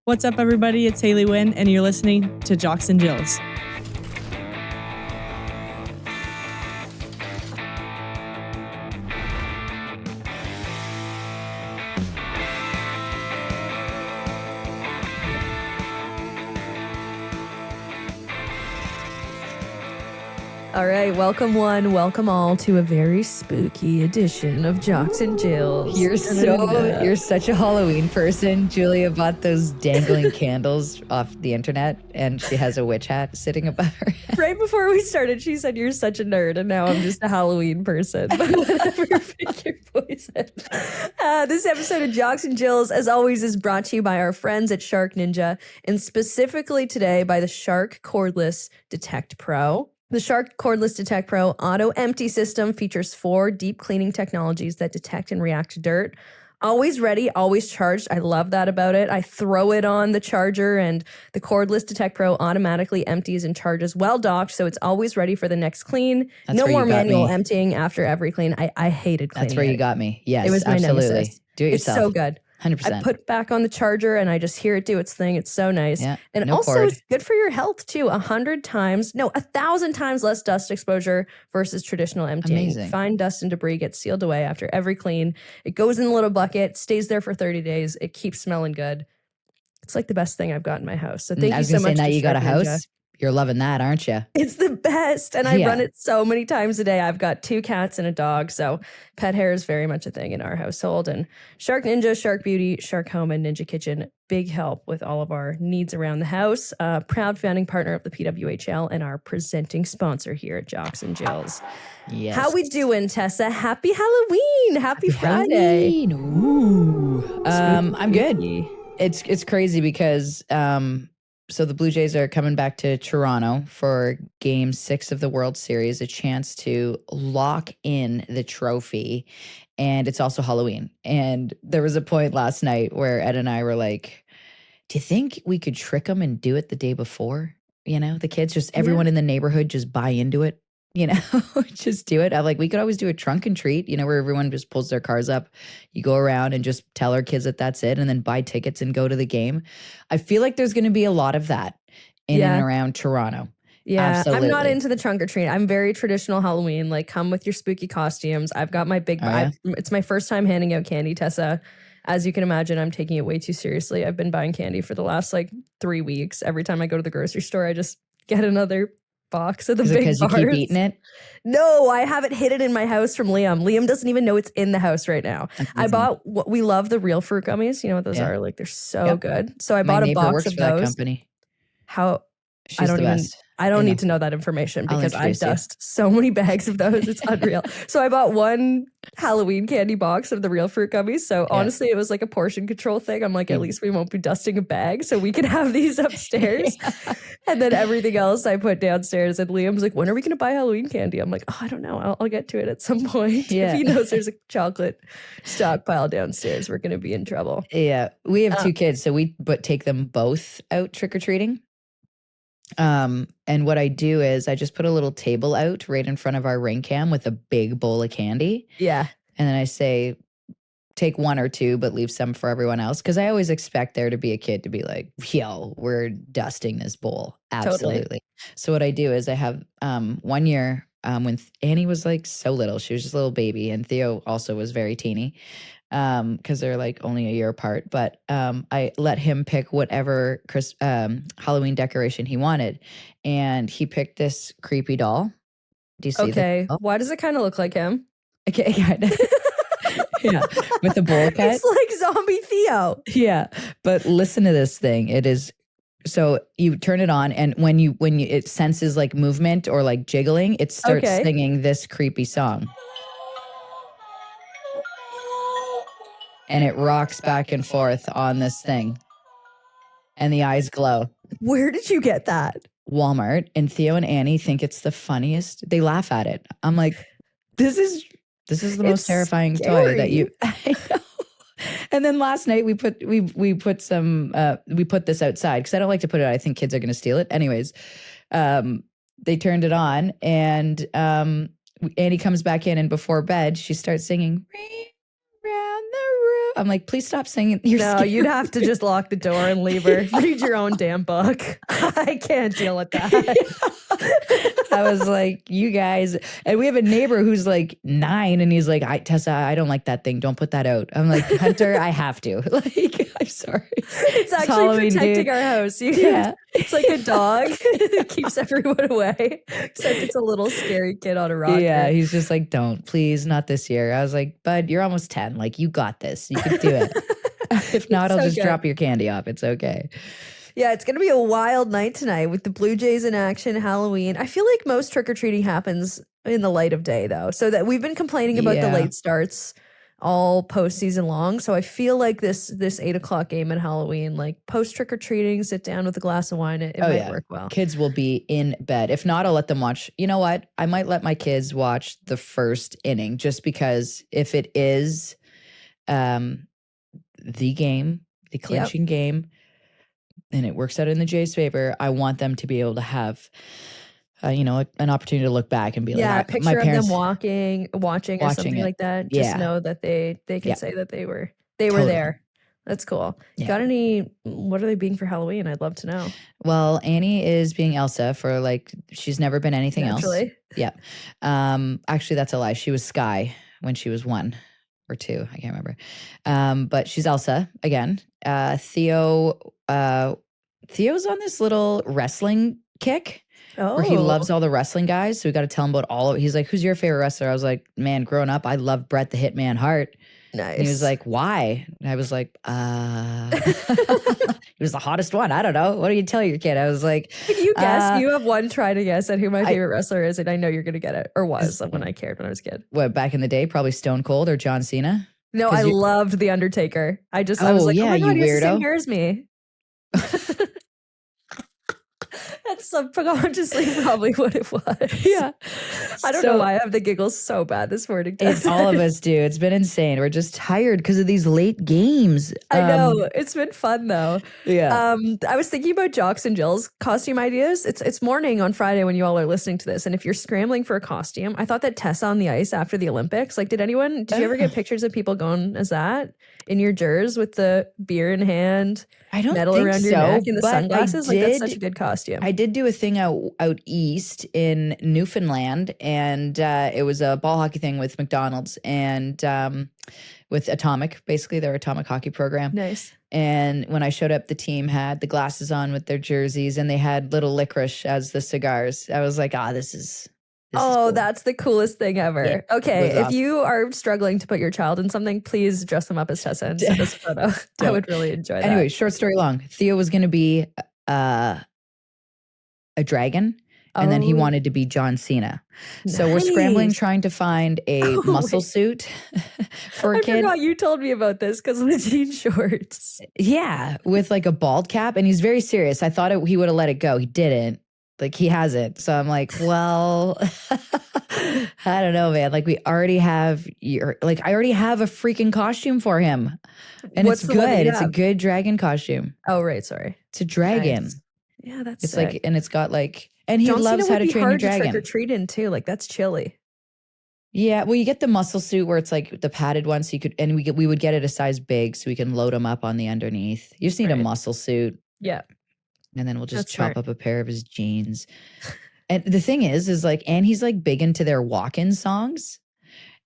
What's up, everybody? It's Haley Winn, and you're listening to Jocks and Jills. All right, welcome one, welcome all to a very spooky edition of Jocks and Jills. You're such a Halloween person. Julia bought those dangling candles off the internet, and she has a witch hat sitting above her head. Right before we started, she said, "You're such a nerd," and now I'm just a Halloween person. But whatever, pick your poison. This episode of Jocks and Jills, as always, is brought to you by our friends at Shark Ninja, and specifically today by the Shark Cordless Detect Pro. The Shark Cordless Detect Pro Auto Empty System features 4 deep cleaning technologies that detect and react to dirt. Always ready, always charged. I love that about it. I throw it on the charger and the Cordless Detect Pro automatically empties and charges well docked, so it's always ready for the next clean. That's no where more you got manual me. emptying after every clean. I hated cleaning. That's where you got me. Yes, It was my absolutely. nemesis. Do it It's yourself. so good. 100%. I put back on the charger and I just hear it do its thing. It's so nice. Yeah, And no also cord. it's good for your health too. 1,000 times less dust exposure versus traditional emptying. Amazing. Fine dust and debris gets sealed away after every clean. It goes in a little bucket, stays there for 30 days. It keeps smelling good. It's like the best thing I've got in my house. So thank I you was so gonna say, much. now to you got a Shark Ninja. house. You're loving that, aren't you? It's the best. And I Yeah. run it so many times a day. I've got 2 cats and a dog. So pet hair is very much a thing in our household. And Shark Ninja, Shark Beauty, Shark Home, and Ninja Kitchen, big help with all of our needs around the house. Proud founding partner of the PWHL and our presenting sponsor here at Jocks and Jills. Yes. How we doing, Tessa? Happy Halloween. Happy Friday. Halloween. Ooh. I'm good. Spooky. It's crazy because so the Blue Jays are coming back to Toronto for Game 6 of the World Series, a chance to lock in the trophy, and it's also Halloween. And there was a point last night where Ed and I were like, "Do you think we could trick them and do it the day before? You know, the kids, just everyone in the neighborhood, just buy into it." You know, just do it. I'm like, we could always do a trunk and treat, you know, where everyone just pulls their cars up. You go around and just tell our kids that that's it, and then buy tickets and go to the game. I feel like there's going to be a lot of that in and around Toronto. Yeah, Absolutely. I'm not into the trunk or treat. I'm very traditional Halloween. Like, come with your spooky costumes. I've got my big. Oh, yeah? It's my first time handing out candy, Tessa. As you can imagine, I'm taking it way too seriously. I've been buying candy for the last 3 weeks. Every time I go to the grocery store, I just get another box of the Is it big because you bars. keep eating it? No, I have it hidden in my house from Liam. Liam doesn't even know it's in the house right now. I bought what we love, the real fruit gummies. You know what those Yeah. are? Like, they're so Yep. good. So I My bought a neighbor box works of for that those. company. How She's the best. I don't You need know. to know that information I'll because I introduce you. dust so many bags of those. It's unreal. So I bought one Halloween candy box of the real fruit gummies. So honestly, it was like a portion control thing. I'm like, at least we won't be dusting a bag, so we can have these upstairs. And then everything else I put downstairs. And Liam's like, when are we going to buy Halloween candy? I'm like, oh, I don't know. I'll get to it at some point. Yeah. If he knows there's a chocolate stockpile downstairs, we're going to be in trouble. Yeah, we have 2 kids, so we take them both out trick or treating. And what I do is I just put a little table out right in front of our ring cam with a big bowl of candy. Yeah. And then I say, take 1 or 2, but leave some for everyone else. Cause I always expect there to be a kid to be like, yo, we're dusting this bowl. Absolutely. Totally. So what I do is I have, 1 year, when Annie was like so little, she was just a little baby, and Theo also was very teeny. Cause they're like only a year apart, but, I let him pick whatever Halloween decoration he wanted. And he picked this creepy doll. Do you see Okay. that? Why does it kind of look like him? Okay, kind of. Yeah, with the bowl cut. It's like zombie Theo. Yeah, but listen to this thing. It is, so you turn it on, and when it senses like movement or like jiggling, it starts singing this creepy song, and it rocks back and forth on this thing, and the eyes glow. Where did you get that? Walmart. And Theo and Annie think it's the funniest. They laugh at it. I'm like, this is the most terrifying toy that you. I know. And then last night we put this outside because I don't like to put it out. I think kids are going to steal it. Anyways, they turned it on, and Annie comes back in, and before bed she starts singing "Ring Around the I'm like, please stop singing. You're No, scared. you'd have to just lock the door and leave her. Read your own damn book. I can't deal with that. I was like, you guys, and we have a neighbor who's like 9 and he's like, Tessa, I don't like that thing. Don't put that out. I'm like, Hunter, I have to. Like, I'm sorry. It's actually Halloween, protecting dude. our house. Yeah. It's like a dog. It keeps everyone away. Except it's a little scary kid on a rocker. Yeah, he's just like, don't, please, not this year. I was like, bud, you're almost 10. Like, you got this. You can do it. If not, I'll so just good. drop your candy off. It's okay. Yeah, it's going to be a wild night tonight with the Blue Jays in action, Halloween. I feel like most trick-or-treating happens in the light of day, though. So that we've been complaining about the Yeah. late starts all postseason long. So I feel like this 8 o'clock game at Halloween, like post trick-or-treating, sit down with a glass of wine, it might work well. Kids will be in bed. If not, I'll let them watch. You know what? I might let my kids watch the first inning just because if it is the game, the clinching game, and it works out in the Jays' favor, I want them to be able to have, an opportunity to look back and be Yeah, a like, picture my parents of them watching or something it. like that. Just Yeah. know that they can Yeah. say that they were Totally. there. That's cool. Yeah. Got what are they being for Halloween? I'd love to know. Well, Annie is being Elsa for she's never been anything Naturally. else. Yeah. Actually, that's a lie. She was Sky when she was 1 or 2. I can't remember. But she's Elsa again. Theo's on this little wrestling kick where he loves all the wrestling guys. So we got to tell him about all of it. He's like, who's your favorite wrestler? I was like, man, growing up, I loved Bret the Hitman Hart. Nice. And he was like, why? And I was like, he was the hottest one. I don't know. What do you tell your kid? I was like, Can you guess? You have one try to guess at who my favorite wrestler is, and I know you're going to get it, or was when I cared when I was a kid. What, back in the day? Probably Stone Cold or John Cena? No, I loved The Undertaker. I was like, yeah, oh my God, you he has the same weirdo. hair as me. That's subconsciously probably what it was. Yeah. I don't know why I have the giggles so bad this morning. It's all of us do. It's been insane. We're just tired because of these late games. I know. It's been fun though. Yeah. I was thinking about Jocks and Jill's costume ideas. It's morning on Friday when you all are listening to this. And if you're scrambling for a costume, I thought that Tessa on the ice after the Olympics, did you ever get pictures of people going as that in your jers with the beer in hand? I don't medal think around your so, neck and the but sunglasses. That's such a good costume. I did do a thing out east in Newfoundland, and it was a ball hockey thing with McDonald's and with Atomic, basically their Atomic hockey program. Nice. And when I showed up, the team had the glasses on with their jerseys, and they had little licorice as the cigars. I was like, this is cool. That's the coolest thing ever. Yeah, okay, if awesome. you are struggling to put your child in something, please dress them up as Tessa and send us a photo. I would really enjoy that. Anyway, short story long. Theo was going to be a dragon, and then he wanted to be John Cena. So we're scrambling trying to find a muscle suit for a kid. I forgot you told me about this because of the jean shorts. Yeah, with a bald cap, and he's very serious. I thought he would have let it go. He didn't. He hasn't. So I'm like, well, I don't know, man. We already have I already have a freaking costume for him. And it's good. It's a good dragon costume. Oh, right. Sorry. It's a dragon. Nice. Yeah, that's it's sick. and it's got and he John loves Cena how to train a dragon. Trick or treat in too. That's chilly. Yeah, well, you get the muscle suit where it's the padded one, so you could, and we would get it a size big so we can load him up on the underneath. You just need a muscle suit. Yeah. And then we'll just chop up a pair of his jeans. And the thing is and he's big into their walk-in songs.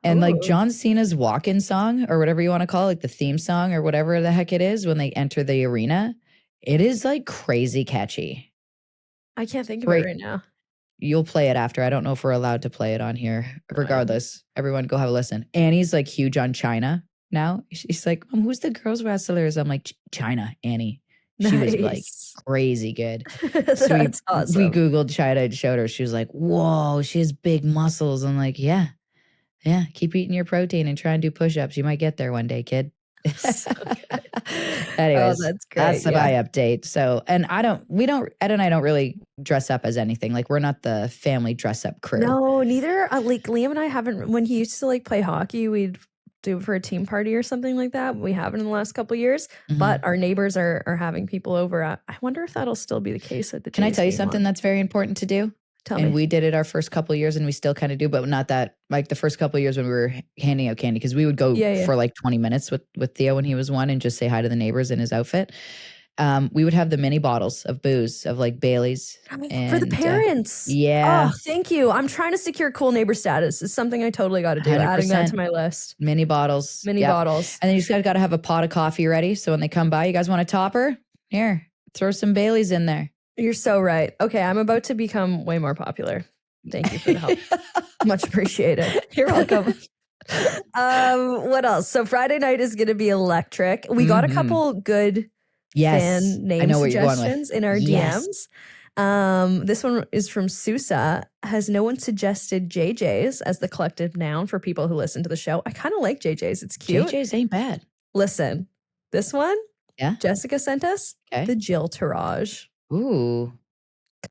And John Cena's walk-in song, or whatever you want to call it, the theme song or whatever the heck it is when they enter the arena, it is crazy catchy. I can't think of it right now. You'll play it after. I don't know if we're allowed to play it on here. Regardless, everyone go have a listen. Annie's huge on China now. She's like, who's the girls wrestlers? I'm like, China, Annie. She was crazy good. So That's awesome. We Googled China and showed her. She was like, whoa, she has big muscles. I'm like, yeah. Keep eating your protein and try and do push-ups. You might get there one day, kid. So good. Anyways, that's great. That's the my update. So, and Ed and I don't really dress up as anything. We're not the family dress up crew. No, neither. Liam and I haven't, when he used to play hockey, we'd do it for a team party or something like that. We haven't in the last couple of years, but our neighbors are having people over. I wonder if that'll still be the case at the Can I Jays tell you game something that's very important to do? Tell and me. we did it our first couple of years, and we still kind of do, but not that, like the first couple of years when we were handing out candy, because we would go for like 20 minutes with Theo when he was 1 and just say hi to the neighbors in his outfit. We would have the mini bottles of booze of like Bailey's for the parents. Yeah. Oh, thank you. I'm trying to secure cool neighbor status. It's something I totally got to do. 100%. Adding that to my list. Mini bottles. Mini bottles. And then you just got to have a pot of coffee ready. So when they come by, you guys want a topper? Here, throw some Bailey's in there. You're so right. Okay, I'm about to become way more popular. Thank you for the help. Much appreciated. You're welcome. What else? So Friday night is going to be electric. We got a couple good fan name suggestions in our DMs. This one is from Susa. Has no one suggested JJ's as the collective noun for people who listen to the show? I kind of like JJ's. It's cute. JJ's ain't bad. Listen, this one, Jessica sent us the Jill Tourage. Ooh.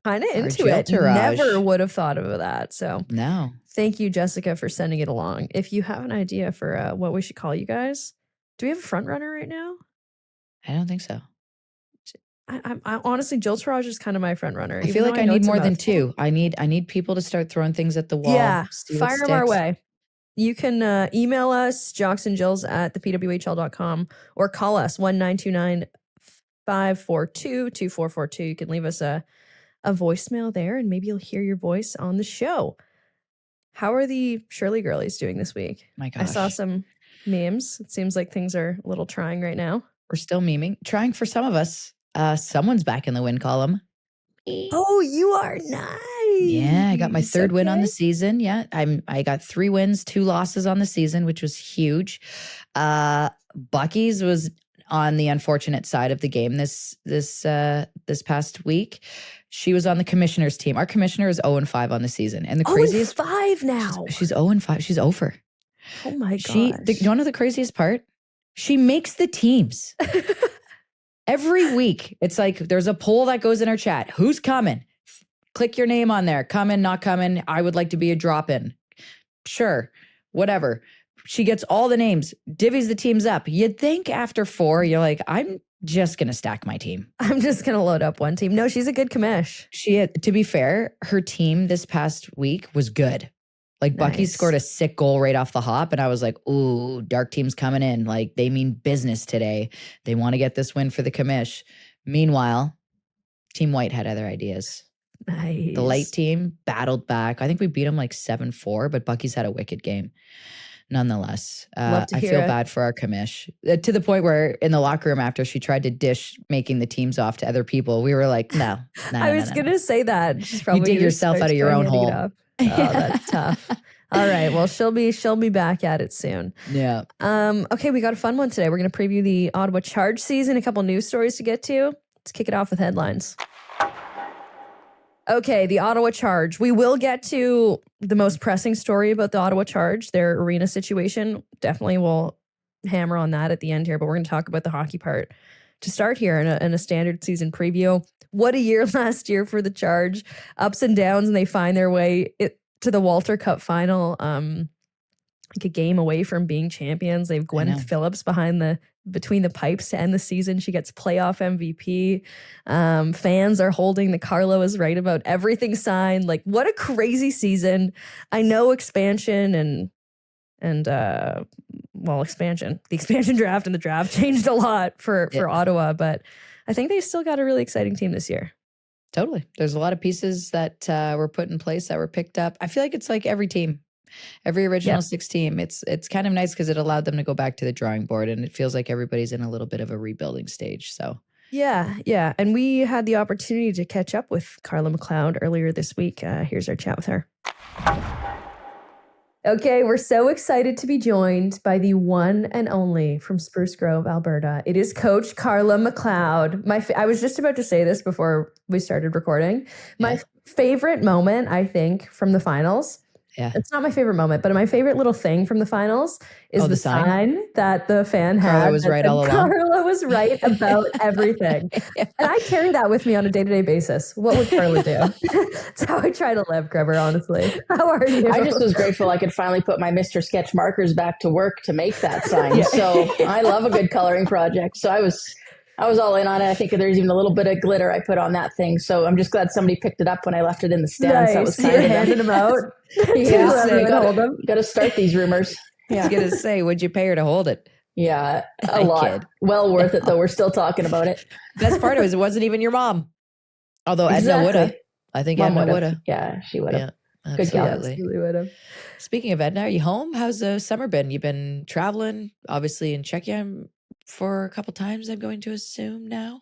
Kind of into it. Never would have thought of that. So no. Thank you, Jessica, for sending it along. If you have an idea for what we should call you guys, do we have a front runner right now? I don't think so. I honestly, Jill Tourage is kind of my front runner. I feel like I need more than 2. I need people to start throwing things at the wall. Yeah, fire them our way. You can email us, jocksinjills@thepwhl.com, or call us 1-929-542-2442. You can leave us a voicemail there, and maybe you'll hear your voice on the show. How are the Shirley girlies doing this week? My gosh. I saw some memes. It seems like things are a little trying right now. We're still memeing. Trying for some of us. Someone's back in the win column. Oh, you are nice. Yeah, I got my 3rd win on the season. Yeah, I got 3 wins, 2 losses on the season, which was huge. Bucky's was on the unfortunate side of the game this past week. She was on the commissioner's team. Our commissioner is 0-5 on the season. And the craziest 5 now. She's 0-5. She's over. Oh my gosh. You want to know the craziest part? She makes the teams. Every week. It's like there's a poll that goes in our chat. Who's coming? Click your name on there. Coming, not coming. I would like to be a drop-in. Sure. Whatever. She gets all the names, divvies the teams up. You'd think after 4, you're like, I'm just going to stack my team. I'm just going to load up one team. No, she's a good commish. To be fair, her team this past week was good. Like Bucky scored a sick goal right off the hop. And I was like, ooh, dark team's coming in. Like they mean business today. They want to get this win for the commish. Meanwhile, Team White had other ideas. Nice. The light team battled back. I think we beat them like 7-4, but Bucky's had a wicked game. Nonetheless, I feel bad for our commish to the point where in the locker room after she tried to dish making the teams off to other people, we were like, no. I was going to say that. You dig yourself out of your own hole. Oh, that's tough. All right. Well, she'll be back at it soon. Yeah. Okay, we got a fun one today. We're going to preview the Ottawa Charge season, a couple news stories to get to. Let's kick it off with headlines. Okay, the Ottawa Charge. We will get to the most pressing story about the Ottawa Charge, their arena situation. Definitely will hammer on that at the end here, but we're going to talk about the hockey part to start here in a standard season preview. What a year last year for the Charge. Ups and downs, and they find their way to the Walter Cup final, like a game away from being champions. They have Gwen Phillips between the pipes to end the season. She gets playoff MVP. Fans are holding the Carla was right about everything sign. Like, what a crazy season. I know expansion expansion. The expansion draft and the draft changed a lot for Ottawa, but I think they still got a really exciting team this year. Totally. There's a lot of pieces that were put in place that were picked up. I feel like it's like every team. Every original 6 team, it's kind of nice because it allowed them to go back to the drawing board, and it feels like everybody's in a little bit of a rebuilding stage. So yeah. And we had the opportunity to catch up with Carla MacLeod earlier this week. Here's our chat with her. Okay, we're so excited to be joined by the one and only from Spruce Grove, Alberta. It is Coach Carla MacLeod. I was just about to say this before we started recording. My favorite moment, I think, from the finals. Yeah. It's not my favorite moment, but my favorite little thing from the finals is the sign that the fan had. Carla was right all along. Carla was right about everything. And I carry that with me on a day-to-day basis. What would Carla do? That's how I try to live, Trevor, honestly. How are you? I just was grateful I could finally put my Mr. Sketch markers back to work to make that sign. So I love a good coloring project. So I was I was all in on it. I think there's even a little bit of glitter I put on that thing. So I'm just glad somebody picked it up when I left it in the stands. That was kind You're of handing them out. Yeah, To you hold them. got to start these rumors. I was going to say, would you pay her to hold it? Yeah, I a lot. kid. Well worth it, though. We're still talking about it. Best part of it wasn't even your mom. Although Edna Exactly. would have. I think Mom Edna would've. would have. Yeah, she would have. Yeah, Good gal. absolutely. Absolutely would have. Speaking of Edna, are you home? How's the summer been? You've been traveling, obviously in Czechia for a couple times, I'm going to assume now.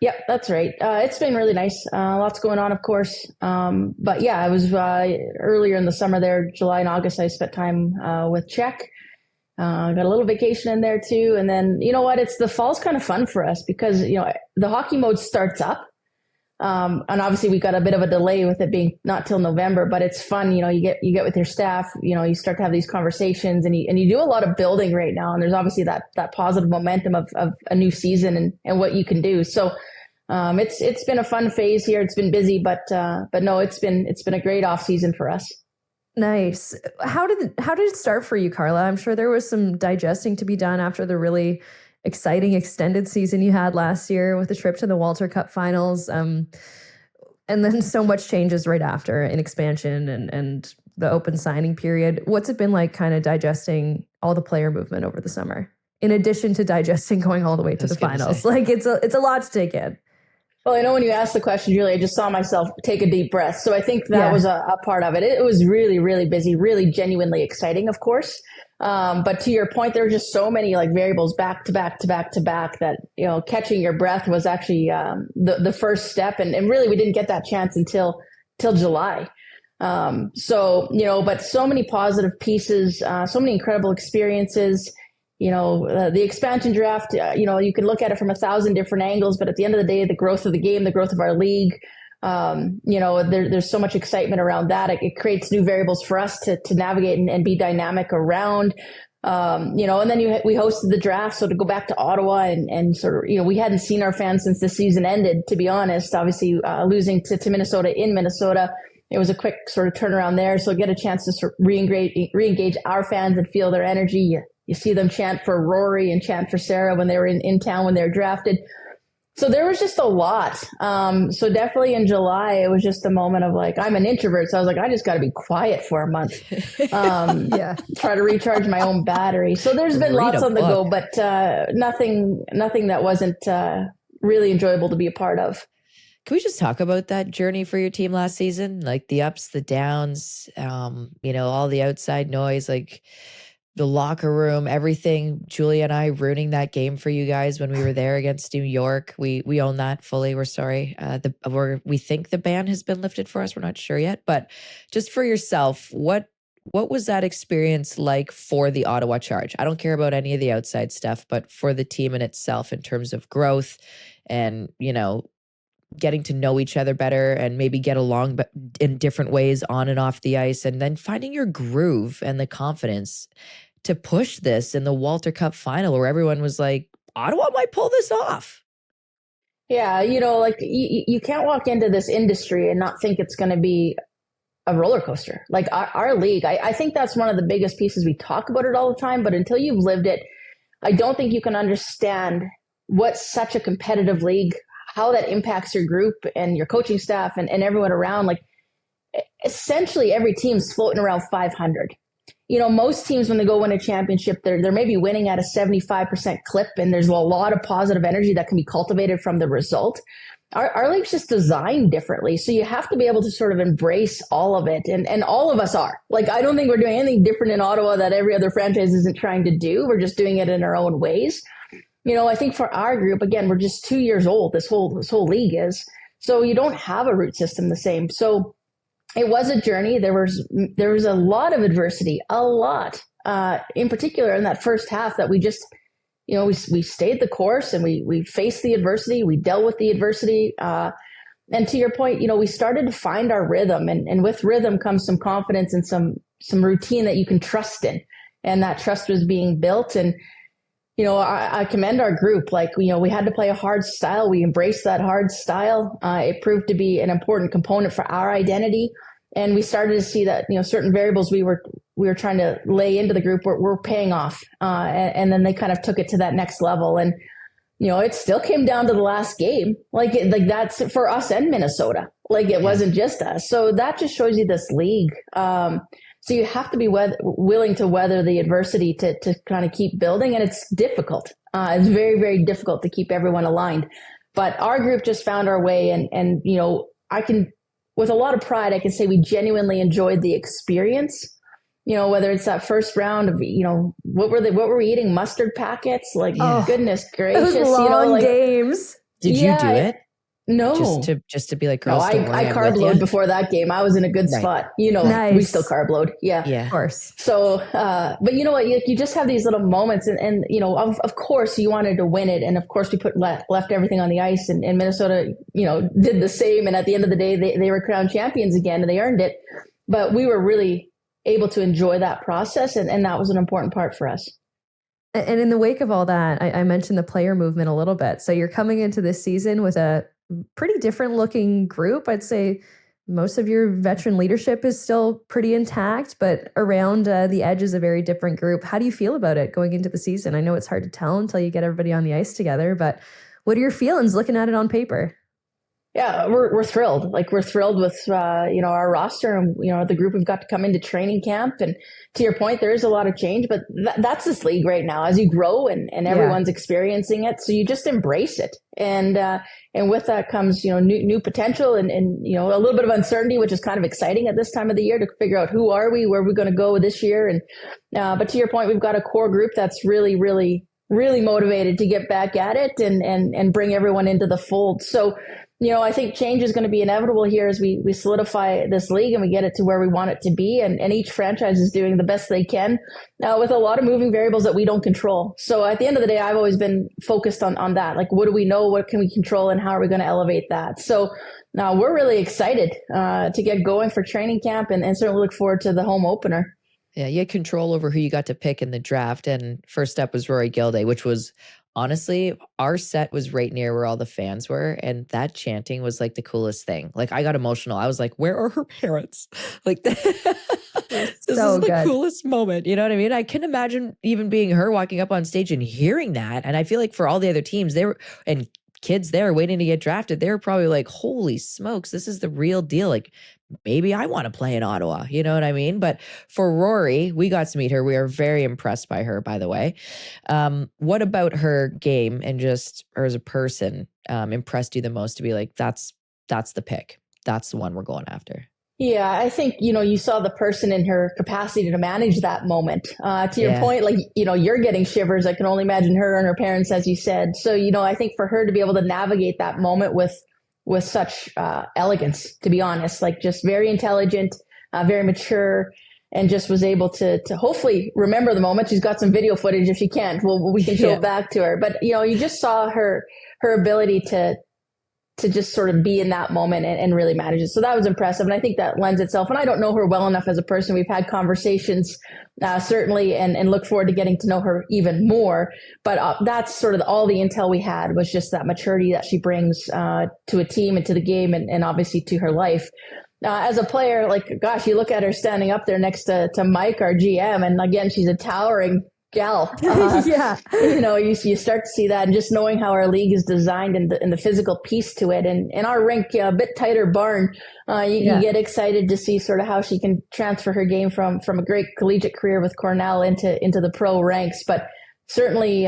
Yep, that's right. It's been really nice. Lots going on, of course. But yeah, I was earlier in the summer there, July and August, I spent time with Czech. Got a little vacation in there too. And then, you know what, the fall's kind of fun for us because, the hockey mode starts up. And obviously we got a bit of a delay with it being not till November, but it's fun. You get with your staff, you start to have these conversations and you do a lot of building right now. And there's obviously that positive momentum of a new season and what you can do. So, it's been a fun phase here. It's been busy, but no, it's been a great off season for us. Nice. How did it start for you, Carla? I'm sure there was some digesting to be done after the really exciting extended season you had last year with the trip to the Walter Cup finals. And then so much changes right after in expansion and the open signing period. What's it been like kind of digesting all the player movement over the summer? In addition to digesting going all the way to the finals. Like it's a lot to take in. Well, I know when you asked the question, Julie, I just saw myself take a deep breath. So I think that was a part of it. It was really, really busy, really genuinely exciting, of course. But to your point, there were just so many like variables back to back to back to back that, catching your breath was actually the first step. And really, we didn't get that chance until July. But so many positive pieces, so many incredible experiences. The expansion draft, you can look at it from 1,000 different angles, but at the end of the day, the growth of the game, the growth of our league, there's so much excitement around that. It creates new variables for us to navigate and be dynamic around, and then we hosted the draft. So to go back to Ottawa and sort of, we hadn't seen our fans since the season ended, to be honest, obviously losing to Minnesota in Minnesota. It was a quick sort of turnaround there. So get a chance to sort of re-engage our fans and feel their energy. You see them chant for Rory and chant for Sarah when they were in town when they were drafted. So there was just a lot. So definitely in July, it was just a moment of like, I'm an introvert. So I was like, I just got to be quiet for a month. Try to recharge my own battery. So there's been lots on the go, but nothing that wasn't really enjoyable to be a part of. Can we just talk about that journey for your team last season? Like the ups, the downs, all the outside noise, like the locker room, everything. Julia and I ruining that game for you guys when we were there against New York. We own that fully. We're sorry. We think the ban has been lifted for us. We're not sure yet. But just for yourself, what was that experience like for the Ottawa Charge? I don't care about any of the outside stuff, but for the team in itself in terms of growth and, getting to know each other better and maybe get along but in different ways on and off the ice, and then finding your groove and the confidence to push this in the Walter Cup final where everyone was like, Ottawa might pull this off. Yeah, you can't walk into this industry and not think it's going to be a roller coaster. Like our league, I think that's one of the biggest pieces. We talk about it all the time, but until you've lived it, I don't think you can understand what's such a competitive league, how that impacts your group and your coaching staff and everyone around. Like essentially every team's floating around 500. Most teams, when they go win a championship, they're maybe winning at a 75% clip, and there's a lot of positive energy that can be cultivated from the result. Our league's just designed differently. So you have to be able to sort of embrace all of it. And all of us are. Like, I don't think we're doing anything different in Ottawa that every other franchise isn't trying to do. We're just doing it in our own ways. I think for our group, again, we're just 2 years old. This whole league is. So you don't have a root system the same. So it was a journey. There was a lot of adversity, in particular in that first half that we just, we stayed the course and we faced the adversity. We dealt with the adversity. And to your point, we started to find our rhythm, and with rhythm comes some confidence and some routine that you can trust in. And that trust was being built. And, I commend our group. Like, we had to play a hard style. We embraced that hard style. It proved to be an important component for our identity. And we started to see that, certain variables we were trying to lay into the group were paying off. And then they kind of took it to that next level. And it still came down to the last game. Like that's for us and Minnesota. Like it wasn't just us. So that just shows you this league. So you have to be willing to weather the adversity to kind of keep building. And it's difficult. It's very, very difficult to keep everyone aligned. But our group just found our way. And I can, with a lot of pride, I can say we genuinely enjoyed the experience. Whether it's that first round of, what were we eating? Mustard packets? Like, goodness gracious. Those long games. Did you do it? No. Just to be like, girls, don't worry, I carb load before that game. I was in a good spot. Nice. We still carb load. Yeah. Of course. So, but you know what? You just have these little moments and of course you wanted to win it. And of course we left everything on the ice and Minnesota, did the same. And at the end of the day, they were crowned champions again and they earned it. But we were really able to enjoy that process. And that was an important part for us. And in the wake of all that, I mentioned the player movement a little bit. So you're coming into this season with a pretty different looking group. I'd say most of your veteran leadership is still pretty intact, but around the edge is a very different group. How do you feel about it going into the season? I know it's hard to tell until you get everybody on the ice together, but what are your feelings looking at it on paper? Yeah, we're thrilled. Like we're thrilled with, our roster and, the group we've got to come into training camp. And to your point, there is a lot of change, but that's this league right now as you grow and everyone's experiencing it. So you just embrace it. And with that comes, new potential and a little bit of uncertainty, which is kind of exciting at this time of the year to figure out who are we, where are we going to go this year. And, but to your point, we've got a core group that's really, really, really motivated to get back at it and bring everyone into the fold. So, I think change is going to be inevitable here as we solidify this league and we get it to where we want it to be. And each franchise is doing the best they can with a lot of moving variables that we don't control. So at the end of the day, I've always been focused on that. Like, what do we know? What can we control? And how are we going to elevate that? So now we're really excited to get going for training camp and certainly look forward to the home opener. Yeah, you had control over who you got to pick in the draft. And first up was Rory Gilday, which was honestly, our set was right near where all the fans were. And that chanting was like the coolest thing. Like I got emotional. I was like, where are her parents? Like this is the coolest moment. You know what I mean? I can imagine even being her walking up on stage and hearing that. And I feel like for all the other teams, and kids there waiting to get drafted, they were probably like, holy smokes, this is the real deal. Like maybe I want to play in Ottawa. You know what I mean? But for Rory, we got to meet her. We are very impressed by her, by the way. What about her game and just her as a person impressed you the most to be like, that's the pick. That's the one we're going after? Yeah, I think, you saw the person in her capacity to manage that moment. To your point, like, you're getting shivers. I can only imagine her and her parents, as you said. So, I think for her to be able to navigate that moment with such elegance, to be honest, like just very intelligent, very mature, and just was able to hopefully remember the moment. She's got some video footage. If she can't, we can show it back to her. But, you just saw her ability to just sort of be in that moment and really manage it. So that was impressive. And I think that lends itself, and I don't know her well enough as a person. We've had conversations, certainly, and look forward to getting to know her even more. But that's sort of all the intel we had was just that maturity that she brings to a team and to the game and obviously to her life. As a player, like, gosh, you look at her standing up there next to Mike, our GM, and again, she's a towering gal. Yeah. You start to see that, and just knowing how our league is designed and the physical piece to it, and our rink, a bit tighter barn, you get excited to see sort of how she can transfer her game from a great collegiate career with Cornell into the pro ranks. But certainly,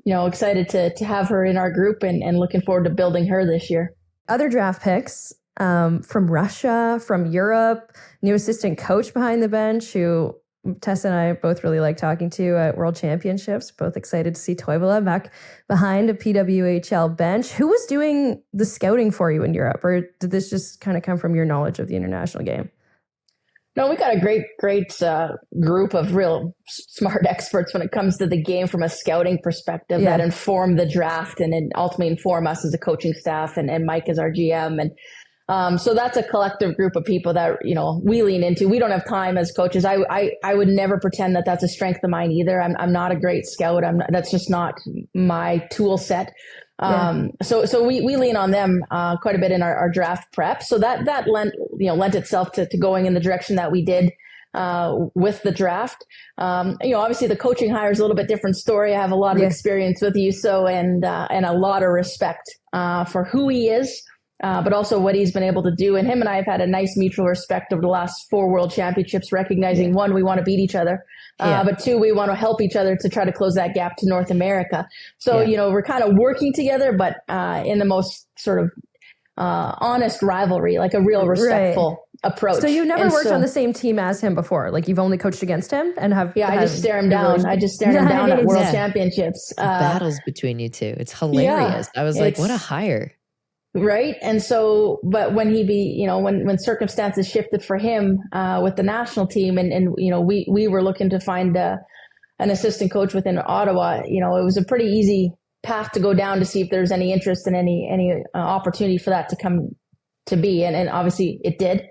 excited to have her in our group and looking forward to building her this year. Other draft picks from Russia, from Europe, new assistant coach behind the bench who Tessa and I both really like talking to at World Championships. Both excited to see Toivola back behind a PWHL bench. Who was doing the scouting for you in Europe, or did this just kind of come from your knowledge of the international game? No, we got a great group of real smart experts when it comes to the game from a scouting perspective that inform the draft and ultimately inform us as a coaching staff and Mike as our GM. And so that's a collective group of people that, we lean into. We don't have time as coaches. I would never pretend that that's a strength of mine either. I'm not a great scout. That's just not my tool set. So we lean on them quite a bit in our draft prep. So that lent itself to going in the direction that we did. with the draft. Obviously the coaching hire is a little bit different story. I have a lot of experience with Juuso and a lot of respect for who he is, but also what he's been able to do. And him and I have had a nice mutual respect over the last 4 world championships, recognizing one, we want to beat each other. But 2, we want to help each other to try to close that gap to North America. So, we're kind of working together, but in the most sort of honest rivalry, like a real respectful approach. So you never worked on the same team as him before? Like you've only coached against him and have... Yeah, I just stare him down. I just stare him down at world championships. Battles between you two. It's hilarious. I was like, what a hire. Right. And so, but when when circumstances shifted for him with the national team and we were looking to find an assistant coach within Ottawa, it was a pretty easy path to go down to see if there's any interest in any opportunity for that to come to be. And obviously it did.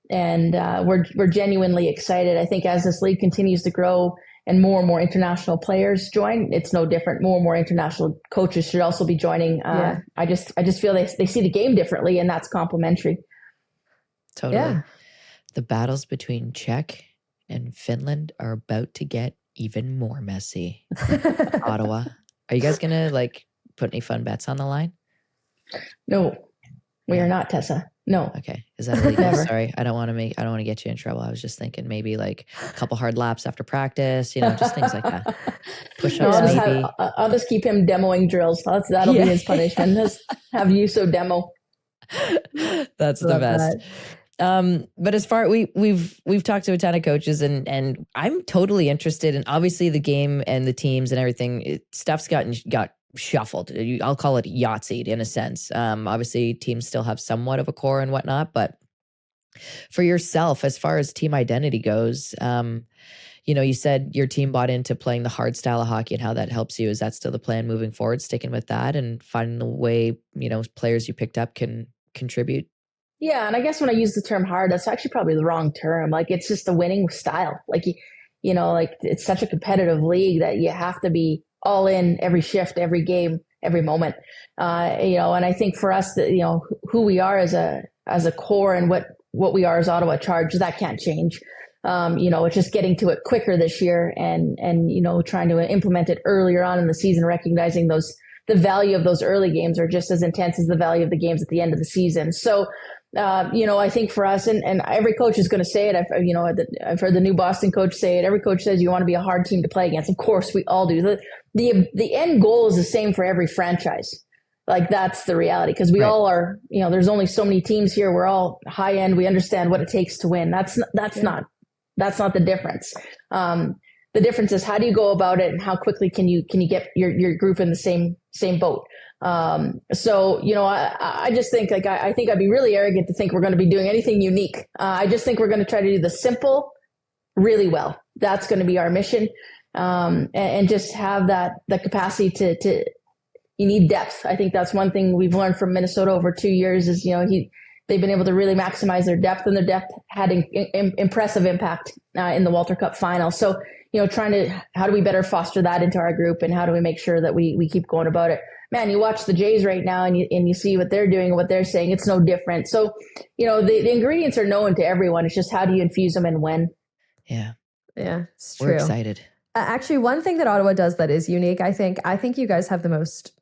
And we're genuinely excited. I think as this league continues to grow and more international players join, it's no different. More and more international coaches should also be joining. I just feel they see the game differently, and that's complementary. Totally. Yeah. The battles between Czech and Finland are about to get even more messy. Ottawa. Are you guys going to put any fun bets on the line? No, we are not, Tessa. No. Okay. Is that illegal? Sorry. I don't want to get you in trouble. I was just thinking maybe a couple hard laps after practice, just things like that. Push-ups maybe. I'll just keep him demoing drills. That'll be his punishment. Just have Juuso demo. That's the best. But as far we've talked to a ton of coaches and I'm totally interested in obviously the game and the teams and everything. Stuff's got shuffled. I'll call it Yahtzeed in a sense. Obviously teams still have somewhat of a core and whatnot, but for yourself, as far as team identity goes, you said your team bought into playing the hard style of hockey and how that helps you. Is that still the plan moving forward, sticking with that and finding the way, players you picked up can contribute? Yeah. And I guess when I use the term hard, that's actually probably the wrong term. It's just a winning style. It's such a competitive league that you have to be all in every shift, every game, every moment. And I think for us, who we are as a core and what we are as Ottawa Charge, that can't change. It's just getting to it quicker this year and trying to implement it earlier on in the season, recognizing the value of those early games are just as intense as the value of the games at the end of the season. So, I think for us, and every coach is going to say it. I've heard the new Boston coach say it. Every coach says you want to be a hard team to play against. Of course, we all do. The end goal is the same for every franchise. That's the reality, because we all are. There's only so many teams here. We're all high end. We understand what it takes to win. That's not the difference. The difference is how do you go about it, and how quickly can you get your group in the same boat. I just think I think I'd be really arrogant to think we're going to be doing anything unique. I just think we're going to try to do the simple really well. That's going to be our mission. And just have the capacity to you need depth. I think that's one thing we've learned from Minnesota over 2 years is, they've been able to really maximize their depth, and their depth had impressive impact in the Walter Cup final. So, how do we better foster that into our group, and how do we make sure that we keep going about it? Man, you watch the Jays right now and you see what they're doing and what they're saying. It's no different. So, the ingredients are known to everyone. It's just how do you infuse them and when? Yeah. Yeah, it's true. We're excited. Actually, one thing that Ottawa does that is unique, I think you guys have the most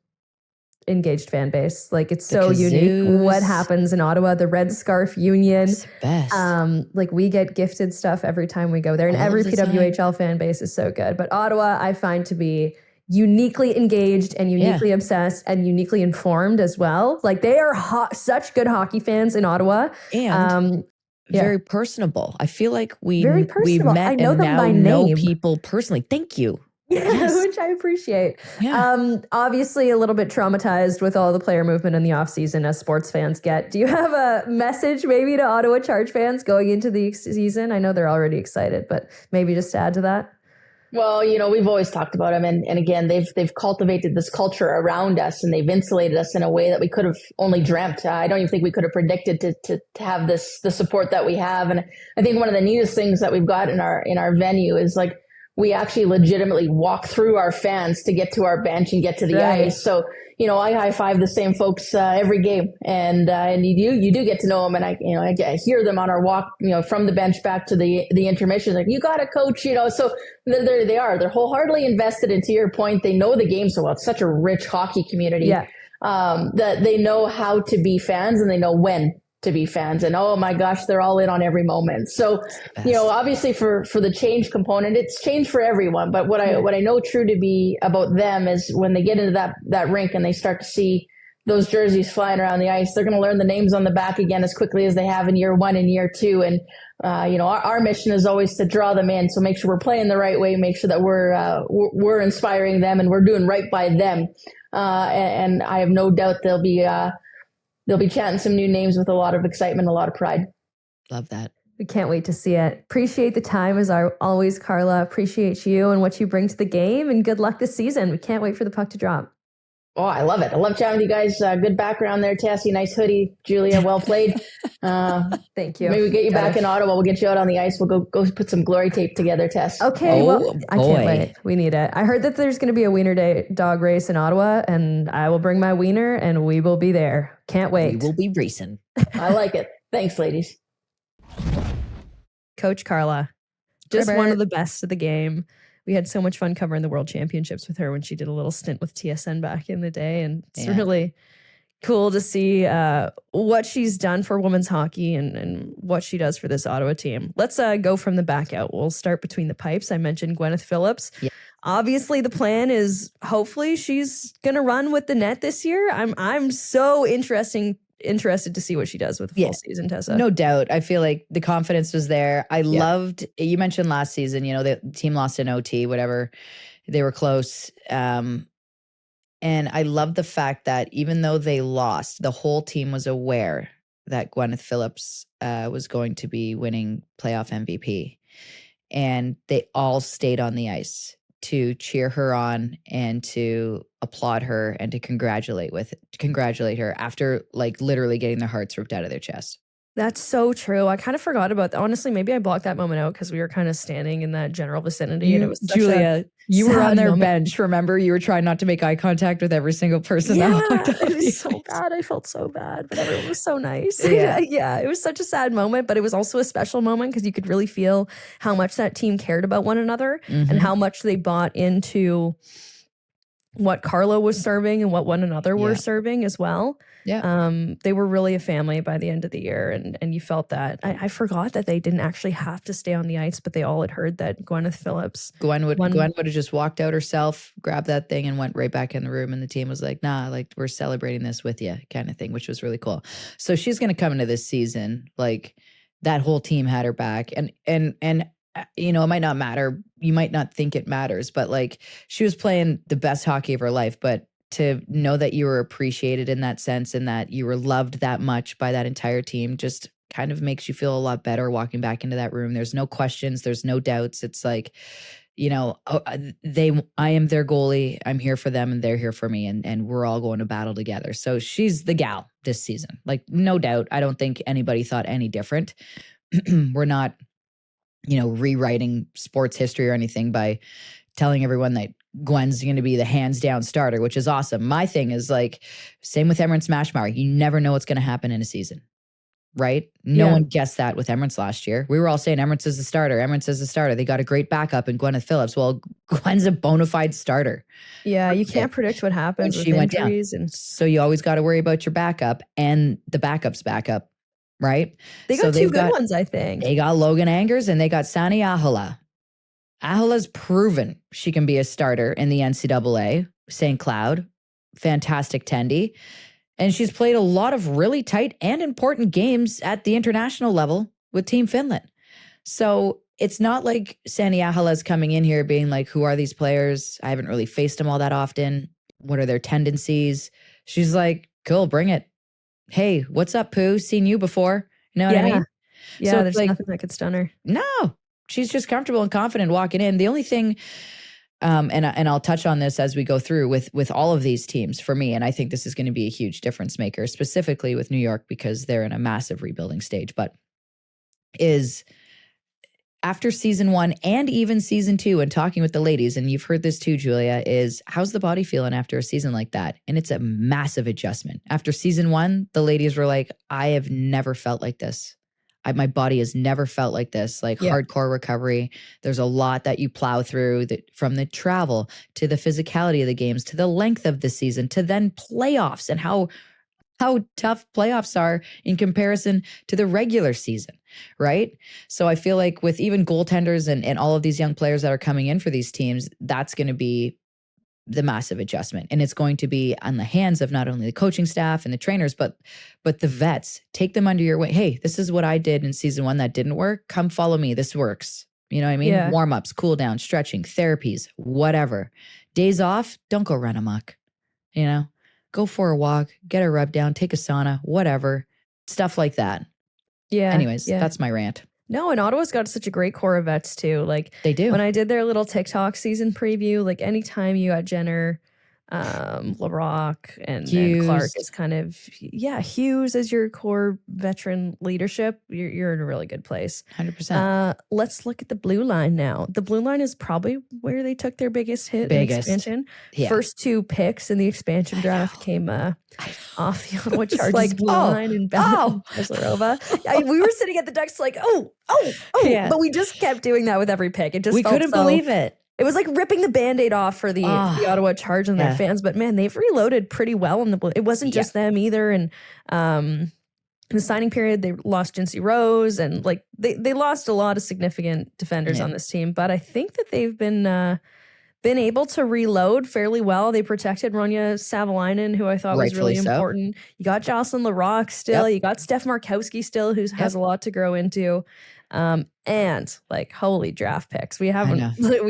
engaged fan base. It's so unique what happens in Ottawa. The Red Scarf Union. It's the best. We get gifted stuff every time we go there, and every PWHL fan base is so good. But Ottawa, I find to be uniquely engaged and uniquely obsessed and uniquely informed as well. They are such good hockey fans in Ottawa. And very personable. I feel like we met and now know people personally. Thank you. Yeah, which I appreciate. Yeah. Obviously a little bit traumatized with all the player movement in the offseason as sports fans get. Do you have a message maybe to Ottawa Charge fans going into the season? I know they're already excited, but maybe just to add to that. Well, we've always talked about them, and again, they've cultivated this culture around us, and they've insulated us in a way that we could have only dreamt. I don't even think we could have predicted to have the support that we have. And I think one of the neatest things that we've got in our venue is we actually legitimately walk through our fans to get to our bench and get to the ice. So, I high five the same folks every game, and you do get to know them, and I hear them on our walk, from the bench back to the intermission. Like, you got to coach, so they're wholeheartedly invested. And to your point, they know the game so well. It's such a rich hockey community. Yeah. That they know how to be fans, and they know when to be fans, and oh my gosh, they're all in on every moment. So, obviously for the change component, it's change for everyone. But what I know true to be about them is when they get into that rink and they start to see those jerseys flying around the ice, they're going to learn the names on the back again as quickly as they have in year 1 and year 2. And, our mission is always to draw them in. So make sure we're playing the right way, make sure that we're inspiring them and we're doing right by them. And I have no doubt they'll be chanting some new names with a lot of excitement, a lot of pride. Love that. We can't wait to see it. Appreciate the time as always, Carla. Appreciate you and what you bring to the game, and good luck this season. We can't wait for the puck to drop. Oh, I love it. I love chatting with you guys. Good background there, Tessie. Nice hoodie. Julia, well played. Thank you. Maybe we get you back in Ottawa. We'll get you out on the ice. We'll go put some glory tape together, Tess. Okay, I can't wait. We need it. I heard that there's going to be a wiener dog race in Ottawa, and I will bring my wiener, and we will be there. Can't wait. We will be racing. I like it. Thanks, ladies. Coach Carla, just one of the best of the game. We had so much fun covering the World Championships with her when she did a little stint with TSN back in the day. And it's really cool to see what she's done for women's hockey and what she does for this Ottawa team. Let's go from the back out. We'll start between the pipes. I mentioned Gwyneth Phillips. Yeah. Obviously, the plan is hopefully she's going to run with the net this year. I'm so interested to see what she does with the full season, Tessa. No doubt. I feel like the confidence was there. I loved, you mentioned last season, the team lost in OT, whatever. They were close. And I love the fact that even though they lost, the whole team was aware that Gwyneth Phillips was going to be winning playoff MVP. And they all stayed on the ice to cheer her on and to applaud her and to congratulate her after literally getting their hearts ripped out of their chest. That's so true. I kind of forgot about that. Honestly, maybe I blocked that moment out because we were kind of standing in that general vicinity. And it was Julia, you were on their bench. Remember, you were trying not to make eye contact with every single person. Yeah, it was so bad. I felt so bad, but everyone was so nice. Yeah, it was such a sad moment, but it was also a special moment because you could really feel how much that team cared about one another and how much they bought into what Carla was serving and what one another were serving as well. Yeah. They were really a family by the end of the year, and you felt that. I forgot that they didn't actually have to stay on the ice, but they all had heard that Gwyneth Phillips. Gwen would have just walked out herself, grabbed that thing, and went right back in the room, and the team was like, nah, we're celebrating this with you, kind of thing, which was really cool. So she's going to come into this season, that whole team had her back, and it might not matter. You might not think it matters, but she was playing the best hockey of her life, but to know that you were appreciated in that sense and that you were loved that much by that entire team just kind of makes you feel a lot better walking back into that room. There's no questions. There's no doubts. It's I am their goalie. I'm here for them and they're here for me. And we're all going to battle together. So she's the gal this season. No doubt. I don't think anybody thought any different. We're not, rewriting sports history or anything by telling everyone that Gwen's going to be the hands down starter, which is awesome. My thing is same with Emirates Smashmauer. You never know what's going to happen in a season, right? No one guessed that with Emirates last year. We were all saying Emirates is the starter. Emirates is the starter. They got a great backup in Gwyneth Phillips. Well, Gwen's a bona fide starter. Yeah, you can't predict what happens when she went down. So you always got to worry about your backup and the backup's backup, right? They got two good ones, I think. They got Logan Angers and they got Sani Ahola. Ahola's proven she can be a starter in the NCAA, St. Cloud, fantastic tendy. And she's played a lot of really tight and important games at the international level with Team Finland. So it's not like Sani Ahola's coming in here being who are these players? I haven't really faced them all that often. What are their tendencies? She's cool, bring it. Hey, what's up, Pooh? Seen you before. You know what I mean? Yeah, so there's nothing that could stun her. No. She's just comfortable and confident walking in. The only thing, and I'll touch on this as we go through with all of these teams for me, and I think this is going to be a huge difference maker, specifically with New York because they're in a massive rebuilding stage, but is after season 1 and even season 2 and talking with the ladies, and you've heard this too, Julia, is how's the body feeling after a season like that? And it's a massive adjustment. After season 1, the ladies were like, I have never felt like this. My body has never felt like this, like hardcore recovery. There's a lot that you plow through from the travel to the physicality of the games, to the length of the season, to then playoffs and how tough playoffs are in comparison to the regular season, right? So I feel like with even goaltenders and all of these young players that are coming in for these teams, that's going to be the massive adjustment. And it's going to be on the hands of not only the coaching staff and the trainers, but the vets. Take them under your wing. Hey, this is what I did in season 1 that didn't work. Come follow me. This works. You know what I mean? Yeah. Warm-ups, cool down, stretching, therapies, whatever. Days off, don't go run amok, you know? Go for a walk, get a rub down, take a sauna, whatever, stuff like that. Yeah. Anyways, that's my rant. No, and Ottawa's got such a great core of vets too. Like they do. When I did their little TikTok season preview, like anytime you got Jenner, LaRock and Clark is kind of, Hughes as your core veteran leadership, you're in a really good place. 100%. Let's look at the blue line now. The blue line is probably where they took their biggest hit in expansion. Yeah. First 2 picks in the expansion draft came off the Ottawa Charge's blue line and Bezlarova. We were sitting at the Ducks like, but we just kept doing that with every pick. It just we couldn't believe it. It was like ripping the Band-Aid off for the Ottawa Charge and their fans. But man, they've reloaded pretty well in the blue. It wasn't just them either. And in the signing period, they lost Jinsey Rose and like they lost a lot of significant defenders on this team. But I think that they've been able to reload fairly well. They protected Ronya Savalainen, who I thought was really important. You got Jocelyn LaRock still. You got Steph Markowski still, who has a lot to grow into. And like, holy draft picks. We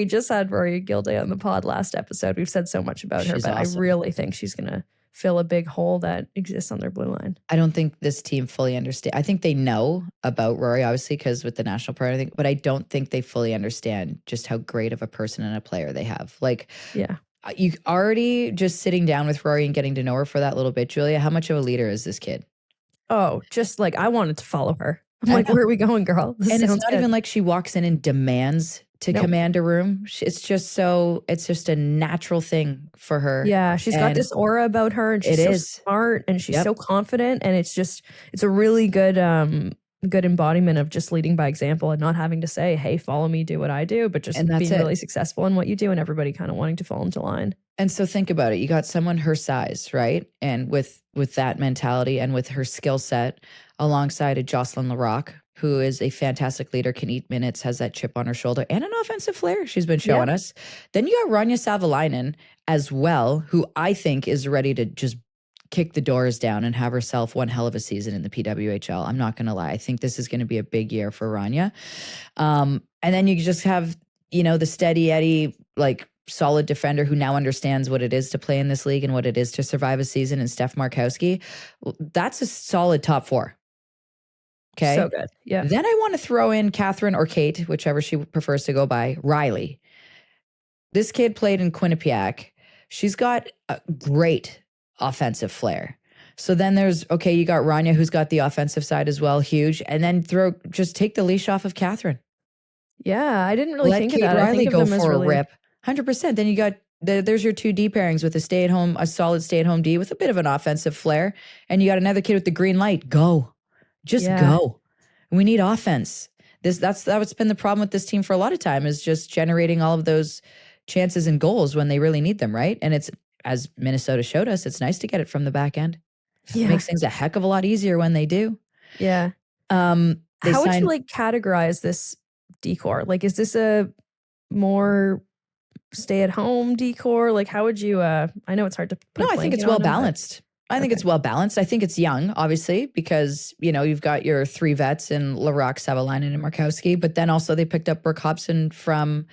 just had Rory Gilday on the pod last episode. We've said so much about her, but awesome. I really think she's going to fill a big hole that exists on their blue line. I don't think this team fully understand. I think they know about Rory, obviously, because with the national priority, but I don't think they fully understand just how great of a person and a player they have. Like, you already just sitting down with Rory and getting to know her for that little bit, Julia, how much of a leader is this kid? Oh, just like I wanted to follow her. I'm like, where are we going, girl? And it's not even like she walks in and demands to command a room. It's just a natural thing for her. Yeah, she's got this aura about her, and she's so smart, and she's so confident, and it's a really good embodiment of just leading by example and not having to say, hey, follow me, do what I do, but just being really successful in what you do and everybody kind of wanting to fall into line. And so think about it. You got someone her size, right? And with that mentality and with her skill set alongside a Jocelyn LaRock, who is a fantastic leader, can eat minutes, has that chip on her shoulder, and an offensive flair she's been showing us. Then you got Ronya Savalainen as well, who I think is ready to just kick the doors down and have herself one hell of a season in the PWHL. I'm not going to lie. I think this is going to be a big year for Ronya. And then you just have, the steady Eddie, like solid defender who now understands what it is to play in this league and what it is to survive a season, and Steph Markowski. That's a solid top 4. Okay. So good. Yeah. Then I want to throw in Catherine or Kate, whichever she prefers to go by, Riley. This kid played in Quinnipiac. She's got a great offensive flair. So then there's, you got Ronya, who's got the offensive side as well, huge. And then just take the leash off of Catherine. Yeah, I didn't really think Kate of that. Riley I think go of them for as a rip. 100%. Then you got, there's your 2 D pairings with a solid stay-at-home D with a bit of an offensive flair. And you got another kid with the green light. Go. Just go. We need offense. That's what's been the problem with this team for a lot of time, is just generating all of those chances and goals when they really need them, right? And it's, as Minnesota showed us, it's nice to get it from the back end. Yeah. It makes things a heck of a lot easier when they do. Yeah. How would you categorize this decor? Like, is this a more stay-at-home decor? Like, how would you? I know it's hard to put. No, I think it's well balanced. I think it's well balanced. I think it's young, obviously, because, you've got your 3 vets in LaRock, Savalainen, and Markowski, but then also they picked up Brooke Hobson from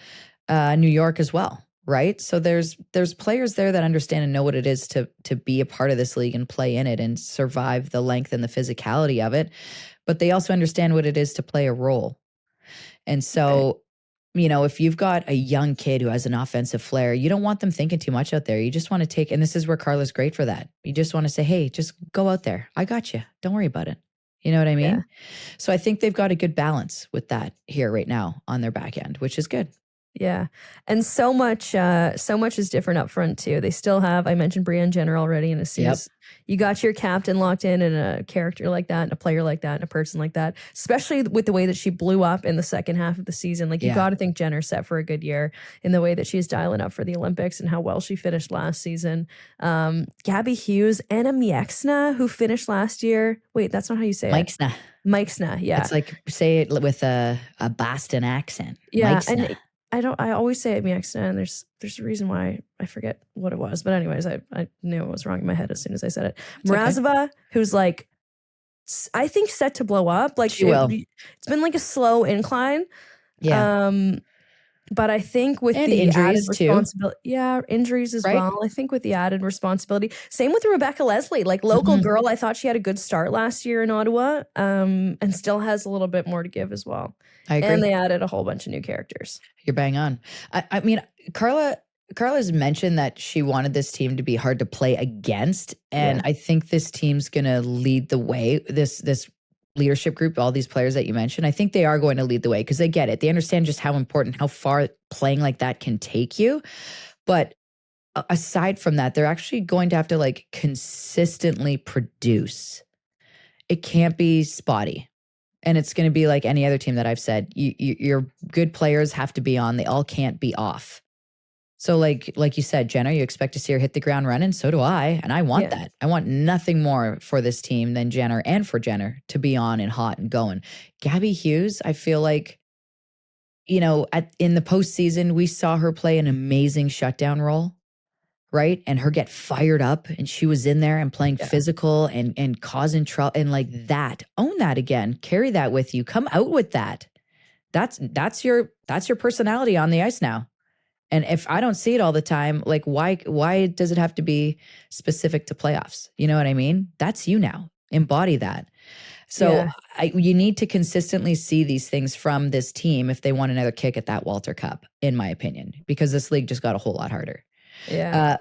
New York as well, right? So there's players there that understand and know what it is to be a part of this league and play in it and survive the length and the physicality of it, but they also understand what it is to play a role. And so, if you've got a young kid who has an offensive flair, you don't want them thinking too much out there. You just want to take, and this is where Carla's great for that. You just want to say, hey, just go out there. I got you. Don't worry about it. You know what I mean? Yeah. So I think they've got a good balance with that here right now on their back end, which is good. Yeah. And so much is different up front too. They still have, I mentioned Brienne Jenner already. And as soon as you got your captain locked in and a character like that and a player like that and a person like that, especially with the way that she blew up in the second half of the season, like you got to think Jenner's set for a good year in the way that she's dialing up for the Olympics and how well she finished last season. Gabby Hughes, Anna Miexna, who finished last year. Wait, that's not how you say it. Meixna, yeah. It's like, say it with a Boston accent. Yeah, Meixna. and I always say it Miexna, and there's a reason why I forget what it was. But anyways, I knew it was wrong in my head as soon as I said it. Mrazova, who's like, I think set to blow up. Like she will. It's been like a slow incline. Yeah. But I think with and the injuries added responsibility, injuries as well. I think with the added responsibility, same with Rebecca Leslie, like local girl. I thought she had a good start last year in Ottawa, and still has a little bit more to give as well. I agree. And they added a whole bunch of new characters. You're bang on. I mean, Carla's mentioned that she wanted this team to be hard to play against, and I think this team's going to lead the way. This leadership group, all these players that you mentioned, I think they are going to lead the way because they get it. They understand just how important, how far playing like that can take you. But aside from that, they're actually going to have to like consistently produce. It can't be spotty. And it's going to be like any other team that I've said, your good players have to be on. They all can't be off. So like you said, Jenna, you expect to see her hit the ground running. So do I. And I want that. I want nothing more for this team than Jenner and for Jenner to be on and hot and going. Gabby Hughes, I feel like, you know, in the postseason, we saw her play an amazing shutdown role, right? And her get fired up and she was in there and playing physical and causing trouble and like that. Own that again. Carry that with you. Come out with that. That's your personality on the ice now. And if I don't see it all the time, like why does it have to be specific to playoffs? You know what I mean? That's you now. Embody that. So you need to consistently see these things from this team if they want another kick at that Walter Cup, in my opinion, because this league just got a whole lot harder. Yeah.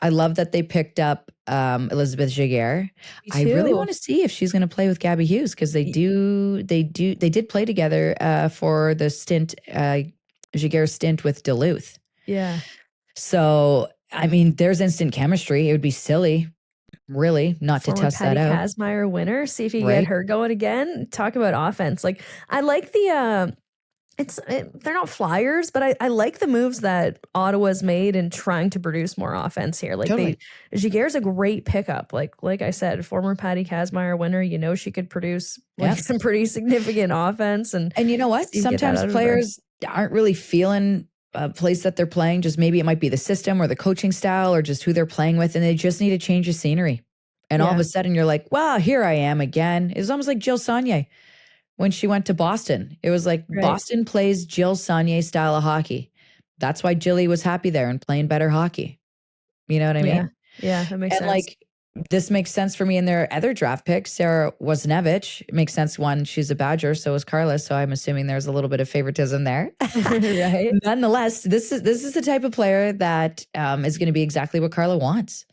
I love that they picked up Elizabeth Giguère. I really want to see if she's going to play with Gabby Hughes because they did play together for the stint, Giguère's stint with Duluth. Yeah. So, I mean, there's instant chemistry. It would be silly, really, not to test that out. Kazmaier winner. See if you get her going again. Talk about offense. Like, I like the, they're not flyers, but I like the moves that Ottawa's made in trying to produce more offense here. Like, Giguère's a great pickup. Like I said, former Patty Kazmaier winner, you know, she could produce some pretty significant offense. And you know what? Sometimes players aren't really feeling a place that they're playing. Just maybe it might be the system or the coaching style or just who they're playing with. And they just need to change the scenery. And all of a sudden you're like, wow, here I am again. It was almost like Jill Saunier when she went to Boston. It was like Boston plays Jill Saunier style of hockey. That's why Jilly was happy there and playing better hockey. You know what I mean? Yeah, that makes sense. Like, this makes sense for me in their other draft picks. Sarah Wasnevich. It makes sense. One, she's a Badger, so is Carla. So I'm assuming there's a little bit of favoritism there. Right. Nonetheless, this is the type of player that is going to be exactly what Carla wants.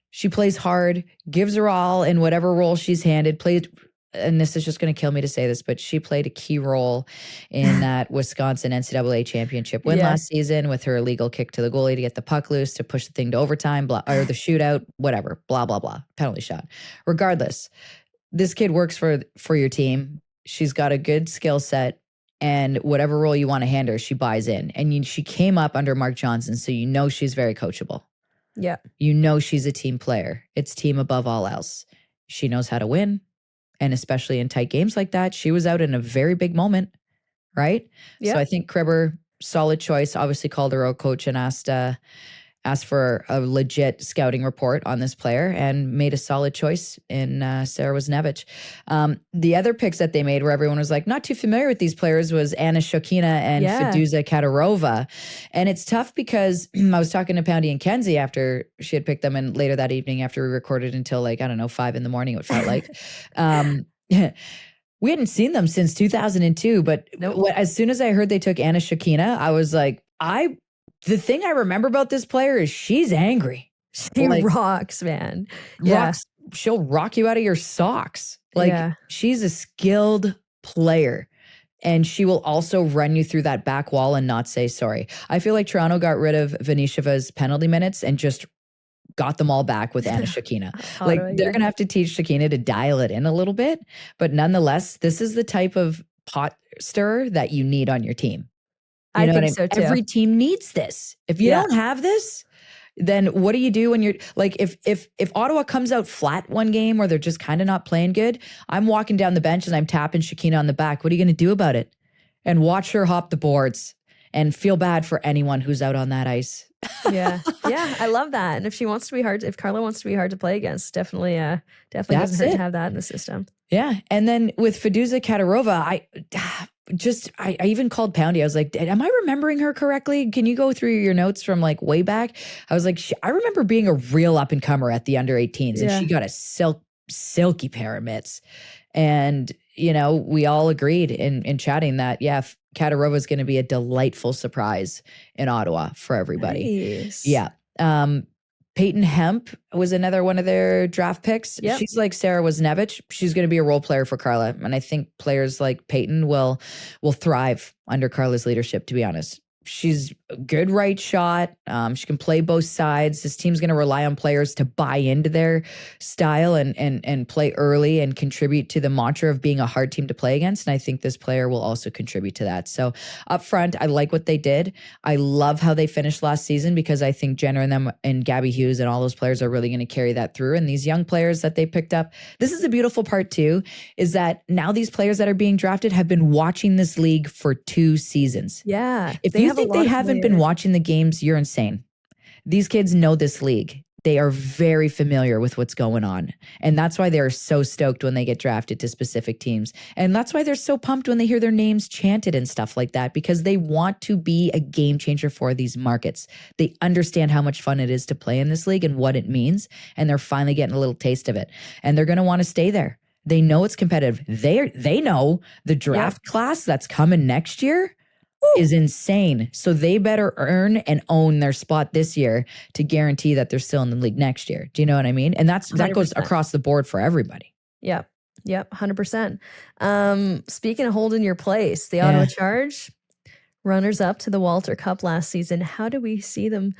She plays hard, gives her all in whatever role she's handed, played, and this is just going to kill me to say this, but she played a key role in that Wisconsin NCAA championship win last season with her illegal kick to the goalie to get the puck loose, to push the thing to overtime, or the shootout, whatever, blah, blah, blah, penalty shot. Regardless, this kid works for your team. She's got a good skill set, and whatever role you want to hand her, she buys in. And she came up under Mark Johnson, so you know she's very coachable. Yeah. You know she's a team player. It's team above all else. She knows how to win. And especially in tight games like that, she was out in a very big moment, right? Yeah. So I think Kribber, solid choice, obviously called her out coach and asked for a legit scouting report on this player and made a solid choice in Sarah Wasnevich. The other picks that they made where everyone was like, not too familiar with these players, was Anna Shokina and Fiduza Katarova. And it's tough because I was talking to Poundy and Kenzie after she had picked them, and later that evening after we recorded until 5 a.m, it felt like. We hadn't seen them since 2002, but as soon as I heard they took Anna Shokina, I was like, the thing I remember about this player is she's angry. She rocks, man. she'll rock you out of your socks. Like she's a skilled player. And she will also run you through that back wall and not say sorry. I feel like Toronto got rid of Vanisheva's penalty minutes and just got them all back with Anna Shakina. Like they're going to have to teach Shakina to dial it in a little bit. But nonetheless, this is the type of pot stirrer that you need on your team. You know I think so too. Every team needs this. If you don't have this, then what do you do when you're like, if Ottawa comes out flat one game or they're just kind of not playing good, I'm walking down the bench and I'm tapping Shakina on the back. What are you going to do about it? And watch her hop the boards and feel bad for anyone who's out on that ice. Yeah. I love that. And if she wants to be if Carla wants to be hard to play against, definitely doesn't hurt to have that in the system. Yeah. And then with Feduza Katarova, I even called Poundy. I was like, am I remembering her correctly? Can you go through your notes from like way back? I was like, I remember being a real up and comer at the under 18s and she got a silky pair of mitts. And, we all agreed in chatting that, Katarova is going to be a delightful surprise in Ottawa for everybody. Nice. Yeah. Peyton Hemp was another one of their draft picks. Yep. She's like Sarah Wisniewicz. She's going to be a role player for Carla. And I think players like Peyton will thrive under Carla's leadership, to be honest. She's a good right shot. She can play both sides. This team's going to rely on players to buy into their style and play early and contribute to the mantra of being a hard team to play against. And I think this player will also contribute to that. So up front, I like what they did. I love how they finished last season because I think Jenner and them and Gabby Hughes and all those players are really going to carry that through. And these young players that they picked up, this is the beautiful part too, is that now these players that are being drafted have been watching this league for 2 seasons. Yeah. If you think they haven't been watching the games, you're insane. These kids know this league. They are very familiar with what's going on. And that's why they're so stoked when they get drafted to specific teams. And that's why they're so pumped when they hear their names chanted and stuff like that, because they want to be a game changer for these markets. They understand how much fun it is to play in this league and what it means. And they're finally getting a little taste of it. And they're going to want to stay there. They know it's competitive. They know the draft class that's coming next year is insane. So they better earn and own their spot this year to guarantee that they're still in the league next year. Do you know what I mean? And that goes across the board for everybody. Yep, 100%. Speaking of holding your place, the Ottawa Charge, runners up to the Walter Cup last season. How do we see them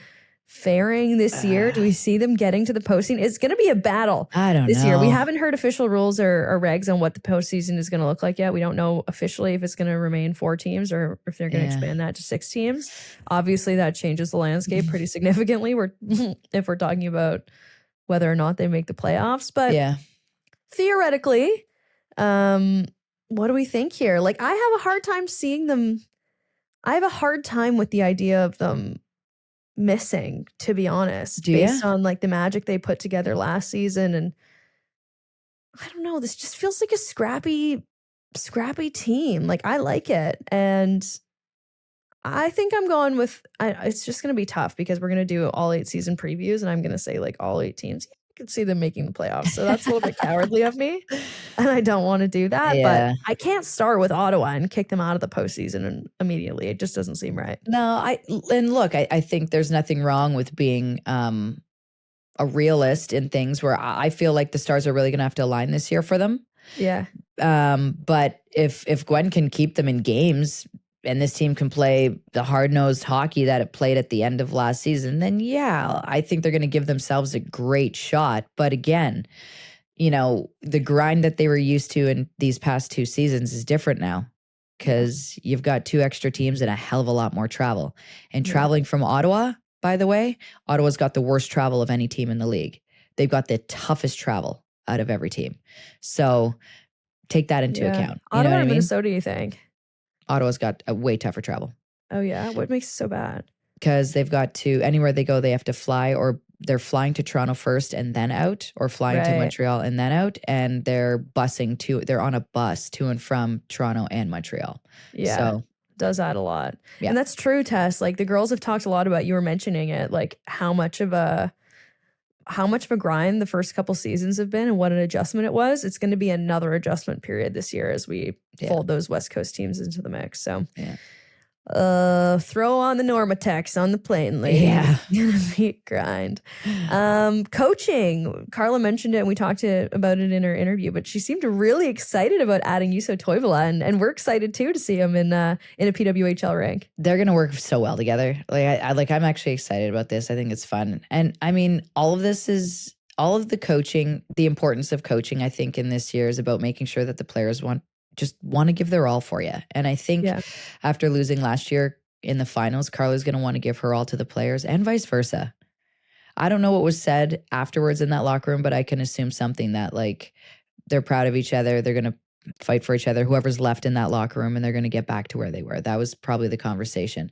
faring this year? Do we see them getting to the postseason? It's going to be a battle this year. We haven't heard official rules or regs on what the postseason is going to look like yet. We don't know officially if it's going to remain 4 teams or if they're going to expand that to 6 teams. Obviously, that changes the landscape pretty significantly. If we're talking about whether or not they make the playoffs. But theoretically, what do we think here? Like, I have a hard time seeing them. I have a hard time with the idea of them missing, to be honest, based on like the magic they put together last season. And I don't know, this just feels like a scrappy team. Like, I like it. And I think I'm going with, it's just going to be tough because we're going to do all 8 season previews and I'm going to say like all 8 teams. I could see them making the playoffs. So that's a little bit cowardly of me. And I don't want to do that. But I can't start with Ottawa and kick them out of the postseason immediately. It just doesn't seem right. No, I think there's nothing wrong with being a realist in things where I feel like the stars are really going to have to align this year for them. Yeah. But if Gwen can keep them in games and this team can play the hard-nosed hockey that it played at the end of last season, then I think they're going to give themselves a great shot. But again, the grind that they were used to in these past 2 seasons is different now because you've got 2 extra teams and a hell of a lot more travel. And traveling from Ottawa, by the way, Ottawa's got the worst travel of any team in the league. They've got the toughest travel out of every team. So take that into account. Ottawa or Minnesota, you think? Ottawa's got a way tougher travel. Oh, yeah? What makes it so bad? Because they've got to, anywhere they go, they have to fly, or they're flying to Toronto first and then out, or flying to Montreal and then out, and they're on a bus to and from Toronto and Montreal. Yeah. So does add a lot. Yeah. And that's true, Tess. Like, the girls have talked a lot about, you were mentioning it, like how much of a grind the first couple seasons have been and what an adjustment it was. It's going to be another adjustment period this year as we fold those West Coast teams into the mix. So Throw on the Normatex on the plane, lady. Yeah. Gonna be a grind. Coaching. Carla mentioned it and we talked about it in her interview, but she seemed really excited about adding Juuso Toivola, and we're excited too to see him in a PWHL rank. They're gonna work so well together. I'm actually excited about this. I think it's fun. And I mean, all of the coaching, the importance of coaching, I think in this year is about making sure that the players want to give their all for you. And I think after losing last year in the finals, Carla's going to want to give her all to the players and vice versa. I don't know what was said afterwards in that locker room, but I can assume something that like they're proud of each other. They're going to fight for each other, whoever's left in that locker room, and they're going to get back to where they were. That was probably the conversation.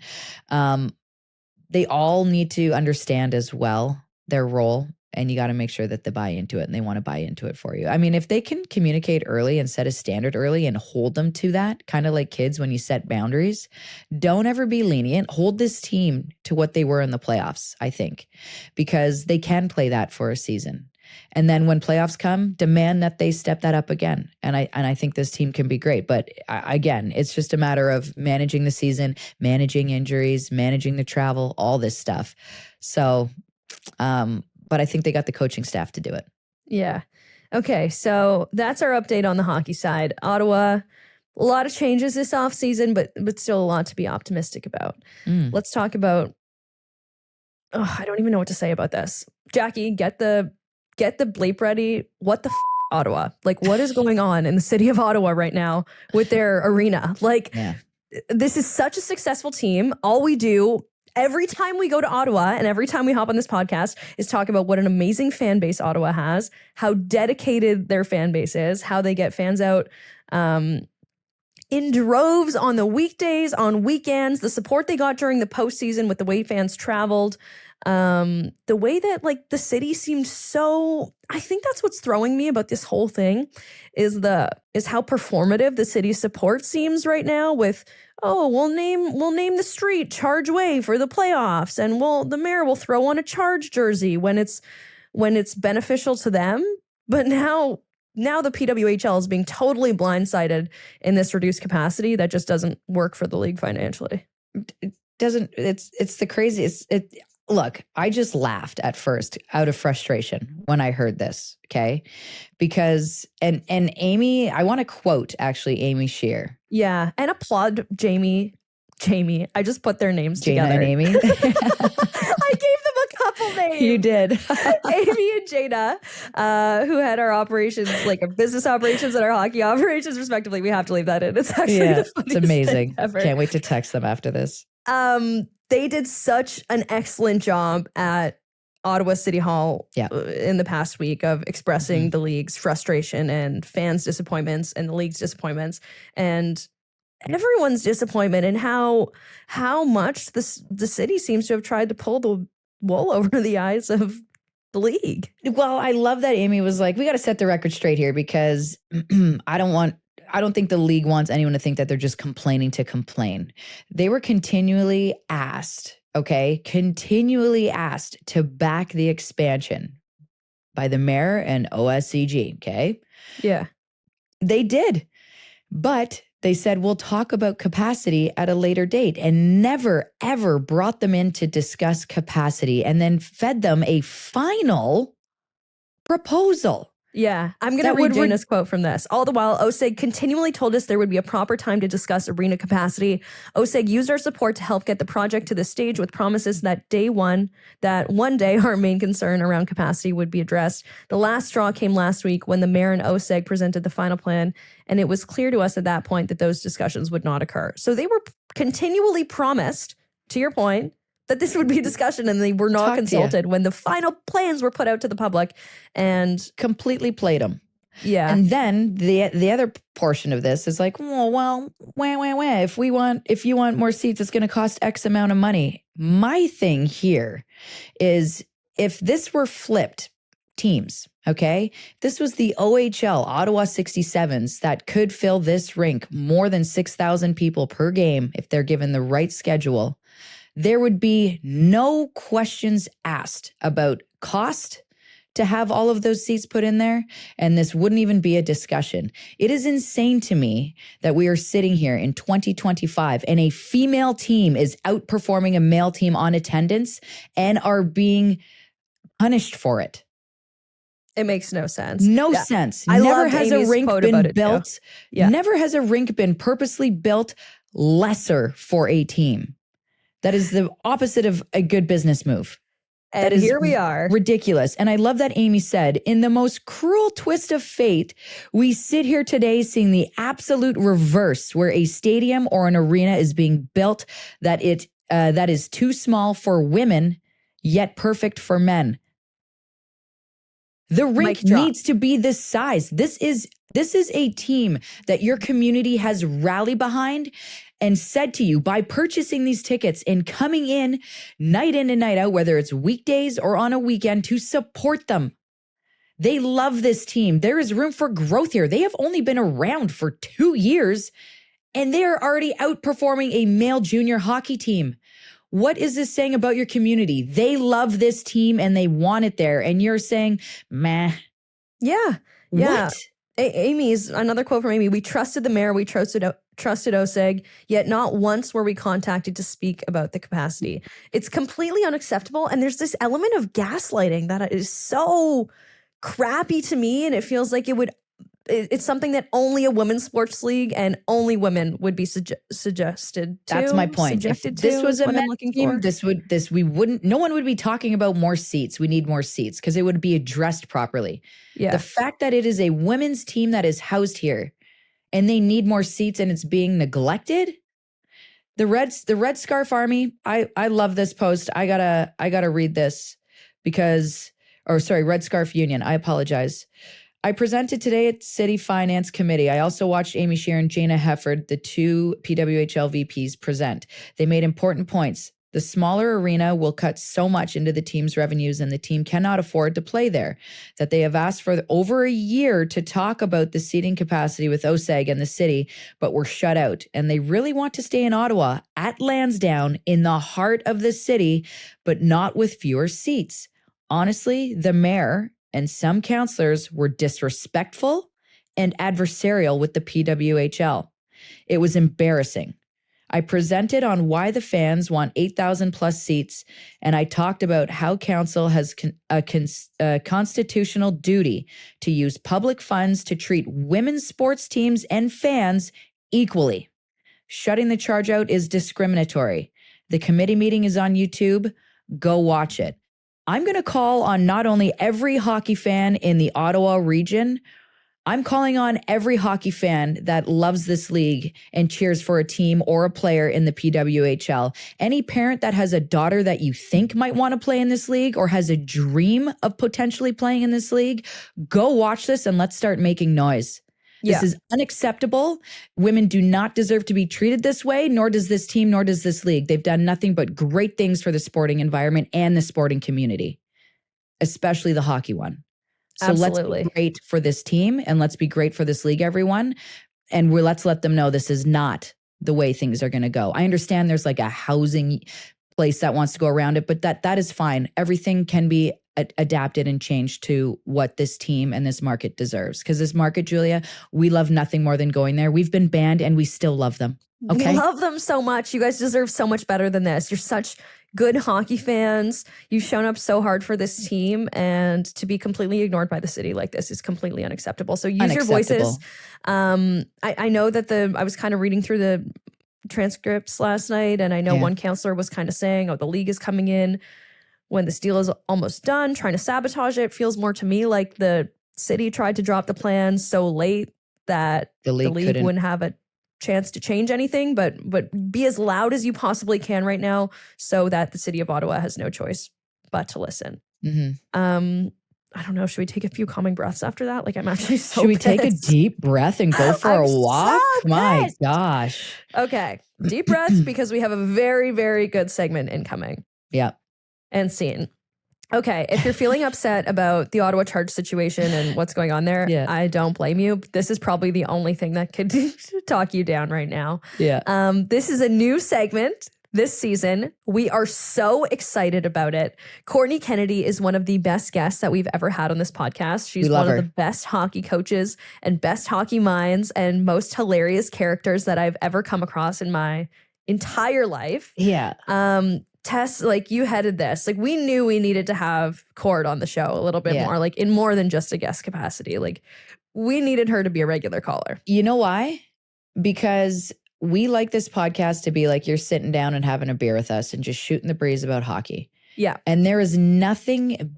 They all need to understand as well their role. And you got to make sure that they buy into it and they want to buy into it for you. I mean, if they can communicate early and set a standard early and hold them to that, kind of like kids when you set boundaries, don't ever be lenient. Hold this team to what they were in the playoffs, I think, because they can play that for a season. And then when playoffs come, demand that they step that up again. And I think this team can be great. But again, it's just a matter of managing the season, managing injuries, managing the travel, all this stuff. So, but I think they got the coaching staff to do it. Yeah. Okay, so that's our update on the hockey side. Ottawa, a lot of changes this offseason, but still a lot to be optimistic about. Let's talk about, I don't even know what to say about this. Jackie, get the bleep ready. What the Ottawa? Like, what is going on in the city of Ottawa right now with their arena? Like, this is such a successful team. All we do every time we go to Ottawa and every time we hop on this podcast is talk about what an amazing fan base Ottawa has, how dedicated their fan base is, how they get fans out in droves on the weekdays, on weekends, the support they got during the postseason with the way fans traveled, the way that like the city seemed so, I think that's what's throwing me about this whole thing is how performative the city's support seems right now with, we'll name the street Charge Way for the playoffs, and the mayor will throw on a Charge jersey when it's beneficial to them. But now the PWHL is being totally blindsided in this reduced capacity that just doesn't work for the league financially. It doesn't. It's the craziest. Look, I just laughed at first out of frustration when I heard this, okay? Because, and Amy, I want to quote actually Amy Shear. Yeah, and applaud Jamie. I just put their names Jana together. and Amy. I gave them a couple names. You did. Amy and Jana, who had our operations, like our business operations and our hockey operations respectively. We have to leave that in. It's actually the funniest it's amazing. thing ever. Can't wait to text them after this. They did such an excellent job at Ottawa City Hall in the past week of expressing the league's frustration and fans' disappointments and the league's disappointments and everyone's disappointment and how much the city seems to have tried to pull the wool over the eyes of the league. Well, I love that Amy was like, we got to set the record straight here because I don't think the league wants anyone to think that they're just complaining to complain. They were continually asked to back the expansion by the mayor and OSCG, okay? Yeah. They did. But they said, we'll talk about capacity at a later date and never, ever brought them in to discuss capacity and then fed them a final proposal. Yeah, I'm going to read Jana's quote from this. All the while, OSEG continually told us there would be a proper time to discuss arena capacity. OSEG used our support to help get the project to this stage with promises that one day our main concern around capacity would be addressed. The last straw came last week when the mayor and OSEG presented the final plan, and it was clear to us at that point that those discussions would not occur. So they were continually promised, to your point, that this would be a discussion, and they were not consulted when the final plans were put out to the public and completely played them. Yeah. And then the other portion of this is like, if you want more seats, it's going to cost X amount of money. My thing here is if this were flipped teams, okay? This was the OHL, Ottawa 67s that could fill this rink more than 6,000 people per game if they're given the right schedule. There would be no questions asked about cost, to have all of those seats put in there, and this wouldn't even be a discussion. It is insane to me that we are sitting here in 2025 and a female team is outperforming a male team on attendance and are being punished for it. It makes no sense. No sense. I Never loved has Amy's a rink quote been about it, built. too. Yeah. Never has a rink been purposely built lesser for a team. That is the opposite of a good business move. And That is here we are. ridiculous. And I love that Amy said, in the most cruel twist of fate, we sit here today seeing the absolute reverse, where a stadium or an arena is being built that is too small for women, yet perfect for men. The rink needs to be this size. This is a team that your community has rallied behind and said to you, by purchasing these tickets and coming in and night out, whether it's weekdays or on a weekend, to support them. They love this team. There is room for growth here. They have only been around for 2 years, and they are already outperforming a male junior hockey team. What is this saying about your community? They love this team and they want it there. And you're saying, meh. Yeah. Yeah. What? Amy's, another quote from Amy, we trusted the mayor, we trusted OSEG, yet not once were we contacted to speak about the capacity. It's completely unacceptable. And there's this element of gaslighting that is so crappy to me. And it feels like it's something that only a women's sports league and only women would be suggested to. That's my point. If this was a men's team, no one would be talking about more seats. We need more seats because it would be addressed properly. Yeah. The fact that it is a women's team that is housed here and they need more seats and it's being neglected. The Red Scarf Army, I love this post. I gotta read this Red Scarf Union. I apologize. I presented today at City Finance Committee. I also watched Amy Shear and Jana Hefford, the two PWHL VPs, present. They made important points. The smaller arena will cut so much into the team's revenues and the team cannot afford to play there, that they have asked for over a year to talk about the seating capacity with OSEG and the city, but were shut out. And they really want to stay in Ottawa at Lansdowne in the heart of the city, but not with fewer seats. Honestly, the mayor and some councillors were disrespectful and adversarial with the PWHL. It was embarrassing. I presented on why the fans want 8,000 plus seats, and I talked about how council has a constitutional duty to use public funds to treat women's sports teams and fans equally. Shutting the Charge out is discriminatory. The committee meeting is on YouTube. Go watch it. I'm going to call on not only every hockey fan in the Ottawa region, I'm calling on every hockey fan that loves this league and cheers for a team or a player in the PWHL. Any parent that has a daughter that you think might want to play in this league or has a dream of potentially playing in this league, go watch this and let's start making noise. This is unacceptable. Women do not deserve to be treated this way, nor does this team, nor does this league. They've done nothing but great things for the sporting environment and the sporting community, especially the hockey one. So Absolutely. Let's be great for this team and let's be great for this league, everyone. And let's let them know this is not the way things are going to go. I understand there's like a housing place that wants to go around it, but that is fine. Everything can be adapted and changed to what this team and this market deserves. Because this market, Julia, we love nothing more than going there. We've been banned and we still love them. Okay? We love them so much. You guys deserve so much better than this. You're such good hockey fans. You've shown up so hard for this team, and to be completely ignored by the city like this is completely unacceptable. So use your voices. I know that I was kind of reading through the transcripts last night, and I know one counselor was kind of saying, the league is coming in when this deal is almost done, trying to sabotage it. Feels more to me like the city tried to drop the plans so late that the league wouldn't have a chance to change anything, but be as loud as you possibly can right now so that the city of Ottawa has no choice but to listen. Mm-hmm. I don't know. Should we take a few calming breaths after that? Like, I'm actually so Should we pissed. take a deep breath and go for a walk? So My pissed. gosh. Okay. Deep breaths because we have a very, very good segment incoming. Yeah. And scene. Okay, if you're feeling upset about the Ottawa Charge situation and what's going on there, I don't blame you. This is probably the only thing that could talk you down right now. Yeah. This is a new segment this season. We are so excited about it. Courtney Kennedy is one of the best guests that we've ever had on this podcast. She's one of the best hockey coaches and best hockey minds and most hilarious characters that I've ever come across in my entire life. Yeah. Tess, like, you headed this. Like, we knew we needed to have Court on the show a little bit more, like in more than just a guest capacity. Like, we needed her to be a regular caller. You know why? Because we like this podcast to be like you're sitting down and having a beer with us and just shooting the breeze about hockey. Yeah. And there is nothing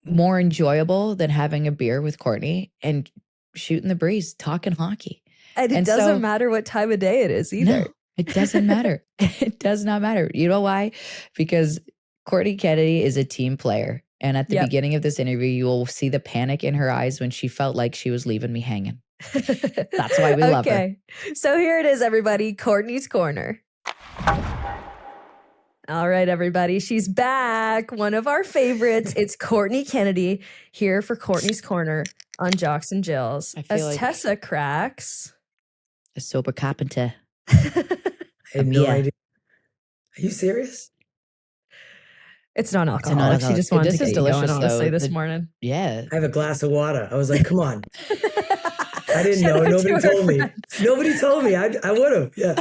more enjoyable than having a beer with Courtney and shooting the breeze, talking hockey. And it doesn't matter what time of day it is either. No, it doesn't matter. It does not matter. You know why? Because Courtney Kennedy is a team player. And at the beginning of this interview, you will see the panic in her eyes when she felt like she was leaving me hanging. That's why we love her. So here it is, everybody. Courtney's Corner. All right, everybody. She's back. One of our favorites. It's Courtney Kennedy here for Courtney's Corner on Jocks and Jills. As like Tessa cracks a sober Carpenter. I had no idea. Are you serious? It's non-alcoholic. She just wanted to get delicious, you going, honestly, this morning. Yeah. I have a glass of water. I was like, come on. I didn't know. Nobody told me. Nobody told me. I would have. Yeah.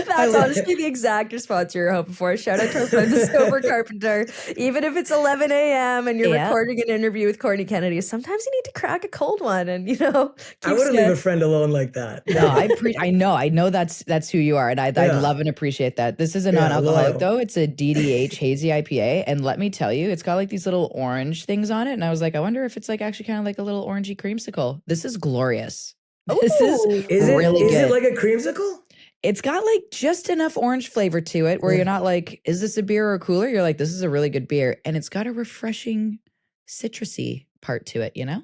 That's honestly the exact response you were hoping for. Shout out to our friend, the sober Carpenter. Even if it's 11 a.m. and you're recording an interview with Courtney Kennedy, sometimes you need to crack a cold one and, you know, I wouldn't leave a friend alone like that. No, I know that's who you are. And I love and appreciate that. This is a non-alcoholic though. It's a DDH hazy IPA. And let me tell you, it's got like these little orange things on it. And I was like, I wonder if it's like actually kind of like a little orangey creamsicle. This is glorious. This is really good. Is it like a creamsicle? It's got like just enough orange flavor to it where you're not like, is this a beer or a cooler? You're like, this is a really good beer. And it's got a refreshing citrusy part to it, you know?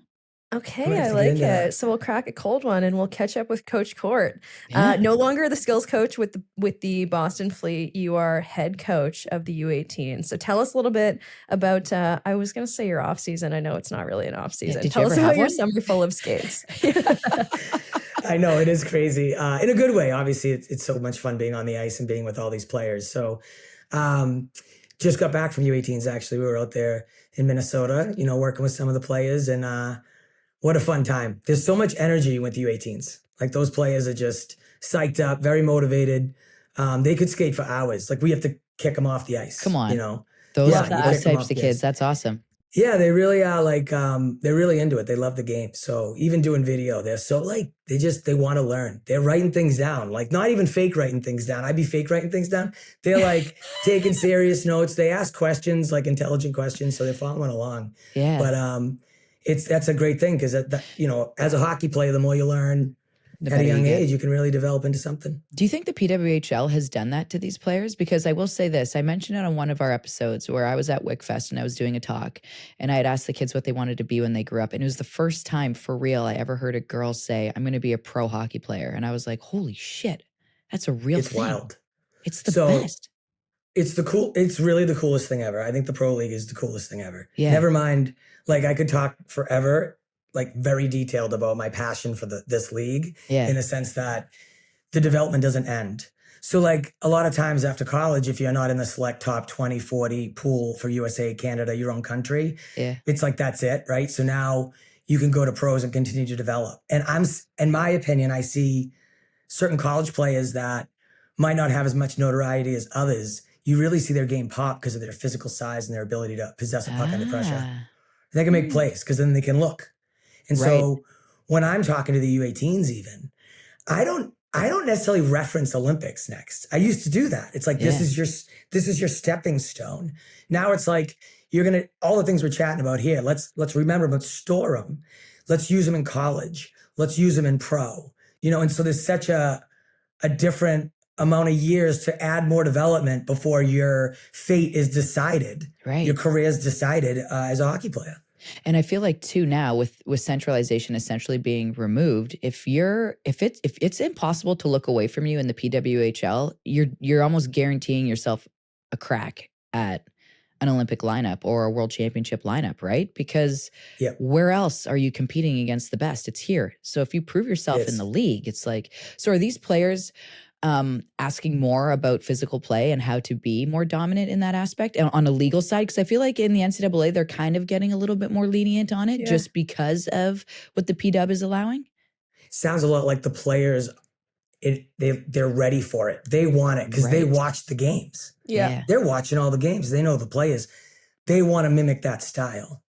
Okay, I like it. So we'll crack a cold one and we'll catch up with Coach Court. No longer the skills coach with the Boston Fleet. You are head coach of the U18. So tell us a little bit about, I was going to say your off season. I know it's not really an off season. Tell us about your summer full of skates. I know, it is crazy. In a good way, obviously. It's so much fun being on the ice and being with all these players. So just got back from U18s, actually. We were out there in Minnesota, you know, working with some of the players. And what a fun time. There's so much energy with U18s. Like, those players are just psyched up, very motivated. They could skate for hours. Like, we have to kick them off the ice. Come on. You know? Those types of kids. That's awesome. Yeah, they really are like, they're really into it. They love the game. So even doing video, they're so like, they want to learn. They're writing things down, like not even fake writing things down. I'd be fake writing things down. They're like taking serious notes. They ask questions, like intelligent questions. So they're following along. Yeah. But that's a great thing because, you know, as a hockey player, the more you learn at a young age, you can really develop into something. Do you think the PWHL has done that to these players? Because I will say this, I mentioned it on one of our episodes where I was at WickFest and I was doing a talk and I had asked the kids what they wanted to be when they grew up. And it was the first time for real I ever heard a girl say, I'm going to be a pro hockey player. And I was like, holy shit, that's a real thing. It's wild. It's the best. It's really the coolest thing ever. I think the pro league is the coolest thing ever. Yeah. Never mind, like I could talk forever, like very detailed about my passion for this league in the sense that the development doesn't end. So like a lot of times after college, if you're not in the select top 20, 40 pool for USA, Canada, your own country, it's like, that's it, right? So now you can go to pros and continue to develop. And in my opinion, I see certain college players that might not have as much notoriety as others. You really see their game pop because of their physical size and their ability to possess a puck under pressure. They can make plays because then they can look. And so when I'm talking to the U18s even, I don't necessarily reference Olympics next. I used to do that. It's like, this is your stepping stone. Now it's like, all the things we're chatting about here, let's remember, let's store them. Let's use them in college. Let's use them in pro, you know? And so there's such a different amount of years to add more development before your fate is decided. Right. Your career is decided as a hockey player. And I feel like too now with centralization essentially being removed, if it's impossible to look away from you in the PWHL, you're almost guaranteeing yourself a crack at an Olympic lineup or a world championship lineup, right? Because where else are you competing against the best? It's here. So if you prove yourself in the league, it's like, so are these players, asking more about physical play and how to be more dominant in that aspect and on a legal side? Because I feel like in the NCAA, they're kind of getting a little bit more lenient on it just because of what the PW is allowing. Sounds a lot like the players, they're ready for it. They want it because they watch the games. Yeah. They're watching all the games. They know the players. They want to mimic that style.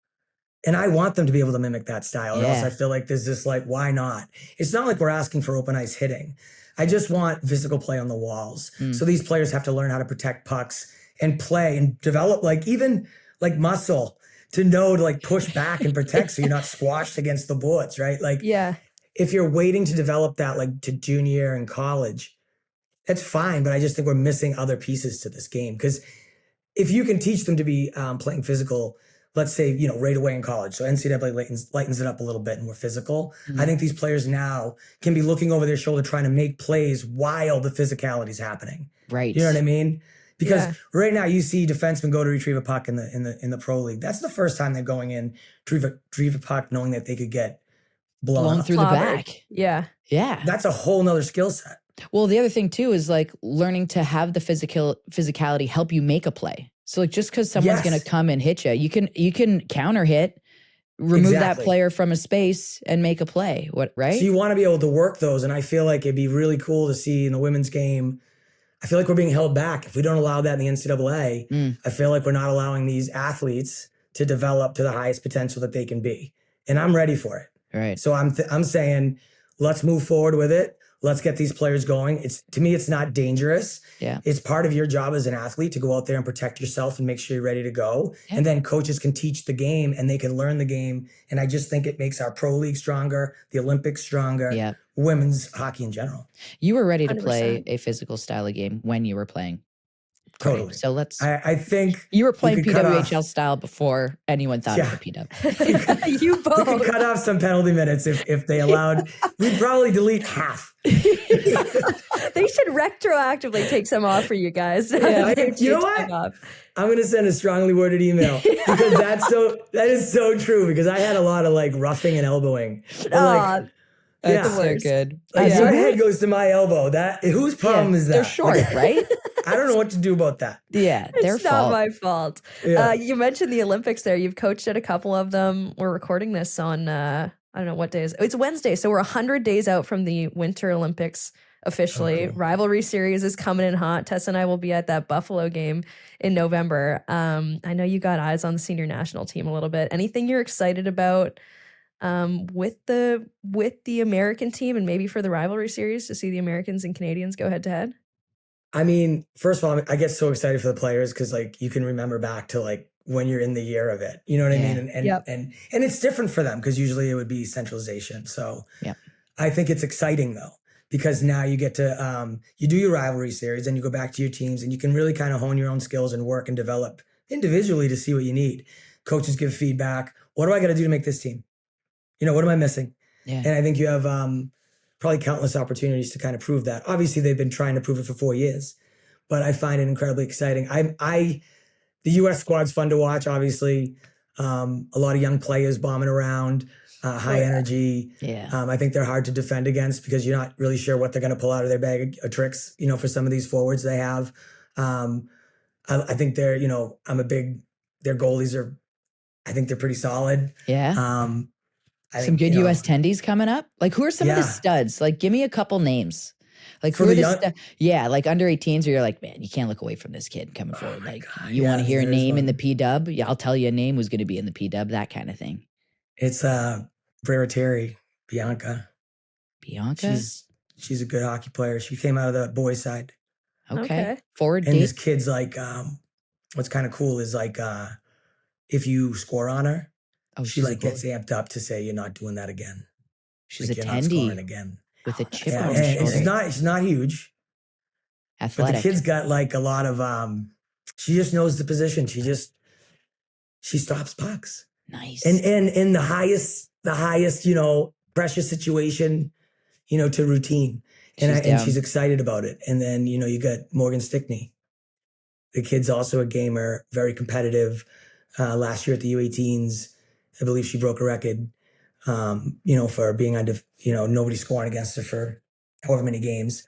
And I want them to be able to mimic that style. Or else I feel like there's this like, why not? It's not like we're asking for open ice hitting. I just want physical play on the walls. So these players have to learn how to protect pucks and play and develop like even like muscle to know to like push back and protect so you're not squashed against the boards, right? Like if you're waiting to develop that like to junior year in college, that's fine. But I just think we're missing other pieces to this game. Because if you can teach them to be playing physical, let's say, you know, right away in college. So NCAA lightens it up a little bit and we're physical. I think these players now can be looking over their shoulder trying to make plays while the physicality is happening. Right. You know what I mean? Because right now you see defensemen go to retrieve a puck in the pro league. That's the first time they're going in to retrieve a puck knowing that they could get blown through the back. Yeah. Yeah. That's a whole nother skill set. Well, the other thing too is like learning to have the physicality help you make a play. So like just because someone's going to come and hit you, you can counter hit, remove that player from a space and make a play. Right? So you want to be able to work those. And I feel like it'd be really cool to see in the women's game. I feel like we're being held back. If we don't allow that in the NCAA, I feel like we're not allowing these athletes to develop to the highest potential that they can be. And I'm ready for it. Right. So I'm saying, let's move forward with it. Let's get these players going. To me, it's not dangerous. Yeah. It's part of your job as an athlete to go out there and protect yourself and make sure you're ready to go. Yeah. And then coaches can teach the game and they can learn the game. And I just think it makes our pro league stronger, the Olympics stronger, women's hockey in general. You were ready to 100%. Play a physical style of game when you were playing. Totally. Right. So let's. I think you were playing PWHL style before anyone thought of the PW. You both. We could cut off some penalty minutes if they allowed. We'd probably delete half. They should retroactively take some off for you guys. Yeah. You know what? I'm going to send a strongly worded email because that is so true. Because I had a lot of like roughing and elbowing. That's so good. Like your head goes to my elbow. Whose problem is that? They're short, right? I don't know what to do about that. Yeah, it's not my fault. Yeah. You mentioned the Olympics there. You've coached at a couple of them. We're recording this on, I don't know what day is. It's Wednesday. So we're 100 days out from the Winter Olympics officially. Cool. Rivalry series is coming in hot. Tess and I will be at that Buffalo game in November. I know you got eyes on the senior national team a little bit. Anything you're excited about with the American team and maybe for the rivalry series to see the Americans and Canadians go head to head? I mean, first of all, I get so excited for the players because like you can remember back to like when you're in the year of it, you know what I mean? And it's different for them because usually it would be centralization. So I think it's exciting though, because now you get to, you do your rivalry series and you go back to your teams and you can really kind of hone your own skills and work and develop individually to see what you need. Coaches give feedback. What do I got to do to make this team? You know, what am I missing? Yeah. And I think you have probably countless opportunities to kind of prove that. Obviously, they've been trying to prove it for 4 years, but I find it incredibly exciting. The U.S. squad's fun to watch, obviously. A lot of young players bombing around, high energy. Yeah. I think they're hard to defend against because you're not really sure what they're going to pull out of their bag of tricks, you know, for some of these forwards they have. I think they're, you know, their goalies are, I think they're pretty solid. Yeah. Some good U.S. tendies coming up. Like, who are some of the studs? Like, give me a couple names. Like, who are like under 18s where you're like, man, you can't look away from this kid coming forward. Like, you want to hear a name in the P-dub? Yeah, I'll tell you a name who's going to be in the P-dub, that kind of thing. It's Breakaway, Bianca. Bianca? She's a good hockey player. She came out of the boys' side. Okay. Forward. And this kid's like, what's kind of cool is like, if you score on her, she like gets amped up to say you're not doing that again. She's like, a tendy again with a chip on her shoulder. She's not huge. Athletic. But the kid's got like a lot of she just knows the position. She stops pucks. Nice. And in the highest, you know, pressure situation, you know, to routine. And she's excited about it. And then, you know, you got Morgan Stickney. The kid's also a gamer, very competitive. Last year at the U18s, I believe she broke a record, you know, for being on, you know, nobody scoring against her for however many games.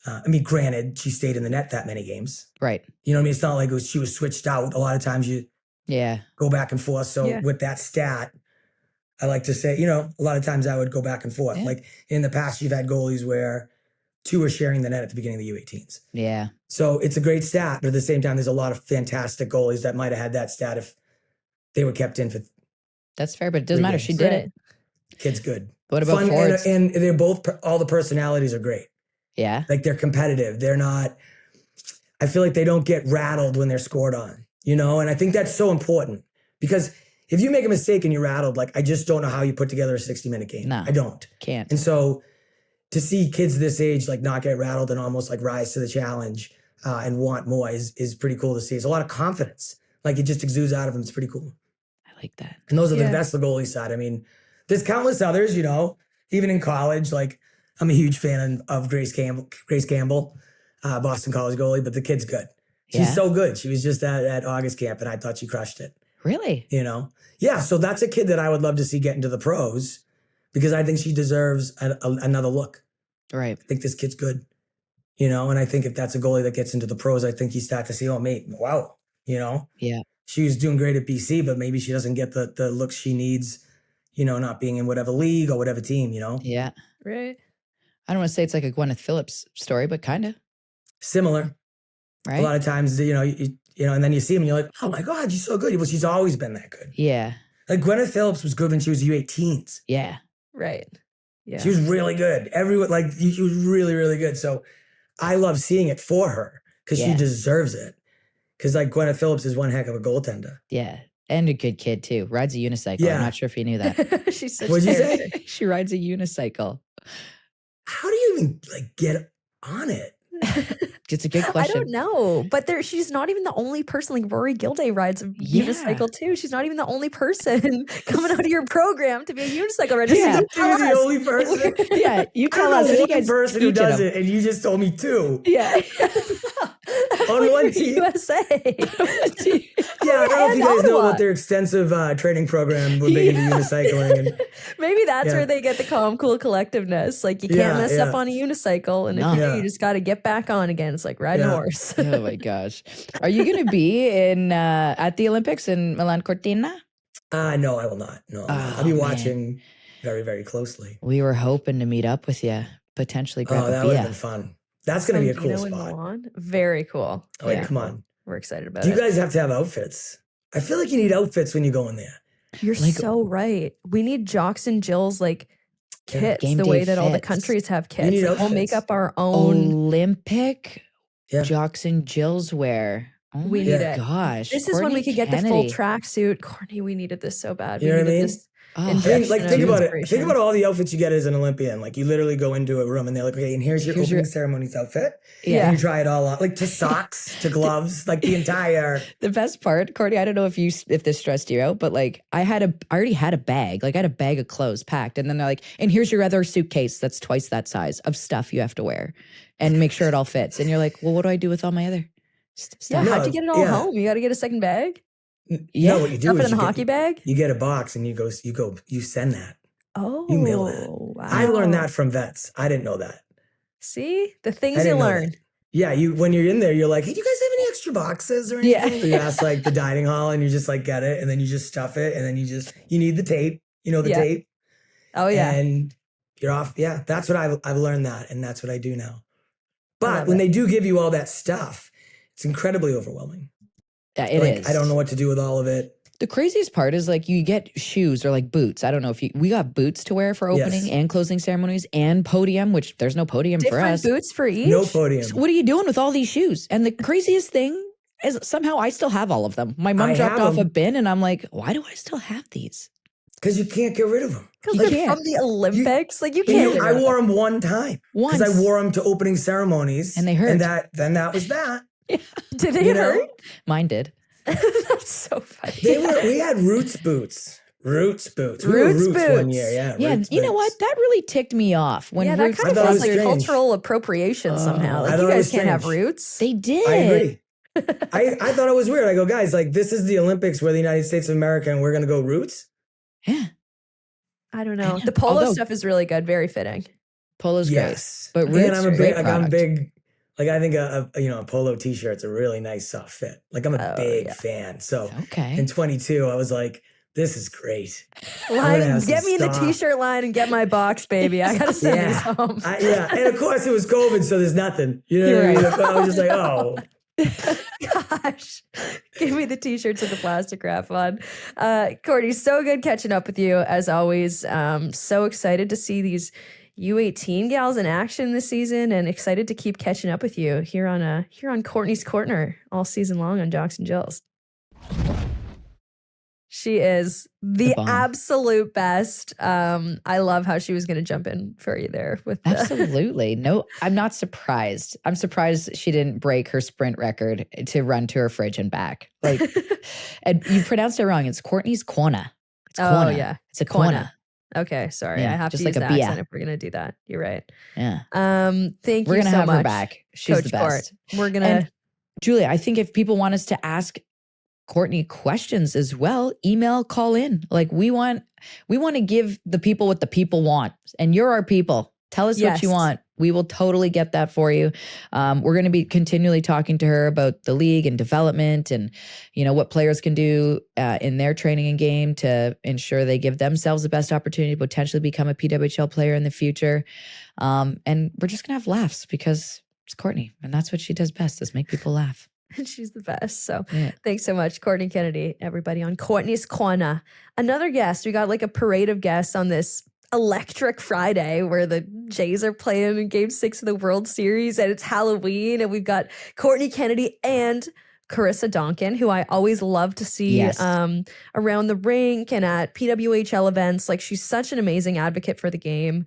I mean, granted, she stayed in the net that many games. Right. You know what I mean? It's not like she was switched out. A lot of times you go back and forth. So with that stat, I like to say, a lot of times I would go back and forth. Like in the past, you've had goalies where 2 were sharing the net at the beginning of the U18s. Yeah. So it's a great stat, but at the same time, there's a lot of fantastic goalies that might have had that stat if they were kept in for. That's fair, but it doesn't matter. She did it. Kid's good. What about forwards? And they're both, all the personalities are great. Yeah. Like they're competitive. They're not, I feel like they don't get rattled when they're scored on, and I think that's so important because if you make a mistake and you're rattled, like I just don't know how you put together a 60-minute game. No, I don't. Can't. And so to see kids this age like not get rattled and almost like rise to the challenge and want more is pretty cool to see. It's a lot of confidence. Like it just exudes out of them. It's pretty cool. I like that. And that's the goalie side. I mean, there's countless others, even in college. Like I'm a huge fan of Grace Campbell, Boston College goalie, but the kid's good. She's so good. She was just at August camp and I thought she crushed it. Really? Yeah. So that's a kid that I would love to see get into the pros because I think she deserves another look. Right. I think this kid's good, and I think if that's a goalie that gets into the pros, I think you start to see, oh, mate, wow, Yeah. She was doing great at BC, but maybe she doesn't get the looks she needs, not being in whatever league or whatever team, Yeah. Right. I don't want to say it's like a Gwyneth Phillips story, but kind of. Similar. Right. A lot of times, and then you see him and you're like, oh my God, she's so good. Well, she's always been that good. Yeah. Like Gwyneth Phillips was good when she was U18s. Yeah. Right. Yeah. She was really good. Everyone, she was really, really good. So I love seeing it for her because she deserves it. Because Gwyneth Phillips is one heck of a goaltender. Yeah. And a good kid too. Rides a unicycle. Yeah. I'm not sure if you knew that. She's such What'd you character. say? She rides a unicycle. How do you even get on it? It's a good question. I don't know, but she's not even the only person. Like Rory Gilday rides a unicycle too. She's not even the only person coming out of your program to be a unicycle rider. Yeah, you're the only person. Yeah, you tell us. I'm one person who does it, and you just told me 2. Yeah. On one team. USA. Yeah, I don't know if you guys know about their extensive training program with big into unicycling. And, maybe that's where they get the calm, cool collectiveness. Like you can't mess up on a unicycle, and if you do, you just got to get back on again. It's like riding a horse. Oh my gosh. Are you going to be in at the Olympics in Milan Cortina? No, I will not. No, I'll be watching very, very closely. We were hoping to meet up with you, potentially grab a that would have been fun. That's going to be a cool spot. Milan. Very cool. Come on. We're excited about it. Do you guys have to have outfits? I feel like you need outfits when you go in there. You're so right. We need jocks and Jills kits Game the day way that all the fits. countries have We need kits. We'll outfits. make up our own. Olympic jocks and Jills wear. Oh We my need it. gosh. This is when Courtney we could get the full Kennedy. tracksuit. Courtney, we needed this so bad. You know what I mean? Think about it. Think about all the outfits you get as an Olympian. Like you literally go into a room and they're like, okay, and here's your opening ceremonies outfit. Yeah. And you try it all on, like to socks, to gloves, like the entire. The best part, Courtney, I don't know if this stressed you out, but I already had a bag. I had a bag of clothes packed, and then they're like, and here's your other suitcase that's twice that size of stuff you have to wear, and make sure it all fits. And you're like, well, what do I do with all my other stuff? Yeah, how'd you get it all home? You got to get a second bag? Yeah. No, what you do Stuff is it in a hockey bag? You get a box and you send that. Oh, You mail that. wow. I learned that from vets. I didn't know that. See? The things I you didn't know learn. that. Yeah, when you're in there, you're like, hey, do you guys have any extra boxes or anything? Yeah. You ask the dining hall and you just get it and then you just stuff it and then you need the tape. You know the tape. Oh, yeah. And you're off. Yeah, that's what I've learned that, and that's what I do now. But when they do give you all that stuff, it's incredibly overwhelming. Yeah, it is. I don't know what to do with all of it. The craziest part is you get shoes or boots. I don't know if we got boots to wear for opening and closing ceremonies and podium, which there's no podium for us. Different boots for each? No podium. So what are you doing with all these shoes? And the craziest thing is somehow I still have all of them. My mom dropped off a bin and I'm like, why do I still have these? Because you can't get rid of them. Because they're from the Olympics. You can't. I wore them one time. Once. Because I wore them to opening ceremonies. And they hurt. And then that was that. Did they hurt? Mine did. That's so funny. We had Roots boots. Roots boots. We Roots were boots. one year, yeah. Yeah, Roots you know boots. what? That really ticked me off. When that Roots kind of I thought it feels was like strange. cultural appropriation somehow. I You thought it guys was can't have strange. roots. they did. I agree. I thought it was weird. I go, guys, this is the Olympics. We're the United States of America, and we're going to go Roots? Yeah. I don't know. The polo stuff is really good. Very fitting. Polo's yes. great. But and Roots, I'm great I'm product. big. Like I think a polo t-shirt's a really nice soft fit. Like I'm a big fan. So in 22, I was like, this is great. Get me in the t-shirt line and get my box, baby. I gotta send these home. And of course it was COVID, so there's nothing. You know what I mean? I was just like, oh. Gosh, give me the t-shirts with the plastic wrap on. Courtney, so good catching up with you as always. So excited to see these U18 gals in action this season, and excited to keep catching up with you here on Courtney's Corner all season long on Jocks and Jills. She is the absolute best. I love how she was going to jump in for you there. Absolutely. No, I'm not surprised. I'm surprised she didn't break her sprint record to run to her fridge and back. Like, and you pronounced it wrong. It's Courtney's Cornah. It's Cornah. Oh, yeah. It's a Cornah. Okay, sorry. Yeah, I have just to use like the a accent if we're going to do that. You're right. Yeah. Thank We're you gonna so have much, her back. She's Coach the best. Court. We're going to... And Julia, I think if people want us to ask Courtney questions as well, email, call in. Like we want to give the people what the people want, and you're our people. Tell us what you want. We will totally get that for you. We're going to be continually talking to her about the league and development, and what players can do in their training and game to ensure they give themselves the best opportunity to potentially become a PWHL player in the future. And we're just going to have laughs because it's Courtney, and that's what she does best, is make people laugh. And she's the best. So thanks so much, Courtney Kennedy, everybody on Courtney's Corner. Another guest. We got like a parade of guests on this electric Friday where the Jays are playing in Game 6 of the World Series, and it's Halloween, and we've got Courtney Kennedy and Karissa Donkin, who I always love to see around the rink and at PWHL events. Like, she's such an amazing advocate for the game.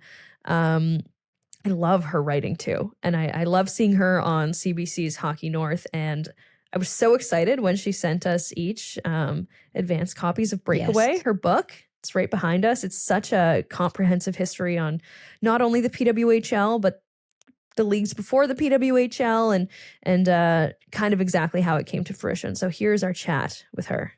I love her writing too. And I love seeing her on CBC's Hockey North. And I was so excited when she sent us each advanced copies of Breakaway, her book. It's right behind us. It's such a comprehensive history on not only the PWHL, but the leagues before the PWHL and kind of exactly how it came to fruition. So here's our chat with her.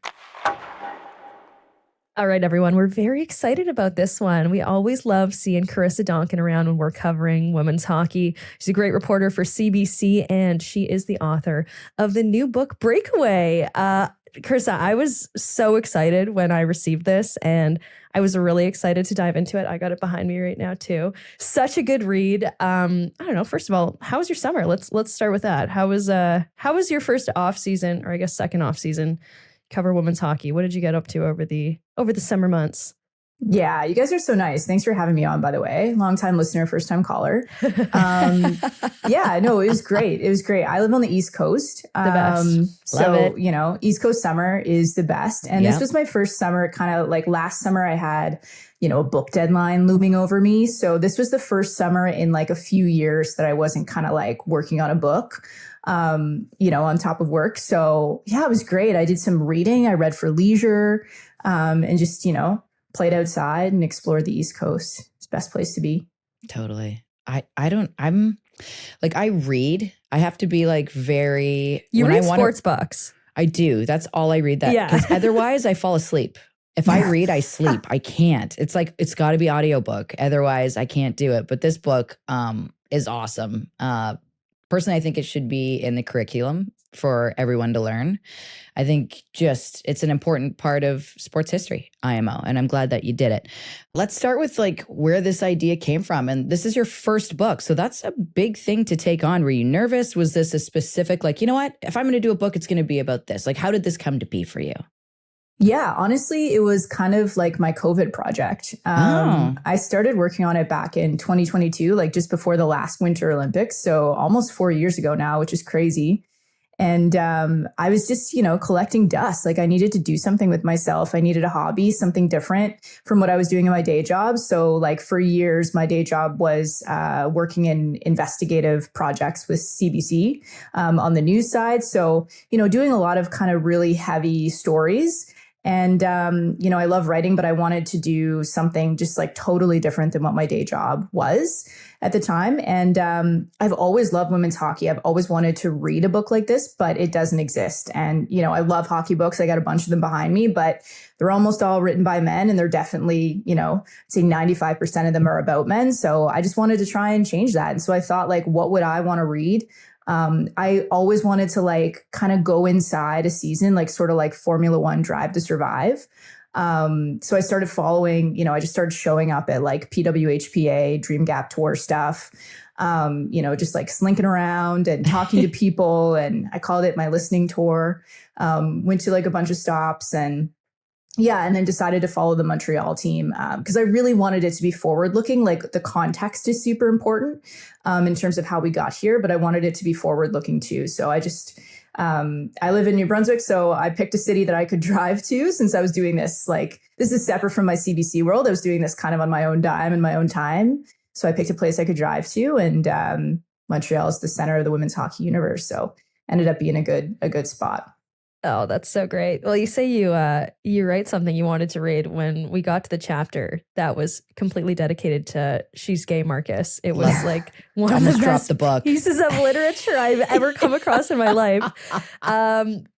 All right, everyone, we're very excited about this one. We always love seeing Karissa Donkin around when we're covering women's hockey. She's a great reporter for CBC, and she is the author of the new book, Breakaway. Karissa, I was so excited when I received this, and I was really excited to dive into it. I got it behind me right now, too. Such a good read. I don't know, first of all, how was your summer? Let's start with that. How was your first off season, or I guess second off season, cover women's hockey? What did you get up to over the summer months? Yeah, you guys are so nice. Thanks for having me on, by the way. Long-time listener, first-time caller. Yeah, no, it was great. It was great. I live on the East Coast. The best. Love it. East Coast summer is the best. And this was my first summer, kind of like last summer I had, a book deadline looming over me. So this was the first summer in like a few years that I wasn't kind of like working on a book, on top of work. So yeah, it was great. I did some reading. I read for leisure, and just, played outside and explored the East Coast. It's the best place to be. Totally. I'm like, I read. I have to be like very... You read sports books. I do. That's all I read. Because otherwise I fall asleep. If I read, I sleep. I can't. It's like, it's got to be audiobook. Otherwise I can't do it. But this book is awesome. Personally, I think it should be in the curriculum for everyone to learn. I think it's an important part of sports history, IMO, and I'm glad that you did it. Let's start with like where this idea came from. And this is your first book. So that's a big thing to take on. Were you nervous? Was this a specific, like, you know what, if I'm going to do a book, it's going to be about this. Like, how did this come to be for you? Yeah, honestly, it was kind of like my COVID project. I started working on it back in 2022, like just before the last Winter Olympics. So almost 4 years ago now, which is crazy. And I was just, collecting dust. Like I needed to do something with myself. I needed a hobby, something different from what I was doing in my day job. So like for years, my day job was working in investigative projects with CBC on the news side. So, doing a lot of kind of really heavy stories. And, I love writing, but I wanted to do something just like totally different than what my day job was at the time. And I've always loved women's hockey. I've always wanted to read a book like this, but it doesn't exist. And, I love hockey books. I got a bunch of them behind me, but they're almost all written by men. And they're definitely, I'd say 95% of them are about men. So I just wanted to try and change that. And so I thought, like, what would I want to read? I always wanted to like kind of go inside a season, like sort of like Formula One Drive to Survive. So I started following, I just started showing up at like PWHPA, Dream Gap Tour stuff, just like slinking around and talking to people. And I called it my listening tour, went to like a bunch of stops and then decided to follow the Montreal team because I really wanted it to be forward looking. Like the context is super important in terms of how we got here, but I wanted it to be forward looking too. So I just, I live in New Brunswick, so I picked a city that I could drive to since I was doing this. Like, this is separate from my CBC world. I was doing this kind of on my own dime and my own time. So I picked a place I could drive to, and Montreal is the center of the women's hockey universe. So ended up being a good spot. Oh, that's so great. Well, you say you write something you wanted to read. When we got to the chapter that was completely dedicated to She's Gay Marcus, it was like one of the best pieces of literature I've ever come across in my life.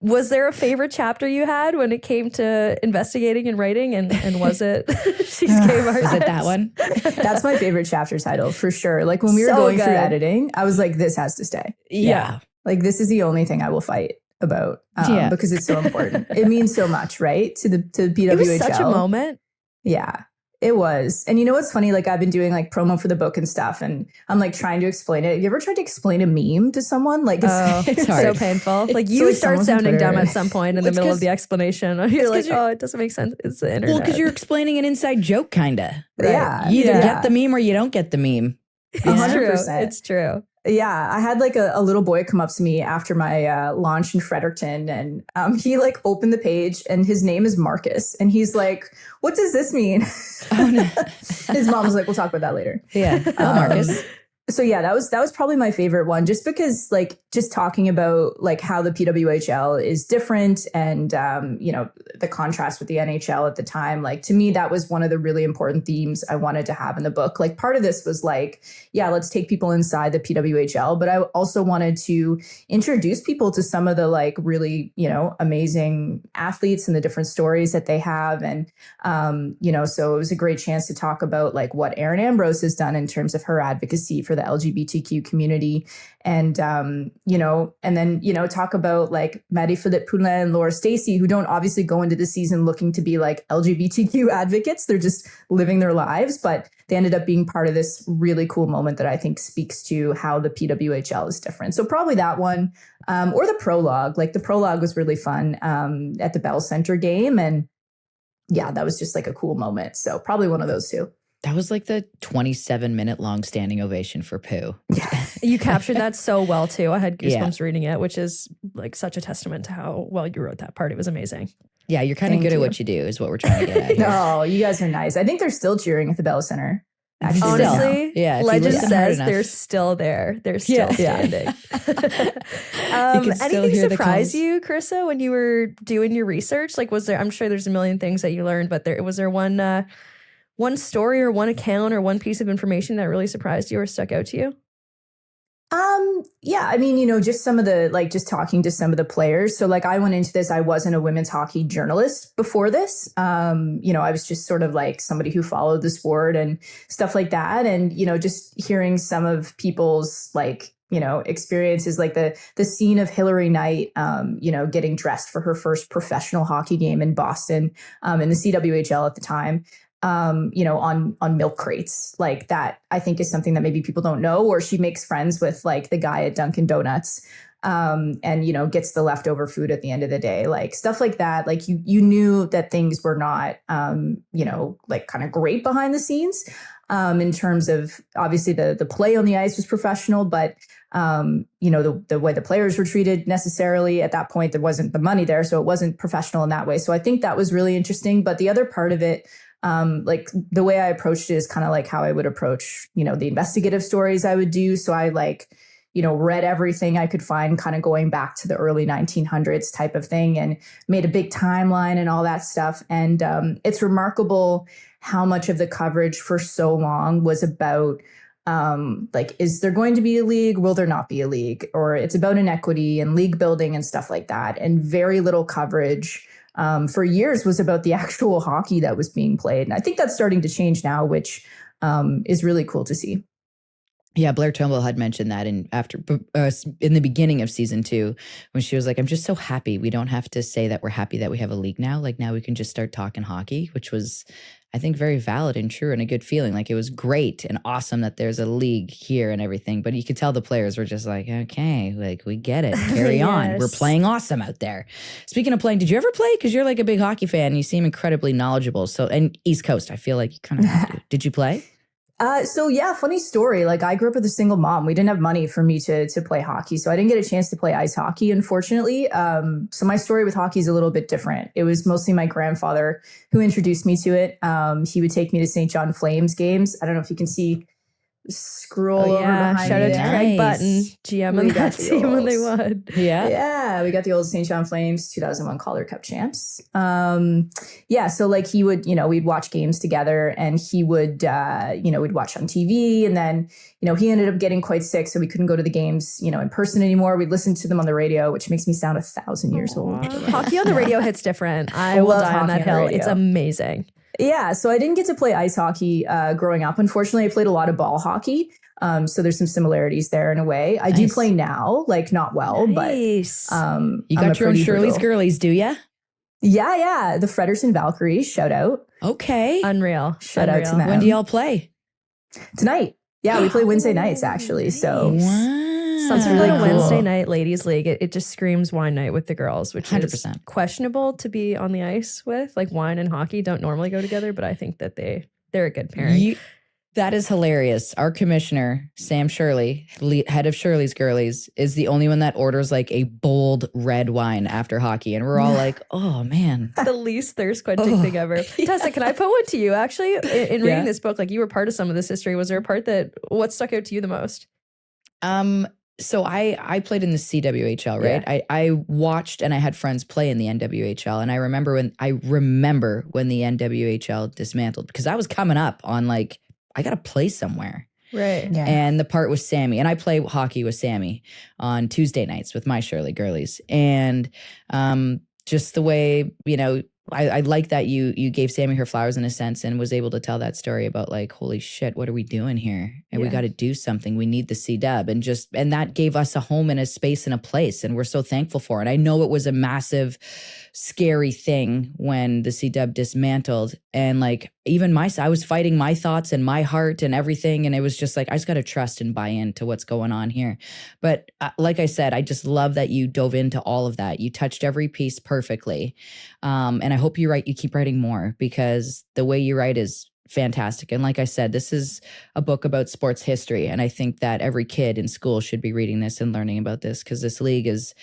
Was there a favorite chapter you had when it came to investigating and writing? And was it She's Gay Marcus? Was it that one? That's my favorite chapter title for sure. Like when we were going through editing, I was like, this has to stay. Yeah. Like this is the only thing I will fight about because it's so important. It means so much, right? To PWHL. It was such a moment. Yeah, it was. And you know what's funny? Like I've been doing like promo for the book and stuff, and I'm like trying to explain it. Have you ever tried to explain a meme to someone? Like it's so painful. Like you start sounding dumb at some point in the middle of the explanation. You're like, oh, it doesn't make sense. It's the internet. Well, because you're explaining an inside joke, kind of. Right? Yeah. You either get the meme or you don't get the meme. 100%. It's true. Yeah, I had like a little boy come up to me after my launch in Fredericton, and he like opened the page, and his name is Marcus, and he's like, "What does this mean?" Oh, no. His mom was like, "We'll talk about that later." Yeah, Marcus. So yeah, that was probably my favorite one, just because like just talking about like how the PWHL is different and the contrast with the NHL at the time. Like to me, that was one of the really important themes I wanted to have in the book. Like part of this was like, yeah, let's take people inside the PWHL, but I also wanted to introduce people to some of the like really amazing athletes and the different stories that they have, and so it was a great chance to talk about like what Erin Ambrose has done in terms of her advocacy for the LGBTQ community. And, and then, talk about like Marie-Philippe Poulin and Laura Stacey, who don't obviously go into the season looking to be like LGBTQ advocates. They're just living their lives, but they ended up being part of this really cool moment that I think speaks to how the PWHL is different. So probably that one, or the prologue. Like the prologue was really fun at the Bell Center game. And yeah, that was just like a cool moment. So probably one of those two. That was like the 27-minute long standing ovation for Pooh. Yeah. You captured that so well too. I had goosebumps reading it, which is like such a testament to how well you wrote that part. It was amazing. Yeah, you're kind of good at what you do is what we're trying to get at here. Oh, you guys are nice. I think they're still cheering at the Bell Center. Actually, honestly, yeah. Legend says they're still there. They're still standing. Anything surprise you, Karissa, when you were doing your research? Like, was there? I'm sure there's a million things that you learned, but was there one story or one account or one piece of information that really surprised you or stuck out to you? Yeah, I mean, just some of the, like, just talking to some of the players. So like I went into this, I wasn't a women's hockey journalist before this. I was just sort of like somebody who followed the sport and stuff like that. And, just hearing some of people's like, experiences, like the scene of Hillary Knight, getting dressed for her first professional hockey game in Boston, in the CWHL at the time. On milk crates, like that, I think is something that maybe people don't know. Or she makes friends with like the guy at Dunkin' Donuts, and gets the leftover food at the end of the day, like stuff like that. Like you knew that things were not, like kind of great behind the scenes, in terms of obviously the play on the ice was professional, but the way the players were treated necessarily at that point, there wasn't the money there, so it wasn't professional in that way. So I think that was really interesting. But the other part of it, like the way I approached it is kind of like how I would approach, the investigative stories I would do. So I like, read everything I could find kind of going back to the early 1900s type of thing and made a big timeline and all that stuff. And it's remarkable how much of the coverage for so long was about is there going to be a league? Will there not be a league? Or it's about inequity and league building and stuff like that. And very little coverage for years was about the actual hockey that was being played. And I think that's starting to change now, which is really cool to see. Yeah, Blair Turnbull had mentioned that in the beginning of season 2, when she was like, "I'm just so happy we don't have to say that we're happy that we have a league now. Like now we can just start talking hockey," which was, I think, very valid and true and a good feeling. Like it was great and awesome that there's a league here and everything. But you could tell the players were just like, "Okay, like we get it. Carry on. We're playing awesome out there." Speaking of playing, did you ever play? Because you're like a big hockey fan and you seem incredibly knowledgeable. So, and East Coast, I feel like you kind of have to. Did you play? So yeah, funny story. Like I grew up with a single mom. We didn't have money for me to play hockey. So I didn't get a chance to play ice hockey, unfortunately. So my story with hockey is a little bit different. It was mostly my grandfather who introduced me to it. He would take me to St. John Flames games. I don't know if you can see, scroll over behind shout out me to there. Craig Button, GM on that team when they won. Yeah, we got the old St. John Flames 2001 Calder Cup champs. So like he would, we'd watch games together and he would, we'd watch on TV, and then, he ended up getting quite sick, so we couldn't go to the games, in person anymore. We'd listen to them on the radio, which makes me sound 1,000 years old. Hockey on the radio hits different. I will die on that hill. It's amazing. Yeah, so I didn't get to play ice hockey growing up. Unfortunately, I played a lot of ball hockey. So there's some similarities there in a way. I do play now, like not well, but you got your own Shirley's Girlies, do ya? Yeah. The Frederson Valkyries, shout out. Okay. Unreal. Shout out to them. When do y'all play? Tonight. Yeah, we play Wednesday nights actually. So Something like a Wednesday night ladies league, it just screams wine night with the girls, which 100%. Is questionable to be on the ice with. Like wine and hockey don't normally go together, but I think that they're a good pairing. That is hilarious. Our commissioner, Sam Shirley, head of Shirley's Girlies, is the only one that orders like a bold red wine after hockey. And we're all like, oh man. The least thirst quenching thing ever. Tessa, can I put one to you actually? In reading this book, like you were part of some of this history. Was there a part what stuck out to you the most? So I played in the CWHL, right? Yeah. I watched and I had friends play in the NWHL. And I remember when the NWHL dismantled, because I was coming up on like, I got to play somewhere. Right. Yeah. And the part was Sammy. And I play hockey with Sammy on Tuesday nights with my Shirley Girlies. And just the way, I like that you gave Sammy her flowers in a sense and was able to tell that story about like, holy shit, what are we doing here? And we got to do something. We need the C-Dub. And that gave us a home and a space and a place. And we're so thankful for it. I know it was a massive, scary thing when the C-Dub dismantled. And like, even I was fighting my thoughts and my heart and everything. And it was just like, I just got to trust and buy into what's going on here. But like I said, I just love that you dove into all of that. You touched every piece perfectly. And I hope you keep writing more, because the way you write is fantastic. And like I said, this is a book about sports history. And I think that every kid in school should be reading this and learning about this, because this league is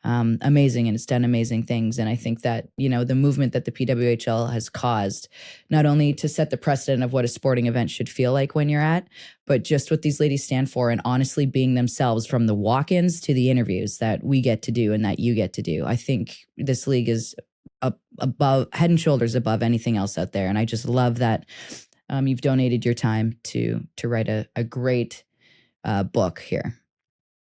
amazing and it's done amazing things. And I think that, the movement that the PWHL has caused, not only to set the precedent of what a sporting event should feel like when you're at, but just what these ladies stand for and honestly being themselves from the walk-ins to the interviews that we get to do and that you get to do. I think this league is above, head and shoulders above anything else out there. And I just love that you've donated your time to write a great book here.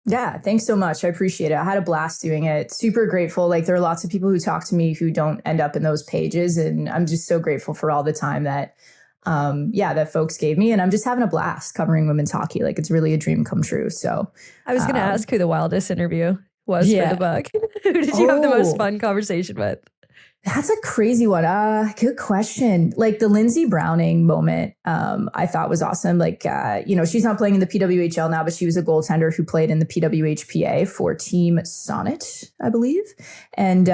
Yeah, thanks so much. I appreciate it. I had a blast doing it. Super grateful. Like there are lots of people who talk to me who don't end up in those pages. And I'm just so grateful for all the time that, that folks gave me. And I'm just having a blast covering women's hockey. Like it's really a dream come true. So I was going to ask who the wildest interview was for the book. Who did you have the most fun conversation with? That's a crazy one. Good question. Like the Lindsey Browning moment, I thought was awesome. Like, she's not playing in the PWHL now, but she was a goaltender who played in the PWHPA for Team Sonnet, I believe. And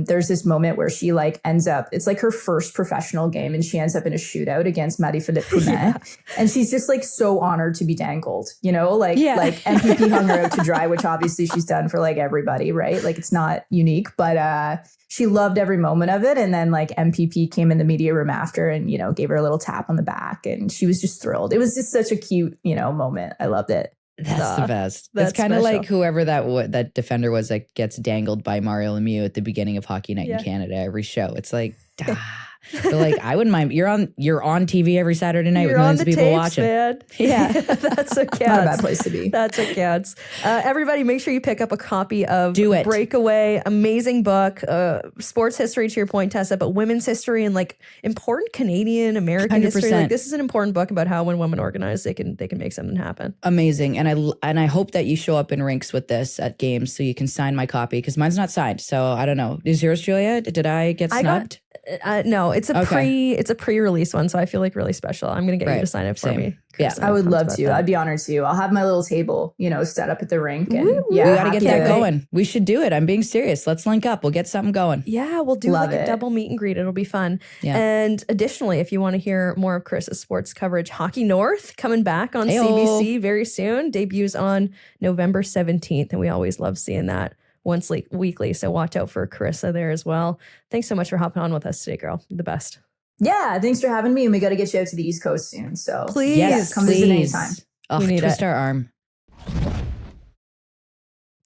there's this moment where she like ends up, it's like her first professional game, and she ends up in a shootout against Marie-Philippe Pounet. And she's just like so honored to be dangled, like MPP hung her out to dry, which obviously she's done for like everybody, right? Like it's not unique, but she loved every moment of it. And then like MPP came in the media room after and, gave her a little tap on the back, and she was just thrilled. It was just such a cute, moment. I loved it. That's the best. That's It's kind of special. like whoever that defender was that gets dangled by Mario Lemieux at the beginning of Hockey Night in Canada every show. It's like, but like I wouldn't mind. You're on TV every Saturday night with millions of people watching. Man. Yeah. That's a Not a bad place to be. That's a counts. Everybody, make sure you pick up a copy of Do it. Breakaway. Amazing book. Sports history, to your point, Tessa, but women's history and like important Canadian American history. 100%. Like this is an important book about how when women organize, they can make something happen. Amazing. And I hope that you show up in rinks with this at games so you can sign my copy because mine's not signed. So I don't know. Is yours, Julia? Did I get snubbed? No, it's a pre-release one, so I feel like really special. I'm gonna get you to sign it for me. Yeah, I would love to. I'd be honored to. I'll have my little table, set up at the rink. And we got to get that going. We should do it. I'm being serious. Let's link up. We'll get something going. Yeah, we'll do a double meet and greet. It'll be fun. Yeah. And additionally, if you want to hear more of Karissa's sports coverage, Hockey North coming back on CBC very soon. Debuts on November 17th, and we always love seeing that once weekly. So watch out for Karissa there as well. Thanks so much for hopping on with us today, girl. You're the best. Yeah, thanks for having me. And we got to get you out to the East Coast soon. So please, come visit anytime. We need twist our arm.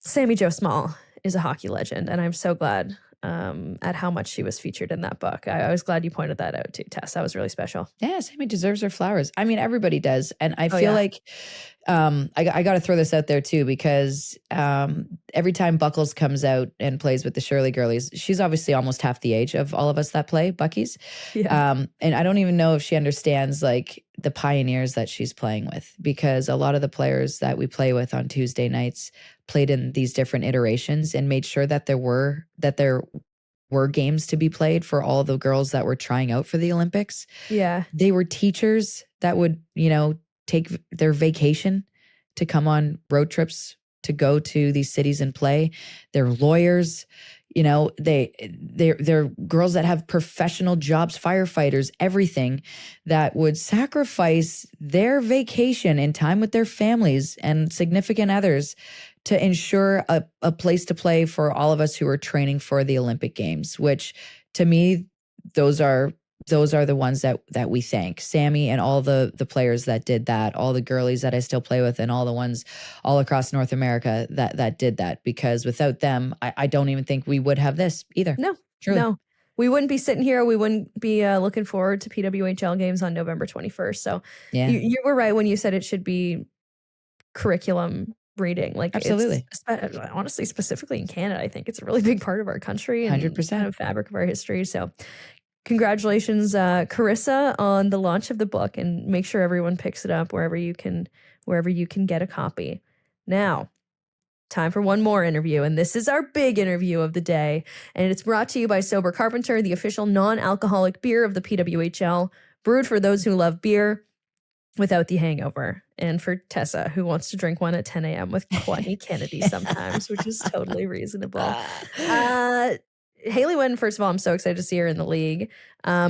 Sammy Jo Small is a hockey legend, and I'm so glad at how much she was featured in that book. I was glad you pointed that out too, Tess. That was really special. Yeah, Sammy deserves her flowers. I mean, everybody does. And I feel like I got to throw this out there too, because every time Buckles comes out and plays with the Shirley Girlies, she's obviously almost half the age of all of us that play Buckies. Yeah. And I don't even know if she understands like the pioneers that she's playing with, because a lot of the players that we play with on Tuesday nights played in these different iterations and made sure that there were games to be played for all the girls that were trying out for the Olympics. Yeah. They were teachers that would, take their vacation to come on road trips to go to these cities and play. They're lawyers, they're girls that have professional jobs, firefighters, everything, that would sacrifice their vacation and time with their families and significant others to ensure a place to play for all of us who are training for the Olympic Games, which to me, those are the ones that we thank. Sammy and all the players that did that, all the girlies that I still play with, and all the ones all across North America that did that, because without them, I don't even think we would have this either. No, truly. No. We wouldn't be sitting here. We wouldn't be looking forward to PWHL games on November 21st. So you were right when you said it should be curriculum reading. Like, absolutely. Honestly, specifically in Canada, I think it's a really big part of our country and 100%. kind of fabric of our history. So congratulations, Karissa, on the launch of the book, and make sure everyone picks it up wherever you can get a copy. Now, time for one more interview, and this is our big interview of the day, and it's brought to you by Sober Carpenter, the official non-alcoholic beer of the PWHL, brewed for those who love beer without the hangover, and for Tessa, who wants to drink one at 10 a.m. with Courtney Kennedy sometimes, which is totally reasonable. Hayley Winn, first of all, I'm so excited to see her in the league.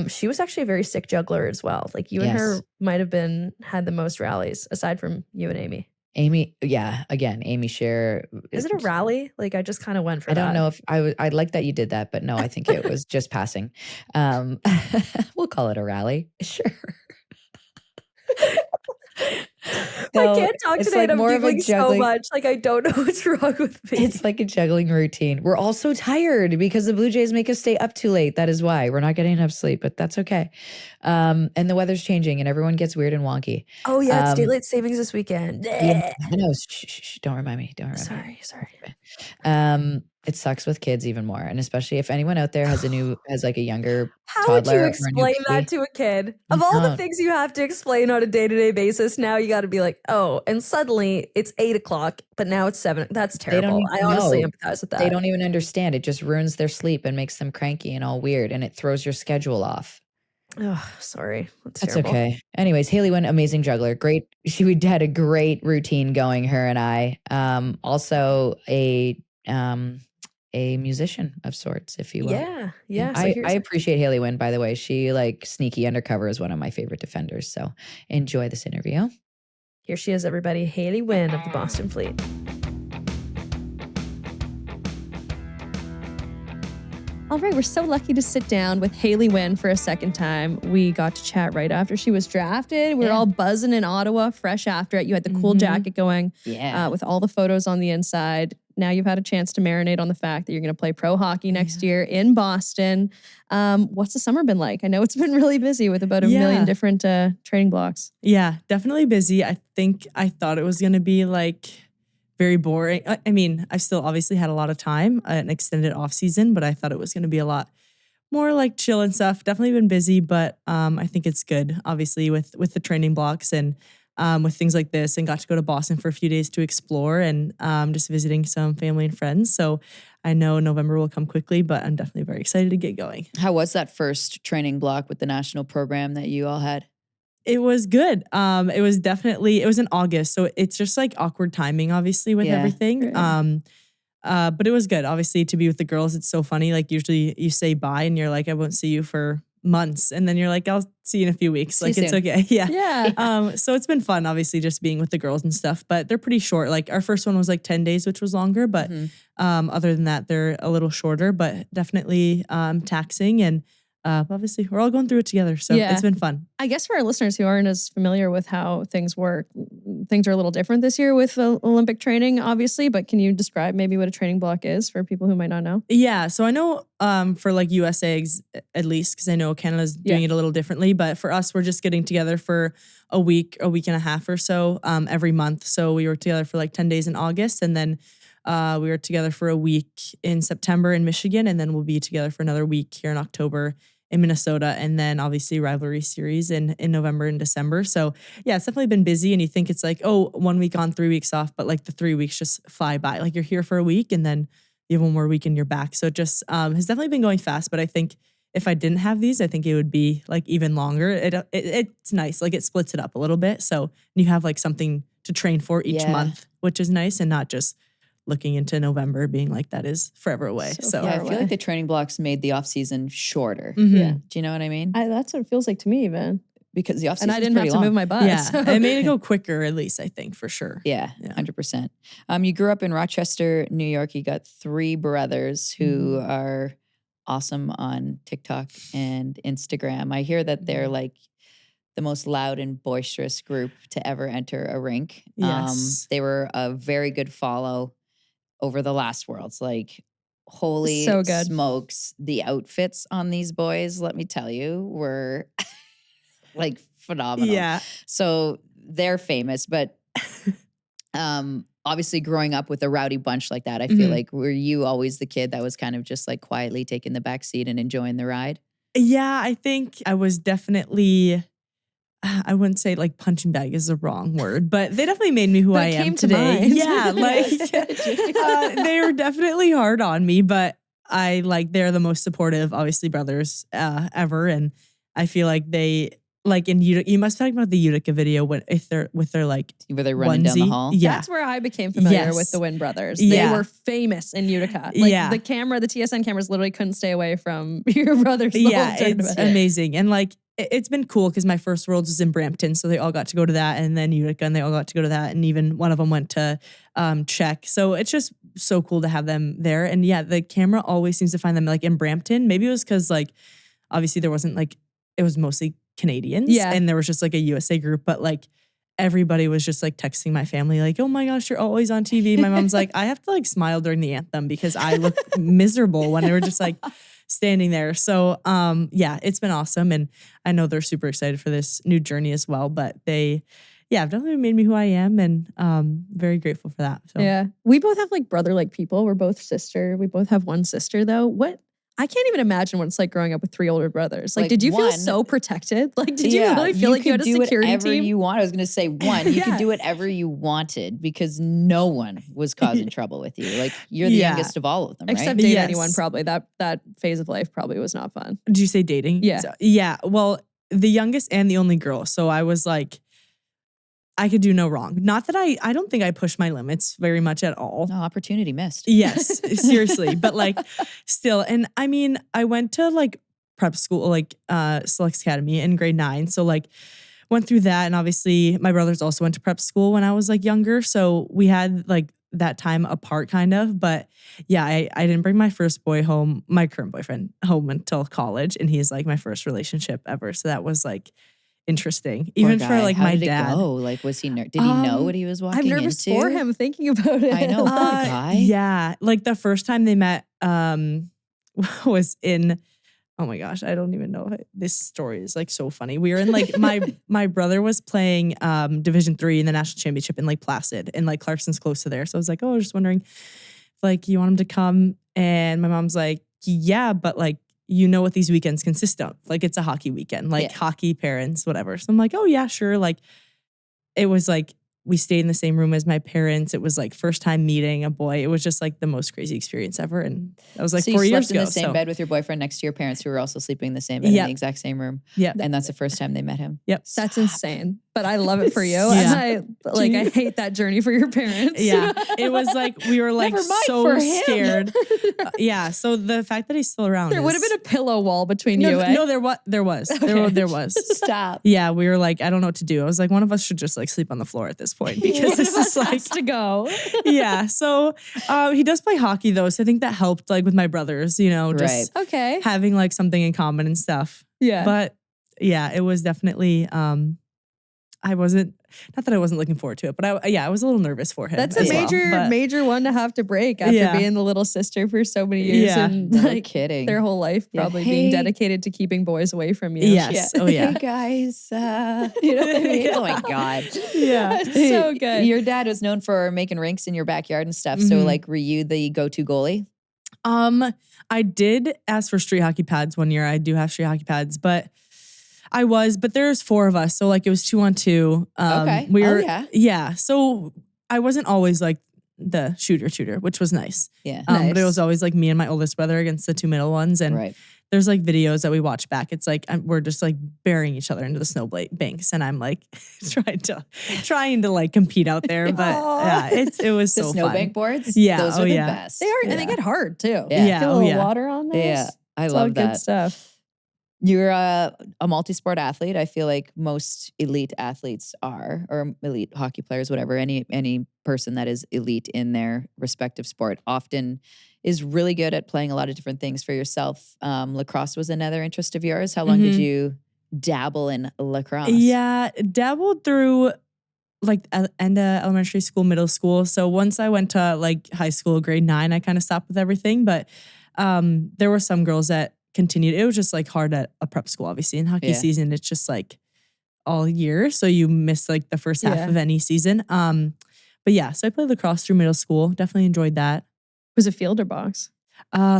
She was actually a very sick juggler as well. Like you and her might have had the most rallies, aside from you and Amy. Amy, yeah, again, Amy Scher. Is it a rally? Like I just kind of went for that. I don't know if I like that you did that, but no, I think it was just passing. We'll call it a rally. Sure. I can't talk today, and I'm giggling so much. Like, I don't know what's wrong with me. It's like a juggling routine. We're all so tired because the Blue Jays make us stay up too late. That is why. We're not getting enough sleep, but that's okay. And the weather's changing and everyone gets weird and wonky. Oh, yeah. It's daylight savings this weekend. Yeah, I know. Shh, don't remind me. Don't remind me. Sorry. It sucks with kids even more. And especially if anyone out there has like a younger How toddler. Would you explain that to a kid? Of all the things you have to explain on a day-to-day basis, now you got to be like, oh, and suddenly it's 8 o'clock, but now it's 7. That's terrible. I honestly empathize with that. They don't even understand. It just ruins their sleep and makes them cranky and all weird. And it throws your schedule off. Oh, sorry. That's terrible. Okay. Anyways, Hayley Winn, amazing juggler. Great. She had a great routine going, her and I. Also a musician of sorts, if you will. Yeah. So I appreciate Hayley Winn, by the way. She sneaky undercover is one of my favorite defenders. So enjoy this interview. Here she is, everybody. Hayley Winn of the Boston Fleet. All right, we're so lucky to sit down with Hayley Winn for a second time. We got to chat right after she was drafted. We were all buzzing in Ottawa fresh after it. You had the cool jacket going with all the photos on the inside. Now you've had a chance to marinate on the fact that you're going to play pro hockey next year in Boston. What's the summer been like? I know it's been really busy with about a million different training blocks. Yeah, definitely busy. I think I thought it was going to be like very boring. I mean, I've still obviously had a lot of time, an extended off season, but I thought it was going to be a lot more like chill and stuff. Definitely been busy, but I think it's good, obviously, with the training blocks and with things like this, and got to go to Boston for a few days to explore and just visiting some family and friends. So I know November will come quickly, but I'm definitely very excited to get going. How was that first training block with the national program that you all had? It was good. It was in August, so it's just like awkward timing, obviously, with everything. Right. But it was good, obviously, to be with the girls. It's so funny. Like usually you say bye and you're like, I won't see you for months, and then you're like, I'll see you in a few weeks. Like it's okay. Yeah. So it's been fun, obviously, just being with the girls and stuff. But they're pretty short. Like our first one was like 10 days, which was longer. But other than that, they're a little shorter, but definitely taxing. And obviously, we're all going through it together. So it's been fun. I guess for our listeners who aren't as familiar with how things work, things are a little different this year with Olympic training, obviously. But can you describe maybe what a training block is for people who might not know? Yeah. So I know for like USA at least, because I know Canada's doing it a little differently. But for us, we're just getting together for a week and a half or so every month. So we were together for like 10 days in August, and then we were together for a week in September in Michigan, and then we'll be together for another week here in October in Minnesota, and then obviously rivalry series in November and December. So yeah, it's definitely been busy, and you think it's like, oh, 1 week on, 3 weeks off, but like the 3 weeks just fly by. Like you're here for a week and then you have one more week and you're back. So it just has definitely been going fast, but I think if I didn't have these, I think it would be like even longer. It's nice. Like it splits it up a little bit. So you have like something to train for each month, which is nice, and not just looking into November being like that is forever away. So I feel like the training blocks made the off season shorter. Yeah. Do you know what I mean? That's what it feels like to me, even. Because the off season, and I didn't have to move my butt. Yeah, so. it made it go quicker, at least I think, for sure. Yeah, 100%. You grew up in Rochester, New York. You got 3 brothers who are awesome on TikTok and Instagram. I hear that they're like the most loud and boisterous group to ever enter a rink. Yes. They were a very good follow over the last Worlds. Like, holy so good. Smokes, the outfits on these boys, let me tell you, were like phenomenal. Yeah. So they're famous, but obviously growing up with a rowdy bunch like that, I feel like, were you always the kid that was kind of just like quietly taking the back seat and enjoying the ride? Yeah, I think I was definitely, I wouldn't say like punching bag is the wrong word, but they definitely made me who I am today. Yeah, like they were definitely hard on me, but they're the most supportive, obviously, brothers ever. And I feel like they, like in Utica, you must talk about the Utica video where they're like, where they're running down the hall. Yeah. That's where I became familiar with the Winn brothers. They were famous in Utica. Like the TSN cameras literally couldn't stay away from your brothers. It's amazing. And like, it's been cool because my first Worlds was in Brampton, so they all got to go to that, and then Utica, and they all got to go to that, and even one of them went to Czech. So it's just so cool to have them there. And yeah, the camera always seems to find them like in Brampton. Maybe it was because like, obviously there wasn't like, it was mostly Canadians, and there was just like a USA group, but like everybody was just like texting my family like, oh my gosh, you're always on TV. My mom's like, I have to like smile during the anthem because I look miserable when they were just like standing there. So yeah, it's been awesome, and I know they're super excited for this new journey as well, but they have definitely made me who I am, and very grateful for that. So. Yeah, we both have like brother-like people. We're both sister. We both have one sister though. I can't even imagine what it's like growing up with 3 older brothers. Like did you feel so protected? Like, did you really feel like you had a security team? You could do whatever you want. I was going to say, you could do whatever you wanted because no one was causing trouble with you. Like, you're the youngest of all of them, right? Except date anyone, probably. That phase of life probably was not fun. Did you say dating? Yeah. So, yeah. Well, the youngest and the only girl. So I was like, I could do no wrong. Not that I don't think I pushed my limits very much at all. No, opportunity missed. Yes, seriously. But like still, and I mean, I went to like prep school, like Selects Academy in grade 9. So like went through that. And obviously my brothers also went to prep school when I was like younger. So we had like that time apart kind of. But yeah, I didn't bring my first boy home, my current boyfriend home until college. And he's like my first relationship ever. So that was like interesting. Even for like How my did dad. It go? Like, was he, did he know what he was walking into? I'm nervous for him thinking about it. I know, poor guy. Yeah. Like the first time they met was in, oh my gosh, I don't even know. This story is like so funny. We were in like, my brother was playing Division 3 in the national championship in Lake Placid, and like Clarkson's close to there. So I was like, oh, I was just wondering if like you want him to come. And my mom's like, yeah, but like, you know what these weekends consist of. Like it's a hockey weekend, like hockey parents, whatever. So I'm like, oh yeah, sure. Like it was like, we stayed in the same room as my parents. It was like first time meeting a boy. It was just like the most crazy experience ever. And that was like so 4 years ago. So you slept in the same bed with your boyfriend next to your parents who were also sleeping in the same bed in the exact same room. Yeah. And that's the first time they met him. Yep. That's insane. But I love it for you. And I hate that journey for your parents. Yeah. It was like, we were like so scared. So the fact that he's still around. There would have been a pillow wall between you. No, there was. Okay. There was. Stop. Yeah. We were like, I don't know what to do. I was like, one of us should just like sleep on the floor at this point because this is like to go. Yeah. So he does play hockey though. So I think that helped like with my brothers, you know, just having like something in common and stuff. Yeah. But yeah, it was definitely, I wasn't looking forward to it, but I was a little nervous for him. That's a major one to have to break after being the little sister for so many years and like kidding. Their whole life probably being dedicated to keeping boys away from you. Yes. Yeah. Oh yeah. Hey guys, you know what I mean? Oh my God. Yeah. It's so good. Your dad was known for making rinks in your backyard and stuff. So like, were you the go-to goalie? I did ask for street hockey pads one year. I do have street hockey pads, but there's 4 of us. So like it was 2-on-2. Okay. We were, yeah. So I wasn't always like the shooter, which was nice. Yeah. But it was always like me and my oldest brother against the 2 middle ones. And there's like videos that we watch back. It's like, we're just like burying each other into the snow banks. And I'm like trying to like compete out there. But yeah, it was so fun. The snowbank boards? Yeah. Those are the best. They are, and they get hard too. Yeah. Get a little water on those. Yeah. I love that. Good stuff. You're a multi-sport athlete. I feel like most elite athletes are, or elite hockey players, whatever. Any person that is elite in their respective sport often is really good at playing a lot of different things for yourself. Lacrosse was another interest of yours. How long did you dabble in lacrosse? Yeah, dabbled through like end of elementary school, middle school. So once I went to like high school, grade 9, I kind of stopped with everything. But there were some girls that continued. It was just like hard at a prep school, obviously. In hockey season, it's just like all year. So you miss like the first half of any season. But yeah, so I played lacrosse through middle school. Definitely enjoyed that. Was it field or box?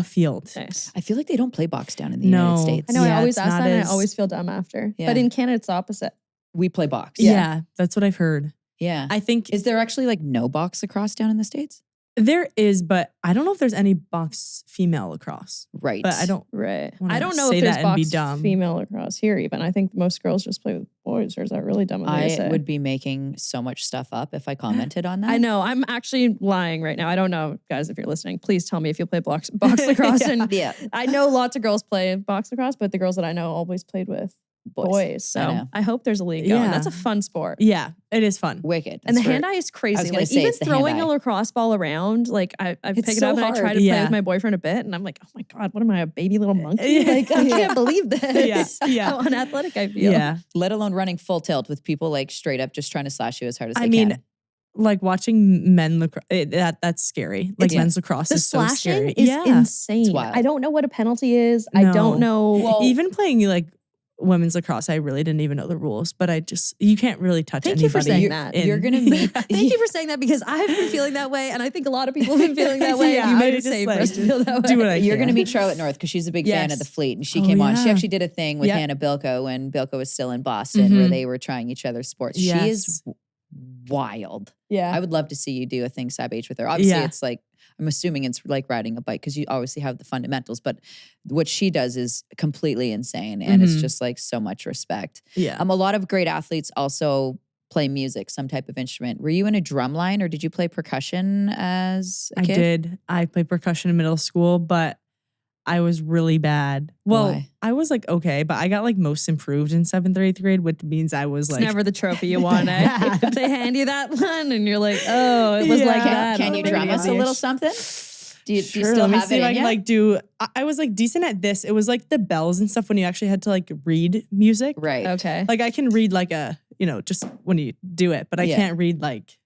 Field. Nice. I feel like they don't play box down in the United States. I know, I always ask that and I always feel dumb after. Yeah. But in Canada, it's the opposite. We play box. Yeah, that's what I've heard. Yeah. I think. Is there actually like no box lacrosse down in the States? There is, but I don't know if there's any box female lacrosse. Right. But I don't. Right. I don't know if there's box female lacrosse here even. I think most girls just play with boys, or is that really dumb? I would be making so much stuff up if I commented on that. I know. I'm actually lying right now. I don't know, guys, if you're listening. Please tell me if you play box lacrosse. And I know lots of girls play box lacrosse, but the girls that I know always played with boys. So I hope there's a league going. That's a fun sport. Yeah, it is fun. Wicked. And the hand-eye is crazy. Like even throwing a lacrosse ball around, like I pick it up and I try to play with my boyfriend a bit, and I'm like, oh my God, what am I, a baby little monkey? Like I can't believe this. Yeah. How unathletic I feel. Yeah. Let alone running full tilt with people like straight up just trying to slash you as hard as they can. Like watching men lacrosse, that's scary. Like men's lacrosse is so scary. The slashing is insane. I don't know what a penalty is. I don't know. Well, even playing like women's lacrosse, I really didn't even know the rules, but you can't really touch anybody. Thank you for saying that. You're gonna meet. Thank you for saying that, because I've been feeling that way, and I think a lot of people have been feeling that way. You made it safe for us to feel that way. Do what I can. You're gonna meet Charlotte North because she's a big fan of the Fleet, and she came on. She actually did a thing with Hannah Bilko when Bilko was still in Boston, where they were trying each other's sports. She is wild. Yeah, I would love to see you do a thing Sab H with her. Obviously, it's like, I'm assuming it's like riding a bike because you obviously have the fundamentals, but what she does is completely insane, and it's just like so much respect. Yeah. A lot of great athletes also play music, some type of instrument. Were you in a drum line or did you play percussion as a kid? I did. I played percussion in middle school, but I was really bad. Well, Why? I was like, okay, but I got like most improved in 7th or 8th grade, which means I was It's like. never the trophy you want. They hand you that one and you're like, oh, it was like that. Can you drum us a little something? Do you Sure, still let me have see it if I in can ya? like do. I was like decent at this. It was like the bells and stuff when you actually had to like read music. Right. Okay. Like I can read like a, just when you do it, but I Yeah. can't read like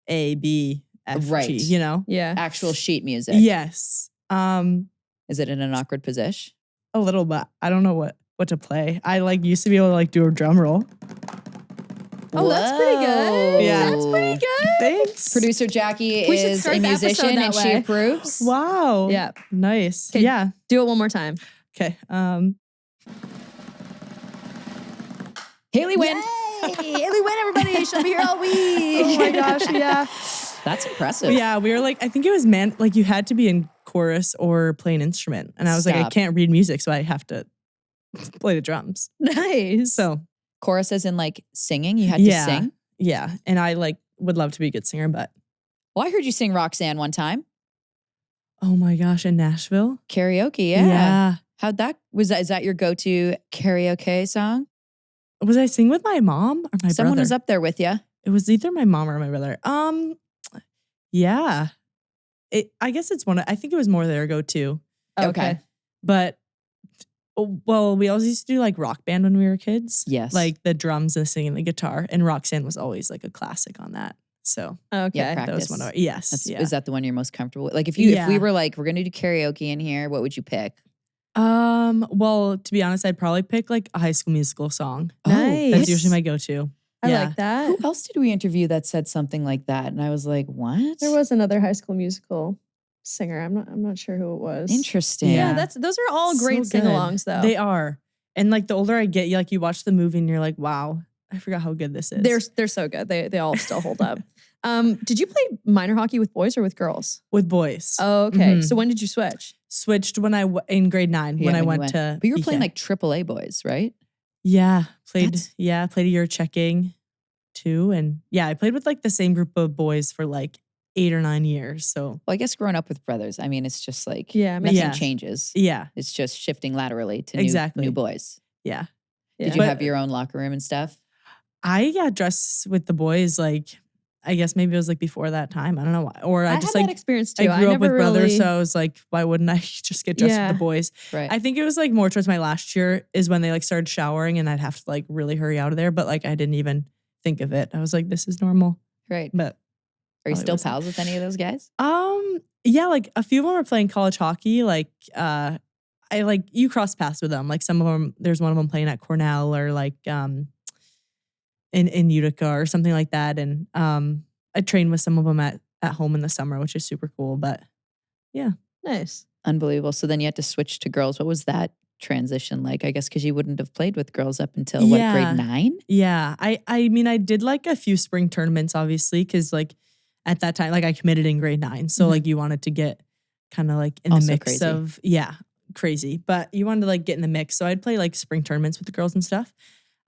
A, B, F, Right. G, you know? Yeah. Actual sheet music. Yes. Is it in an awkward position? A little bit. I don't know what to play. I like used to be able to like do a drum roll. Oh, that's pretty good. Yeah. That's pretty good. Thanks. Producer Jackie We should is start a the episode musician that and she way. approves. Wow. Yeah. Nice. Okay. Yeah. Do it one more time. Okay. Haley Winn. Haley Winn, everybody. She'll be here all week. Oh my gosh. Yeah. That's impressive. Yeah. We were like, I think it was like you had to be in chorus or play an instrument. And I was like, I Stop. can't read music, so I have to play the drums. Nice. So Chorus as in like singing. You had to Yeah. sing. yeah. And I like would love to be a good singer, but Well, I heard you sing Roxanne one time. oh my gosh, in Nashville. Karaoke. Yeah. How'd that, is that your go-to karaoke song? Was I sing with my mom or my Someone brother? was up there with you. It was either my mom or my brother. Yeah. I guess it's I think it was more their go-to. Okay. But well, we always used to do like rock band when we were kids. Yes. Like the drums and singing the guitar. And Roxanne was always like a classic on that. So Okay. Yeah, that was one of our, yes. Is that the one you're most comfortable with? Like if we Yeah. were like, we're going to do karaoke in here, what would you pick? Well, to be honest, I'd probably pick like a High School Musical song. Nice. That's usually my go-to. I Yeah. like that. Who else did we interview that said something like that? And I was like, what? There was another High School Musical singer. I'm not sure who it was. Interesting. Yeah, Yeah. those are all So great good. sing-alongs though. They are. And like the older I get, you watch the movie and you're like, wow, I forgot how good this is. They're so good. They all still hold up. Did you play minor hockey with boys or with girls? with boys. Oh, okay. Mhm. So when did you switch? Switched when in grade 9 Yeah, when I you went to. But you were playing PK. like AAA boys, right? Yeah, played That's- a year checking too. And yeah, I played with like the same group of boys for like 8 or 9 years. So Well, I guess growing up with brothers, I mean, it's just like Yeah, nothing Yeah. changes. yeah, It's just shifting laterally to Exactly. new boys. yeah. Did you But- have your own locker room and stuff? I got dressed with the boys like, I guess maybe it was like before that time. I don't know why. Or I just had like, that experience too. I grew up with never brothers. really- So I was like, why wouldn't I just get dressed Yeah. with the boys? Right. I think it was like more towards my last year is when they like started showering and I'd have to like really hurry out of there. But like I didn't even think of it. I was like, this is normal. right. But Are you probably still wasn't. pals with any of those guys? yeah, like a few of them are playing college hockey. Like I like you cross paths with them. Like some of them, there's one of them playing at Cornell or like in Utica or something like that. And I train with some of them at home in the summer, which is super cool. But Nice. Unbelievable. So then you had to switch to girls. What was that transition like? I guess because you wouldn't have played with girls up until what, Yeah. grade 9? yeah, I mean, I did like a few spring tournaments, obviously, because like at that time, like I committed in grade 9. So Mhm. like you wanted to get kind of like in the Also mix crazy. of, crazy. But you wanted to like get in the mix. So I'd play like spring tournaments with the girls and stuff.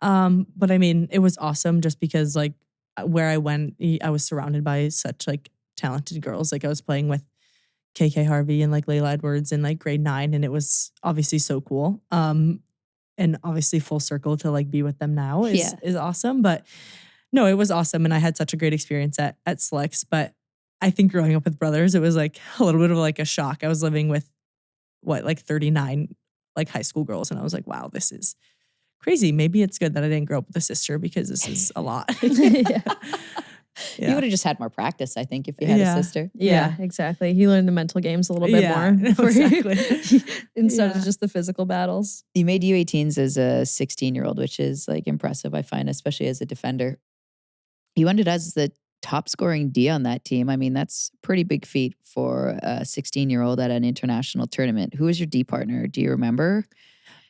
But I mean, it was awesome just because like where I went, I was surrounded by such like talented girls. Like I was playing with KK Harvey and like Layla Edwards in like grade 9. And it was obviously so cool. And obviously full circle to like be with them now is awesome. But no, it was awesome. And I had such a great experience at Selects. But I think growing up with brothers, it was like a little bit of like a shock. I was living with like 39 like high school girls. And I was like, wow, this is crazy. Maybe it's good that I didn't grow up with a sister because this is a lot. Yeah. You would have just had more practice, I think, if you had Yeah. a sister. Yeah, exactly. You learn the mental games a little bit Yeah, more before you- exactly. instead Yeah. of just the physical battles. You made U18s as a 16-year-old, which is like impressive, I find, especially as a defender. You ended as the top scoring D on that team. I mean, that's a pretty big feat for a 16-year-old at an international tournament. Who was your D partner? Do you remember?